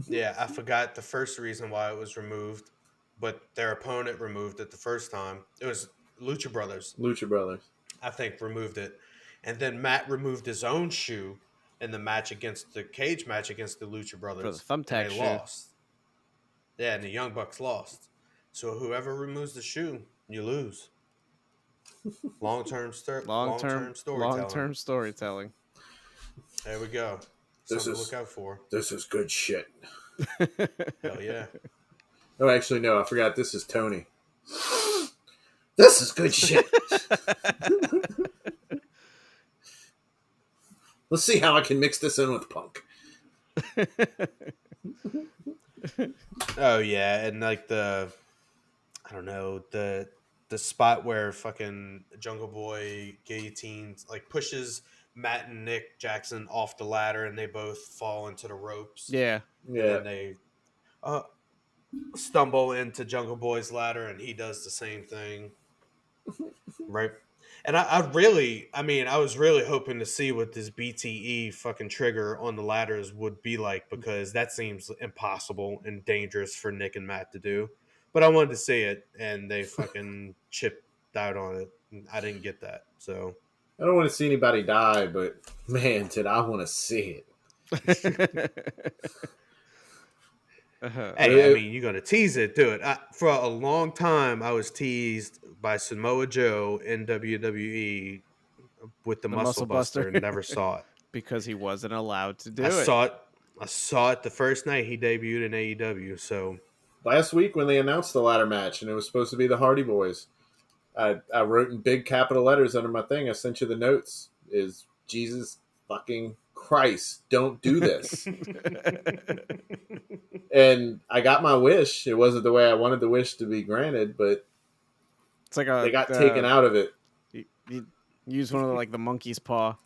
yeah, I forgot the first reason why it was removed, but their opponent removed it the first time. It was Lucha Brothers, Lucha Brothers. I think, removed it, and then Matt removed his own shoe in the match against the cage match against the Lucha For the Brothers, thumbtack and they shoe. lost. Yeah, and the Young Bucks lost. So whoever removes the shoe, you lose. Long-term storytelling. Storytelling. There we go. This Something to is look out for. this is good shit. Hell yeah. Oh, actually, no, I forgot. This is Tony. This is good shit. Let's see how I can mix this in with Punk. Oh yeah, and like I don't know, the spot where fucking Jungle Boy guillotines like pushes Matt and Nick Jackson off the ladder, and they both fall into the ropes. Yeah. And Yeah. then they stumble into Jungle Boy's ladder, and he does the same thing. Right. And I was really hoping to see what this BTE fucking trigger on the ladders would be like, because that seems impossible and dangerous for Nick and Matt to do. But I wanted to see it, and they fucking chipped out on it. I didn't get that. So, I don't want to see anybody die, but man, did I want to see it. hey, I mean, you're going to tease it, do it. For a long time, I was teased by Samoa Joe in WWE with the Muscle Buster and never saw it. Because he wasn't allowed to do I it. saw it the first night he debuted in AEW. So Last week when they announced the ladder match and it was supposed to be the Hardy Boys, I wrote in big capital letters under my thing. I sent you the notes. Is Jesus fucking Christ, don't do this. And I got my wish. It wasn't the way I wanted the wish to be granted, but It's like they got taken out of it. You use one of the monkey's paw.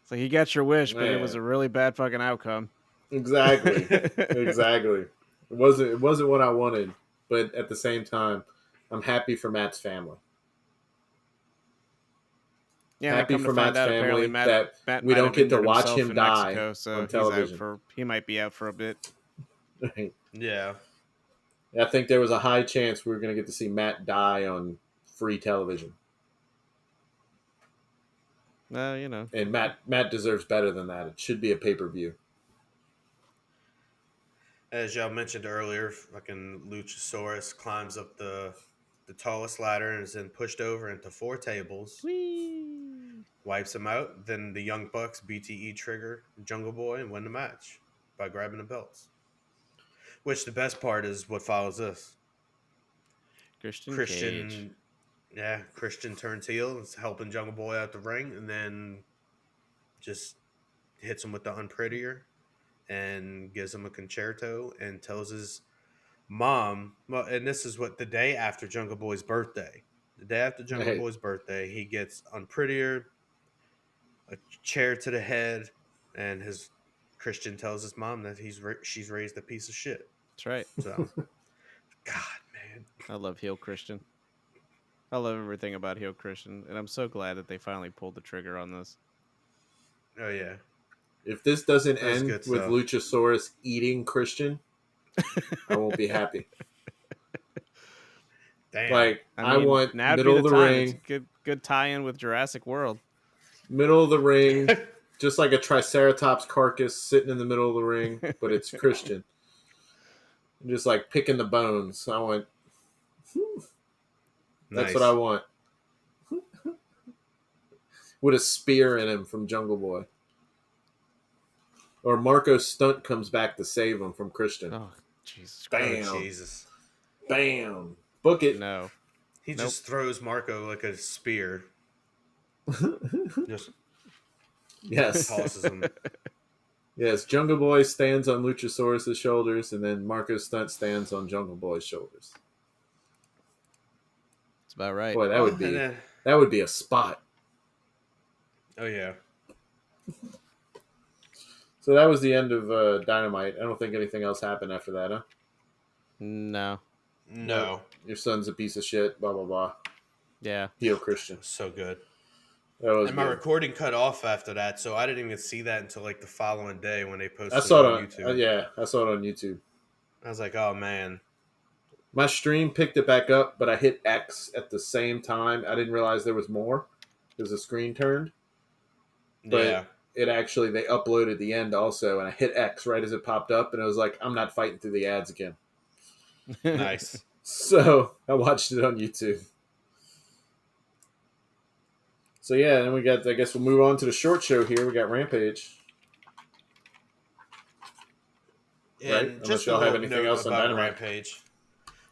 It's like you got your wish, but it was a really bad fucking outcome. Exactly. Exactly. It wasn't what I wanted, but at the same time, I'm happy for Matt's family. Yeah, Happy come for to find Matt's out, family apparently that Matt we might don't have get to injured watch himself him in die Mexico, so on he's television. he might be out for a bit. yeah, I think there was a high chance we were going to get to see Matt die on free television. You know. And Matt deserves better than that. It should be a pay-per-view. as y'all mentioned earlier, fucking Luchasaurus climbs up the tallest ladder and is then pushed over into 4 tables. Whee! Wipes him out. Then the Young Bucks BTE trigger Jungle Boy and win the match by grabbing the belts. Which the best part is what follows this. Christian Cage. Christian turns heel, is helping Jungle Boy out the ring, and then just hits him with the unprettier and gives him a concerto and tells his mom, well, and this is what the day after Jungle Boy's birthday. The day after Jungle Right. Boy's birthday, he gets unprettier, a chair to the head, and his Christian tells his mom that she's raised a piece of shit. That's right. So, God, man, I love heel Christian. I love everything about heel Christian, and I'm so glad that they finally pulled the trigger on this. oh yeah, If this doesn't That was end good with stuff. Luchasaurus eating Christian, I won't be happy. damn. Like, I mean, want now'd middle be of the time. ring, It's good tie-in with Jurassic World. middle of the ring, just like a Triceratops carcass sitting in the middle of the ring, but it's Christian. Just like picking the bones. I want. That's Nice. what I want. With a spear in him from Jungle Boy. Or Marco Stunt comes back to save him from Christian. Oh, Jesus Bam. Oh, Jesus. Bam. Book it. No. He Nope. just throws Marco like a spear. Just Yes. tosses him. Yes, Jungle Boy stands on Luchasaurus' shoulders, and then Marco Stunt stands on Jungle Boy's shoulders. That's about right. Boy, And that would be a spot. oh yeah. So that was the end of Dynamite. I don't think anything else happened after that, huh? No. No. Your son's a piece of shit, blah, blah, blah. Yeah. Heel Christian. So good. That was And my good. recording cut off after that, so I didn't even see that until like the following day when they posted I saw it it on on YouTube. yeah, I saw it on YouTube. I was like, oh man. My stream picked it back up, but I hit X at the same time. I didn't realize there was more because the screen turned. But Yeah. it actually, they uploaded the end also, and I hit X right as it popped up, and I was like, I'm not fighting through the ads again. Nice. So I watched it on YouTube. So yeah, then we got, I guess we'll move on to the short show here. We got Rampage. Right? And Unless just a y'all have little anything note else on about Dynamite. Rampage.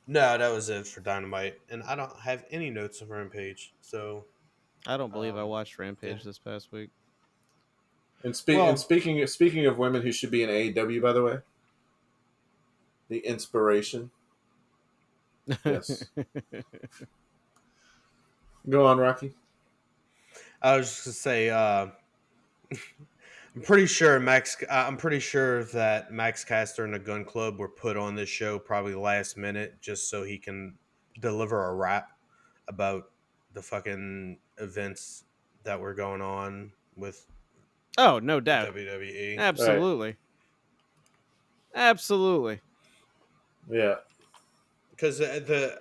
No, that was it for Dynamite. And I don't have any notes of Rampage. So I don't believe I watched yeah. Rampage this past week. And, Well- speaking of women who should be in AEW, by the way, the inspiration. Yes. Go on, Rocky. I was just gonna say, I'm pretty sure that Max Caster and the Gun Club were put on this show probably last minute just so he can deliver a rap about the fucking events that were going on with Oh, no doubt. WWE. Absolutely. Absolutely. Yeah. Because the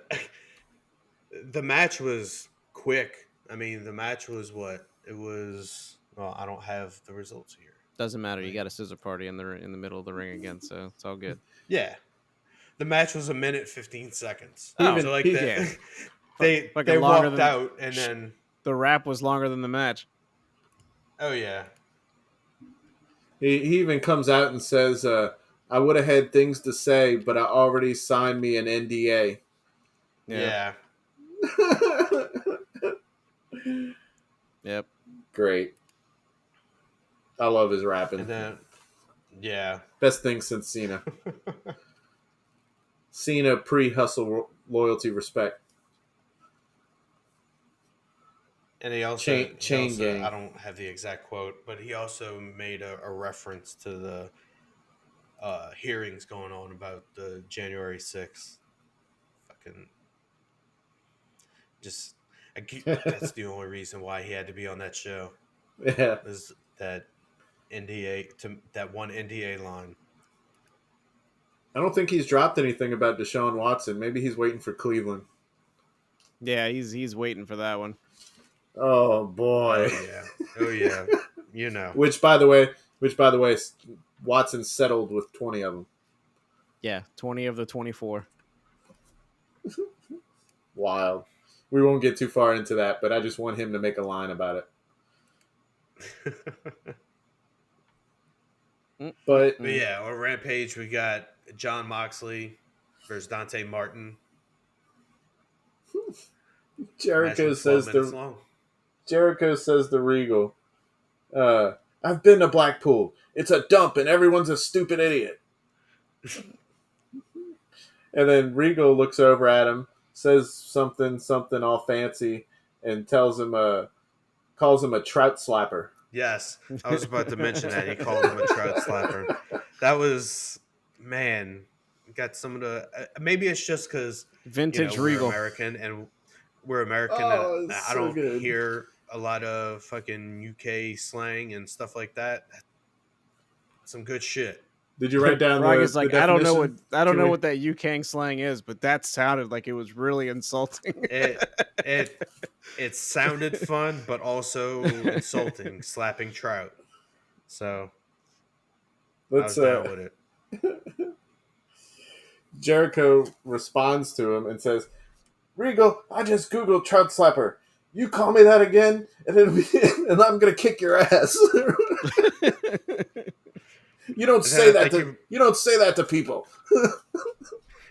match was quick. I mean, the match was what it was. Well, I don't have the results here. Doesn't matter. You got a scissor party in the middle of the ring again, so it's all good. Yeah, the match was 1:15. Oh, So like yeah. they Fucking longer walked than- out and then The rap was longer than the match. oh yeah, He even comes out and says, I would have had things to say, but I already signed me an NDA. yeah. Yep. Great. I love his rapping. And then yeah. Best thing since Cena. Cena pre-hustle loyalty respect. And he also, Chain gang. I don't have the exact quote, but he also made a reference to the hearings going on about the January 6th. Fucking just, that's the only reason why he had to be on that show. Yeah. Is that that one NDA line. I don't think he's dropped anything about Deshaun Watson. Maybe he's waiting for Cleveland. Yeah, he's waiting for that one. Oh boy. Oh yeah. You know. Which by the way, Watson settled with 20 of them. Yeah, 20 of the 24. Wild. We won't get too far into that, but I just want him to make a line about it. But But yeah, on Rampage we got John Moxley versus Dante Martin. Jericho Match was 12 says minutes long. the Regal. I've been to Blackpool. It's a dump and everyone's a stupid idiot. And then Regal looks over at him, says something all fancy, and calls him a trout slapper. Yes, I was about to mention that. He called him a trout slapper. That was, man, got some of the. Maybe it's just because Vintage we're Regal. American and It's I so don't good. hear a lot of fucking UK slang and stuff like that. Some good shit. Did you write down Rocky's the like, definition? I don't know what that UK slang is, but that sounded like it was really insulting. It sounded fun, but also insulting, slapping trout. So I was down with it. Jericho responds to him and says, Regal, I just Googled trout slapper. You call me that again, and and I'm gonna kick your ass. You don't say that to you don't say that to people.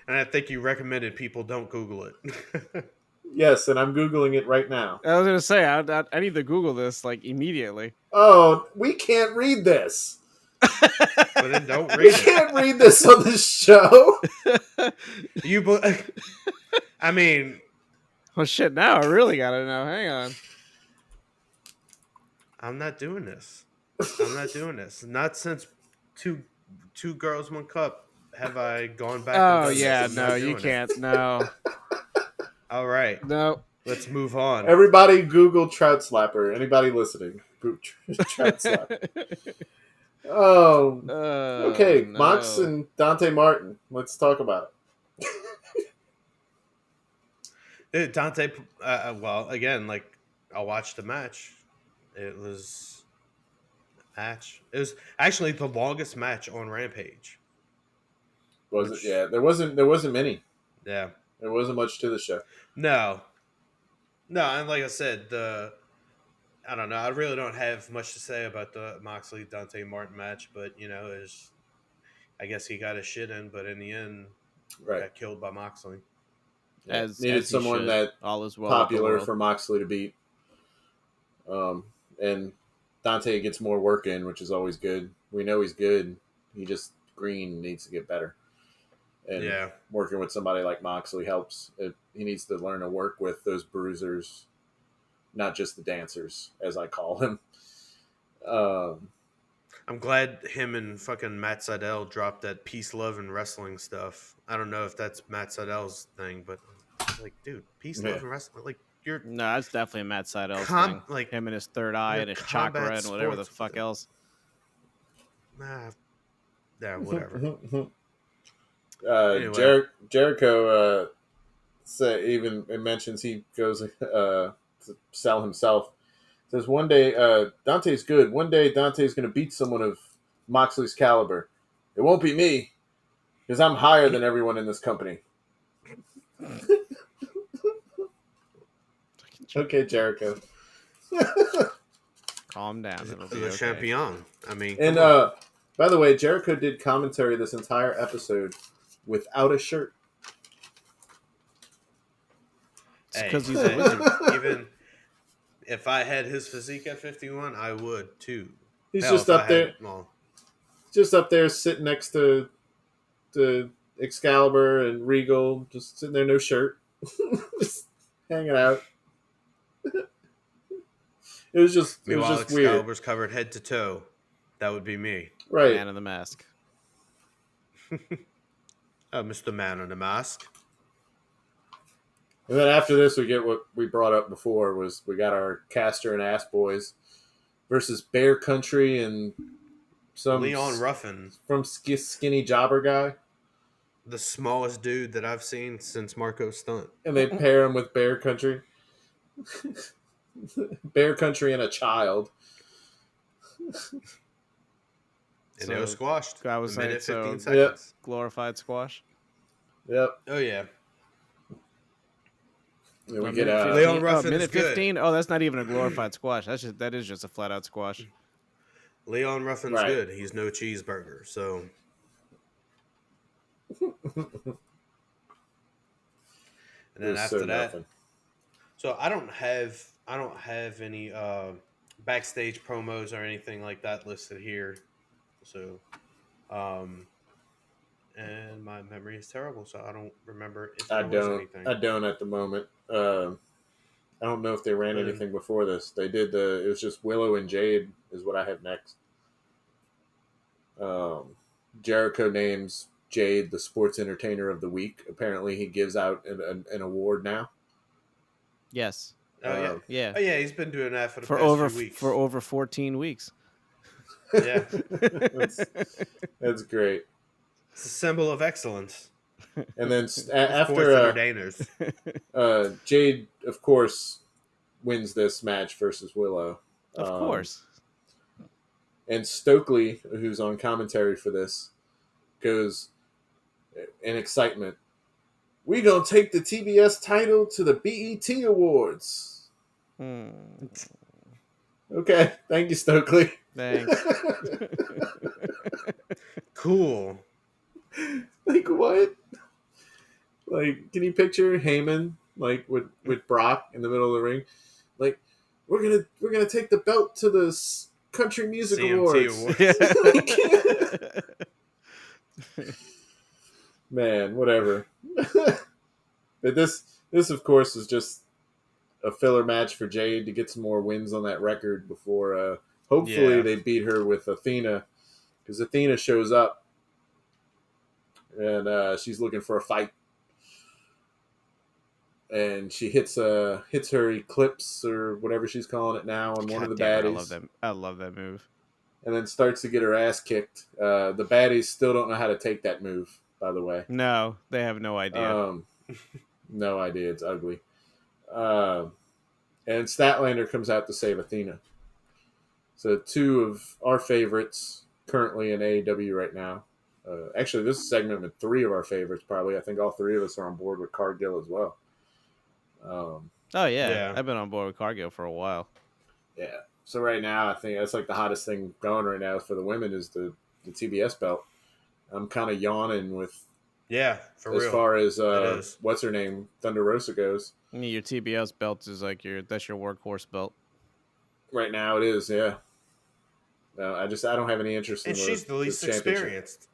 And I think you recommended people don't Google it. Yes, and I'm Googling it right now. I was gonna say I need to Google this like immediately. Oh, we can't read this. But then don't We read it. can't read this on this show. I mean, Well, shit. Now I really gotta know. Hang on. I'm not doing this. Not since two girls, one cup have I gone back. Oh and done yeah, this. I'm no, not you doing it. can't. No, All right, no. let's move on. Everybody Google trout slapper. Anybody listening? Trout slapper. Oh, okay. No. Mox and Dante Martin. Let's talk about Dante. Well, again, like I watched the match. It was a match. It was actually the longest match on Rampage. it. Was it? Yeah, there wasn't many. Yeah. There wasn't much to the show. No, and like I said, I don't know. I really don't have much to say about the Moxley Dante Martin match, but I guess he got his shit in, but in the end, got killed by Moxley. Yeah. Needed someone that all is well popular for Moxley to beat. And Dante gets more work in, which is always good. We know he's good. He just green needs to get better. And working with somebody like Moxley helps. He needs to learn to work with those bruisers, not just the dancers, as I call them. I'm glad him and fucking Matt Sydal dropped that peace, love, and wrestling stuff. I don't know if that's Matt Sydal's thing, but like, dude, peace, love, and wrestling. Like, you're No, that's definitely Matt Sydal's thing. like him and his third eye and his chakra and whatever the fuck else. Nah, yeah, whatever. Anyway. Jericho it mentions he goes to sell himself. Says one day Dante's good. One day Dante's going to beat someone of Moxley's caliber. It won't be me because I'm higher than everyone in this company. Okay, Jericho. Calm down. It'll be The okay. champion. I mean, And by the way, Jericho did commentary this entire episode without a shirt. Because he's a wizard. Even if I had his physique at 51, I would too. He's Hell, just if up I there. had- well, Just up there sitting next to Excalibur and Regal, just sitting there, no shirt, just hanging out. It was just weird. Excalibur's covered head to toe. That would be me. Right. Man in the mask. Mr. Man in the Mask. And then after this, we get what we brought up before was we got our Caster and Ass Boys versus Bear Country and some Leon Ruffin, from skinny jobber guy, the smallest dude that I've seen since Marco Stunt. and they pair him with Bear Country. Bear Country and a child. And it was squashed. I was a minute, saying, 15 so seconds. glorified squash. Yep. Oh, yeah. And we Oh, get Leon Ruffin minute is good. 15. Oh, that's not even a glorified squash. That is just a flat out squash. Leon Ruffin's Right. good. He's no cheeseburger. So. And then after that. nothing. So I don't have any backstage promos or anything like that listed here. So, and my my memory is terrible, so I don't remember if I there was don't. anything. I don't at the moment. I don't know if they ran anything before this. They did it was just Willow and Jade is what I have next. Jericho names Jade the Sports Entertainer of the Week. Apparently, he gives out an award now. Yes. Oh yeah, Yeah. Oh yeah, he's been doing that for the For past over few weeks. for over 14 weeks. Yeah, That's great. it's a symbol of excellence. And then Sports after entertainers. Jade, of course, wins this match versus Willow. Of course. And Stokely, who's on commentary for this, goes in excitement. We gonna take the TBS title to the BET Awards. Okay, thank you, Stokely. Thanks. Cool. Like what? Like, can you picture Heyman like with Brock in the middle of the ring? Like, we're gonna take the belt to the Country Music CMT Awards. Man, whatever. But this of course is just a filler match for Jade to get some more wins on that record before hopefully they beat her with Athena, because Athena shows up and she's looking for a fight. And she hits her Eclipse or whatever she's calling it now on one of the baddies. I love that move. And then starts to get her ass kicked. The baddies still don't know how to take that move, by the way. No, they have no idea. No idea. It's ugly. And Statlander comes out to save Athena. So two of our favorites currently in AEW right now. Actually, this is segment with three of our favorites, probably. I think all three of us are on board with Cargill as well. Oh yeah, I've been on board with Cargill for a while. Yeah. So right now, I think that's like the hottest thing going right now for the women is the TBS belt. I'm kind of yawning with for real. As far as what's her name, Thunder Rosa goes. Your TBS belt is like that's your workhorse belt. Right now, it is. Yeah. No, I don't have any interest in. And she's the least experienced.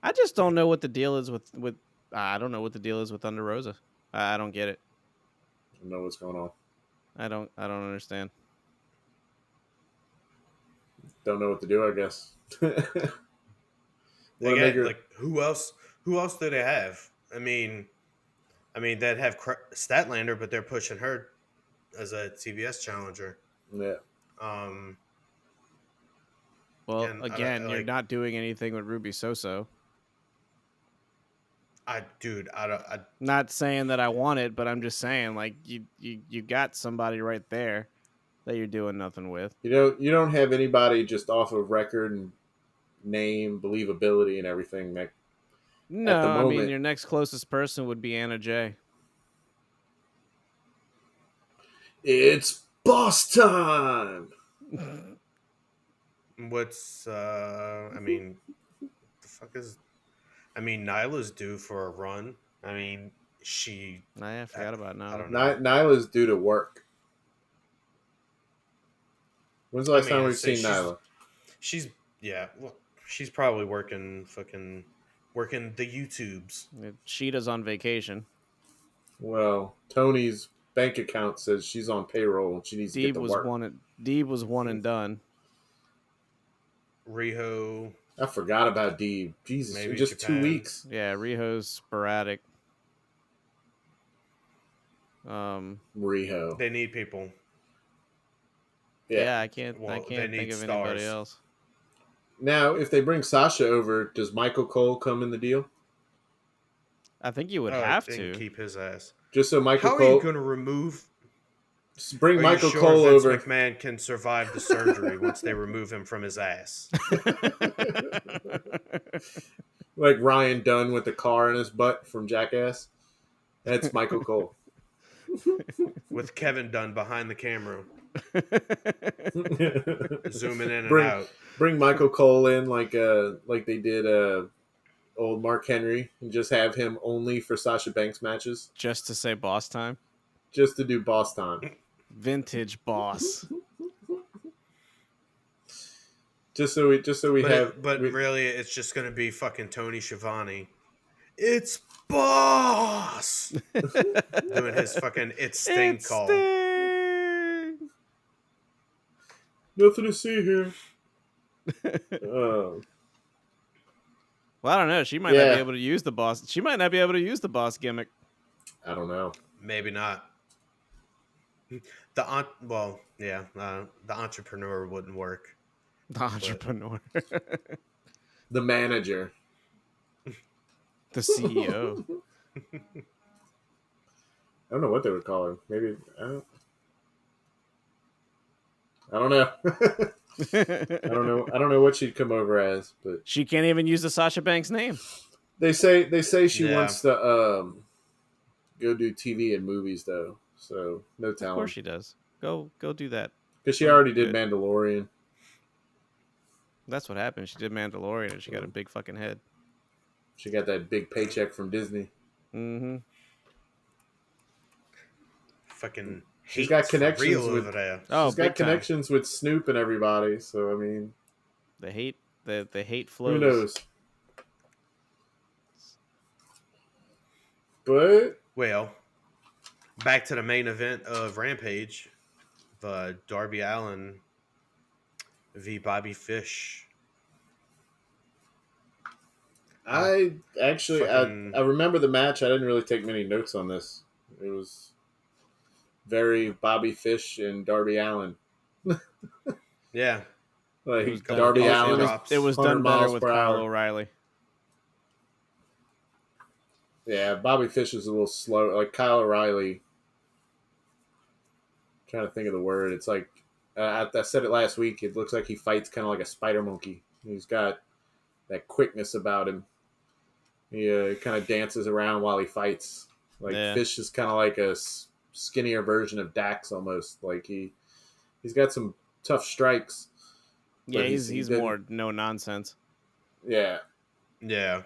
I just don't know what the deal is with. I don't know what the deal is with Thunder Rosa. I don't get it. I don't know what's going on. I don't understand. Don't know what to do, I guess. Like who else do they have? I mean they'd have Statlander, but they're pushing her as a TBS challenger. Yeah. Well, again, you're not doing anything with Ruby Soso. Not saying that I want it, but I'm just saying, like, you got somebody right there that you're doing nothing with. You don't have anybody just off of record and name, believability, and everything. That no, at the moment, I mean your next closest person would be Anna Jay. It's boss time. What's I mean, the fuck is? I mean, Nyla's due for a run. I mean, I forgot about Nyla. I don't know. Nyla's due to work. When's the last time we've seen Nyla? She's probably working the YouTubes. Sheeta's on vacation. Well, Tony's bank account says she's on payroll and she needs to get to work. Deeb was one and done. Riho. I forgot about Deeb. Jesus, maybe just Japan. 2 weeks. Yeah, Riho's sporadic. Riho. They need people. Yeah, I can't think of anybody else. Now, if they bring Sasha over, does Michael Cole come in the deal? I think you would have to keep his ass. Just so Michael Cole. How are you going to remove? Bring Michael Cole over. McMahon can survive the surgery once they remove him from his ass. Like Ryan Dunn with the car in his butt from Jackass. That's Michael Cole. With Kevin Dunn behind the camera. Zooming in and out. Bring Michael Cole in like they did old Mark Henry and just have him only for Sasha Banks matches. Just to say boss time? Just to do boss time. Vintage boss. Really, it's just going to be fucking Tony Schiavone it's Boss doing his fucking It's Sting It's call. Sting! Nothing to see here. Oh. Well, I don't know. She might not be able to use the boss. She might not be able to use the boss gimmick. I don't know. Maybe not. The entrepreneur wouldn't work. The entrepreneur. The manager. The CEO. I don't know what they would call her. Maybe I don't know. I don't know what she'd come over as, but She can't even use the Sasha Banks name. they say she Yeah. wants to go do TV and movies though. So no Of talent. course she does. Go do that. Because she already did Good. Mandalorian. That's what happened. She did Mandalorian and she got a big fucking head. She got that big paycheck from Disney. Mm-hmm. Fucking She's got hate's for connections real with- over there. Oh, She's got big time. connections with Snoop and everybody. So I mean, The hate flows. who knows? But Well, back to the main event of Rampage, Darby Allin v. Bobby Fish. I actually Fucking- I remember the match. I didn't really take many notes on this. It was very Bobby Fish and Darby Allin. Yeah. Like It was done, Darby it was- Allin. it was 100 done better miles with per Kyle hour. O'Reilly. Yeah, Bobby Fish is a little slow. Like Kyle O'Reilly. Trying to think of the word. It's like I said it last week. It looks like he fights kind of like a spider monkey. He's got that quickness about him. He kind of dances around while he fights. Like Yeah. Fish is kind of like a skinnier version of Dax almost. Like he's got some tough strikes. Yeah, But he's he didn't- more no nonsense. Yeah. Yeah.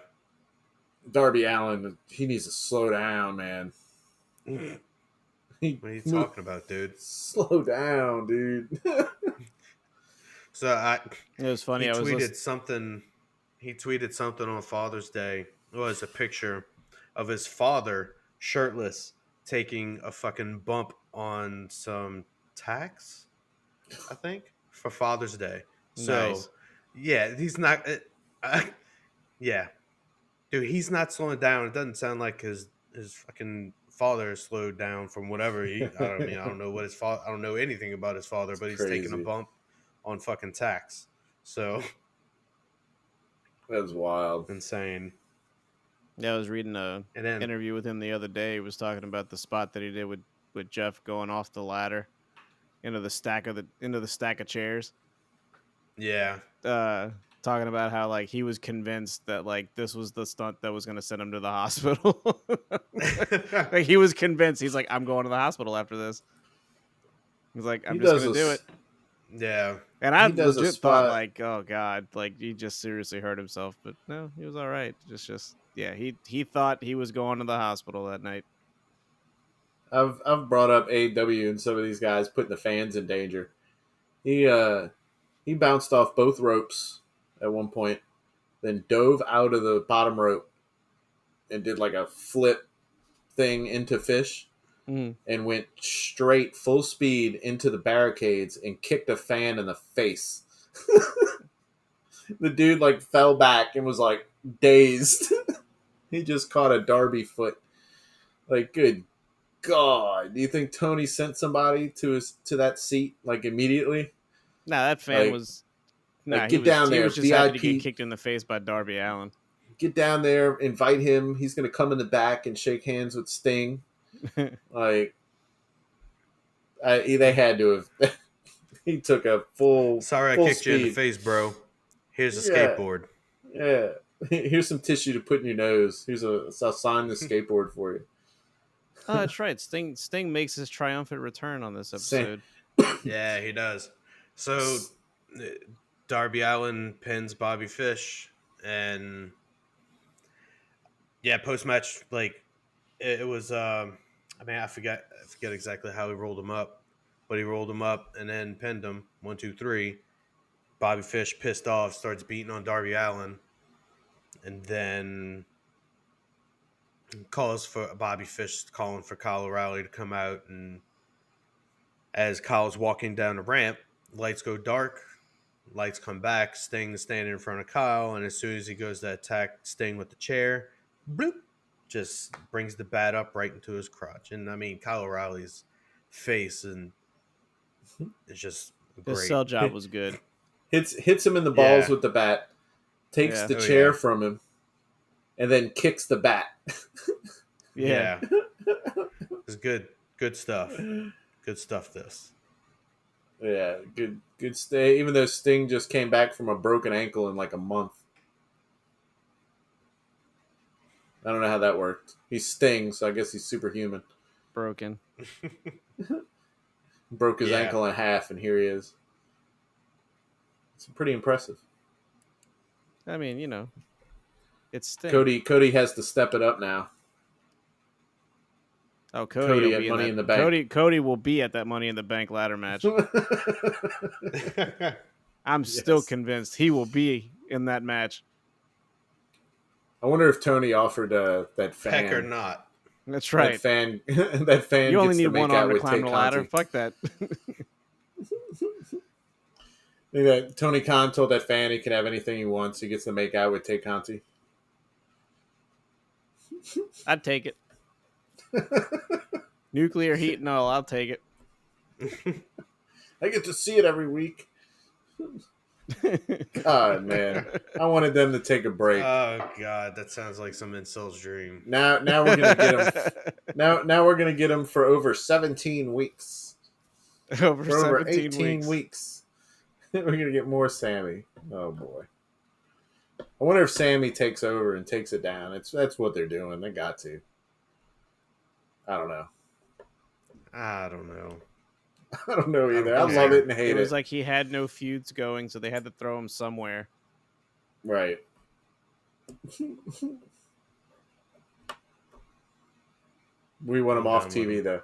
Darby Allin, he needs to slow down, man. What He are you talking about, dude? Slow down, dude. So It was funny. he I was tweeted something. He tweeted something on Father's Day. It was a picture of his father shirtless taking a fucking bump on some tax, I think, for Father's Day. So, Nice. yeah, he's not. Yeah, dude, he's not slowing down. It doesn't sound like his fucking father is slowed down from whatever he. I don't know what his father. I don't know anything about his father, but he's taking a crazy. bump on fucking tax. So That was wild. insane. Yeah, I was reading a And then interview with him the other day. He was talking about the spot that he did with Jeff going off the ladder into the stack of chairs. yeah, Talking about how like he was convinced that like this was the stunt that was going to send him to the hospital. Like he was convinced. He's like, I'm going to the hospital after this. He's like, I'm He just does going to do a it. yeah. And I he does a legit thought spot- like, oh god, like he just seriously hurt himself. But no, he was all right. Just yeah, he thought he was going to the hospital that night. I've brought up AEW and some of these guys putting the fans in danger. He bounced off both ropes at one point, then dove out of the bottom rope and did like a flip thing into Fish Mm. and went straight full speed into the barricades and kicked a fan in the face. The dude like fell back and was like dazed. He just caught a Darby foot. Like, good God. Do you think Tony sent somebody to that seat like immediately? Nah, that fan Like- was. like, Nah, get he was, down he there, was just happy to VIP. get kicked in the face by Darby Allin. Get down there, invite him. He's going to come in the back and shake hands with Sting. Like, they had to have. He took a full. Sorry, I full kicked you in the speed. face, bro. Here's a Yeah. skateboard. Yeah. Here's some tissue to put in your nose. I'll sign the skateboard for you. Oh, that's right. Sting makes his triumphant return on this Same. episode. Yeah, he does. So Darby Allin pins Bobby Fish, and yeah, post match, like it was. I mean, I forget exactly how he rolled him up, but he rolled him up and then pinned him 1, 2, 3. Bobby Fish, pissed off, starts beating on Darby Allin, and then calls for Bobby Fish calling for Kyle O'Reilly to come out, and as Kyle's walking down the ramp, lights go dark, lights come back, Sting's standing in front of Kyle, and as soon as he goes to attack Sting with the chair, bloop, just brings the bat up right into his crotch. And I mean, Kyle O'Reilly's face and it's just His great. sell job was good. Hits him in the balls Yeah. with the bat, takes Yeah. the Oh, chair yeah. from him, and then kicks the bat. Yeah. It's good. Good stuff. Good stuff, this. Yeah, good stay. Even though Sting just came back from a broken ankle in like a month. I don't know how that worked. He's Sting, so I guess he's superhuman. Broken. Broke his Yeah. ankle in half, and here he is. It's pretty impressive. I mean, you know, it's Sting. Cody has to step it up now. Oh, Cody will at be Money that, in the Bank. Cody will be at that Money in the Bank ladder match. I'm still Yes. convinced he will be in that match. I wonder if Tony offered that fan. Heck or not. That's right. That fan. You only gets need to make one out arm to with climb Tay the ladder. Conti. Fuck that. Maybe that Tony Khan told that fan he can have anything he wants. He gets to make out with Tay Conti. I'd take it. Nuclear heat and all, I'll take it. I get to see it every week. God, man, I wanted them to take a break. Oh God, that sounds like some insult's dream. Now we're gonna get him. Now we're gonna get him for over 17 weeks. over For over 17 18 weeks. We're gonna get more Sammy. Oh boy. I wonder if Sammy takes over and takes it down. That's what they're doing. They got to. I don't know. I don't know. I don't know either. I don't love care. it and hate It it. was like he had no feuds going, so they had to throw him somewhere. Right. We want him I'm off down with TV though.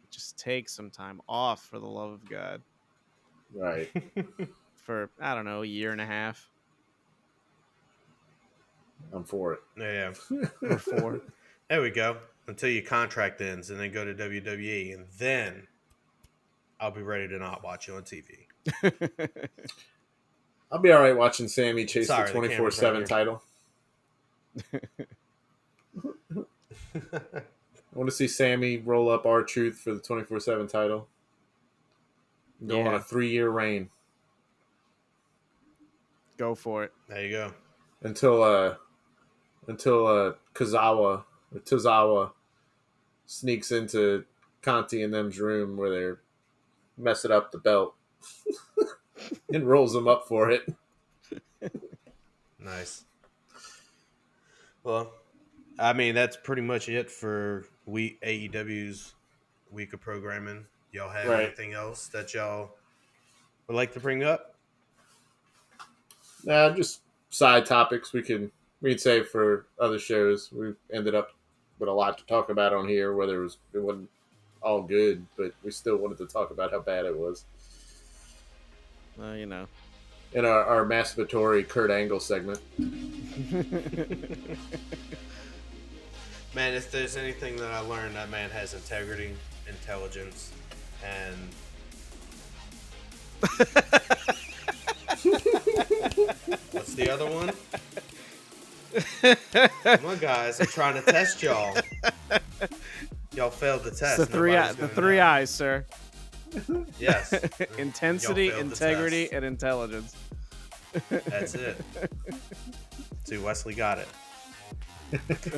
Just take some time off, for the love of God. Right. For, I don't know, a year and a half I'm for it. Yeah. or 4. There we go. Until your contract ends and then go to WWE, and then I'll be ready to not watch you on TV. I'll be all right watching Sammy chase Sorry, the the camera's 24/7 right title. I want to see Sammy roll up R-Truth for the 24/7 title. Go on a 3-year reign Go for it. There you go. until Tozawa sneaks into Conti and them's room where they're messing up the belt and rolls them up for it. Nice. Well, I mean, that's pretty much it for AEW's week of programming. Y'all have Right. anything else that y'all would like to bring up? Nah, just side topics we'd save for other shows. We ended up with a lot to talk about on here, whether it wasn't all good, but we still wanted to talk about how bad it was. Well, you know. In our masturbatory Kurt Angle segment. Man, if there's anything that I learned, that man has integrity, intelligence, and what's the other one? Come on, guys, I'm trying to test y'all. Y'all failed the test. It's the three eyes, sir. Yes. Intensity, Y'all failed the integrity, test. and intelligence. That's it. See, Wesley got it.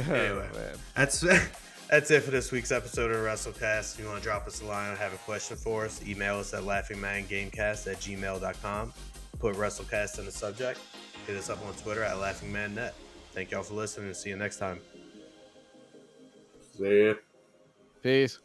Anyway, Oh, man. that's it for this week's episode of Wrestlecast. If you want to drop us a line or have a question for us, email us at laughingmangamecast@gmail.com. Put Wrestlecast in the subject. Hit us up on Twitter at laughingmannet. Thank y'all for listening and see you next time. See ya. Peace.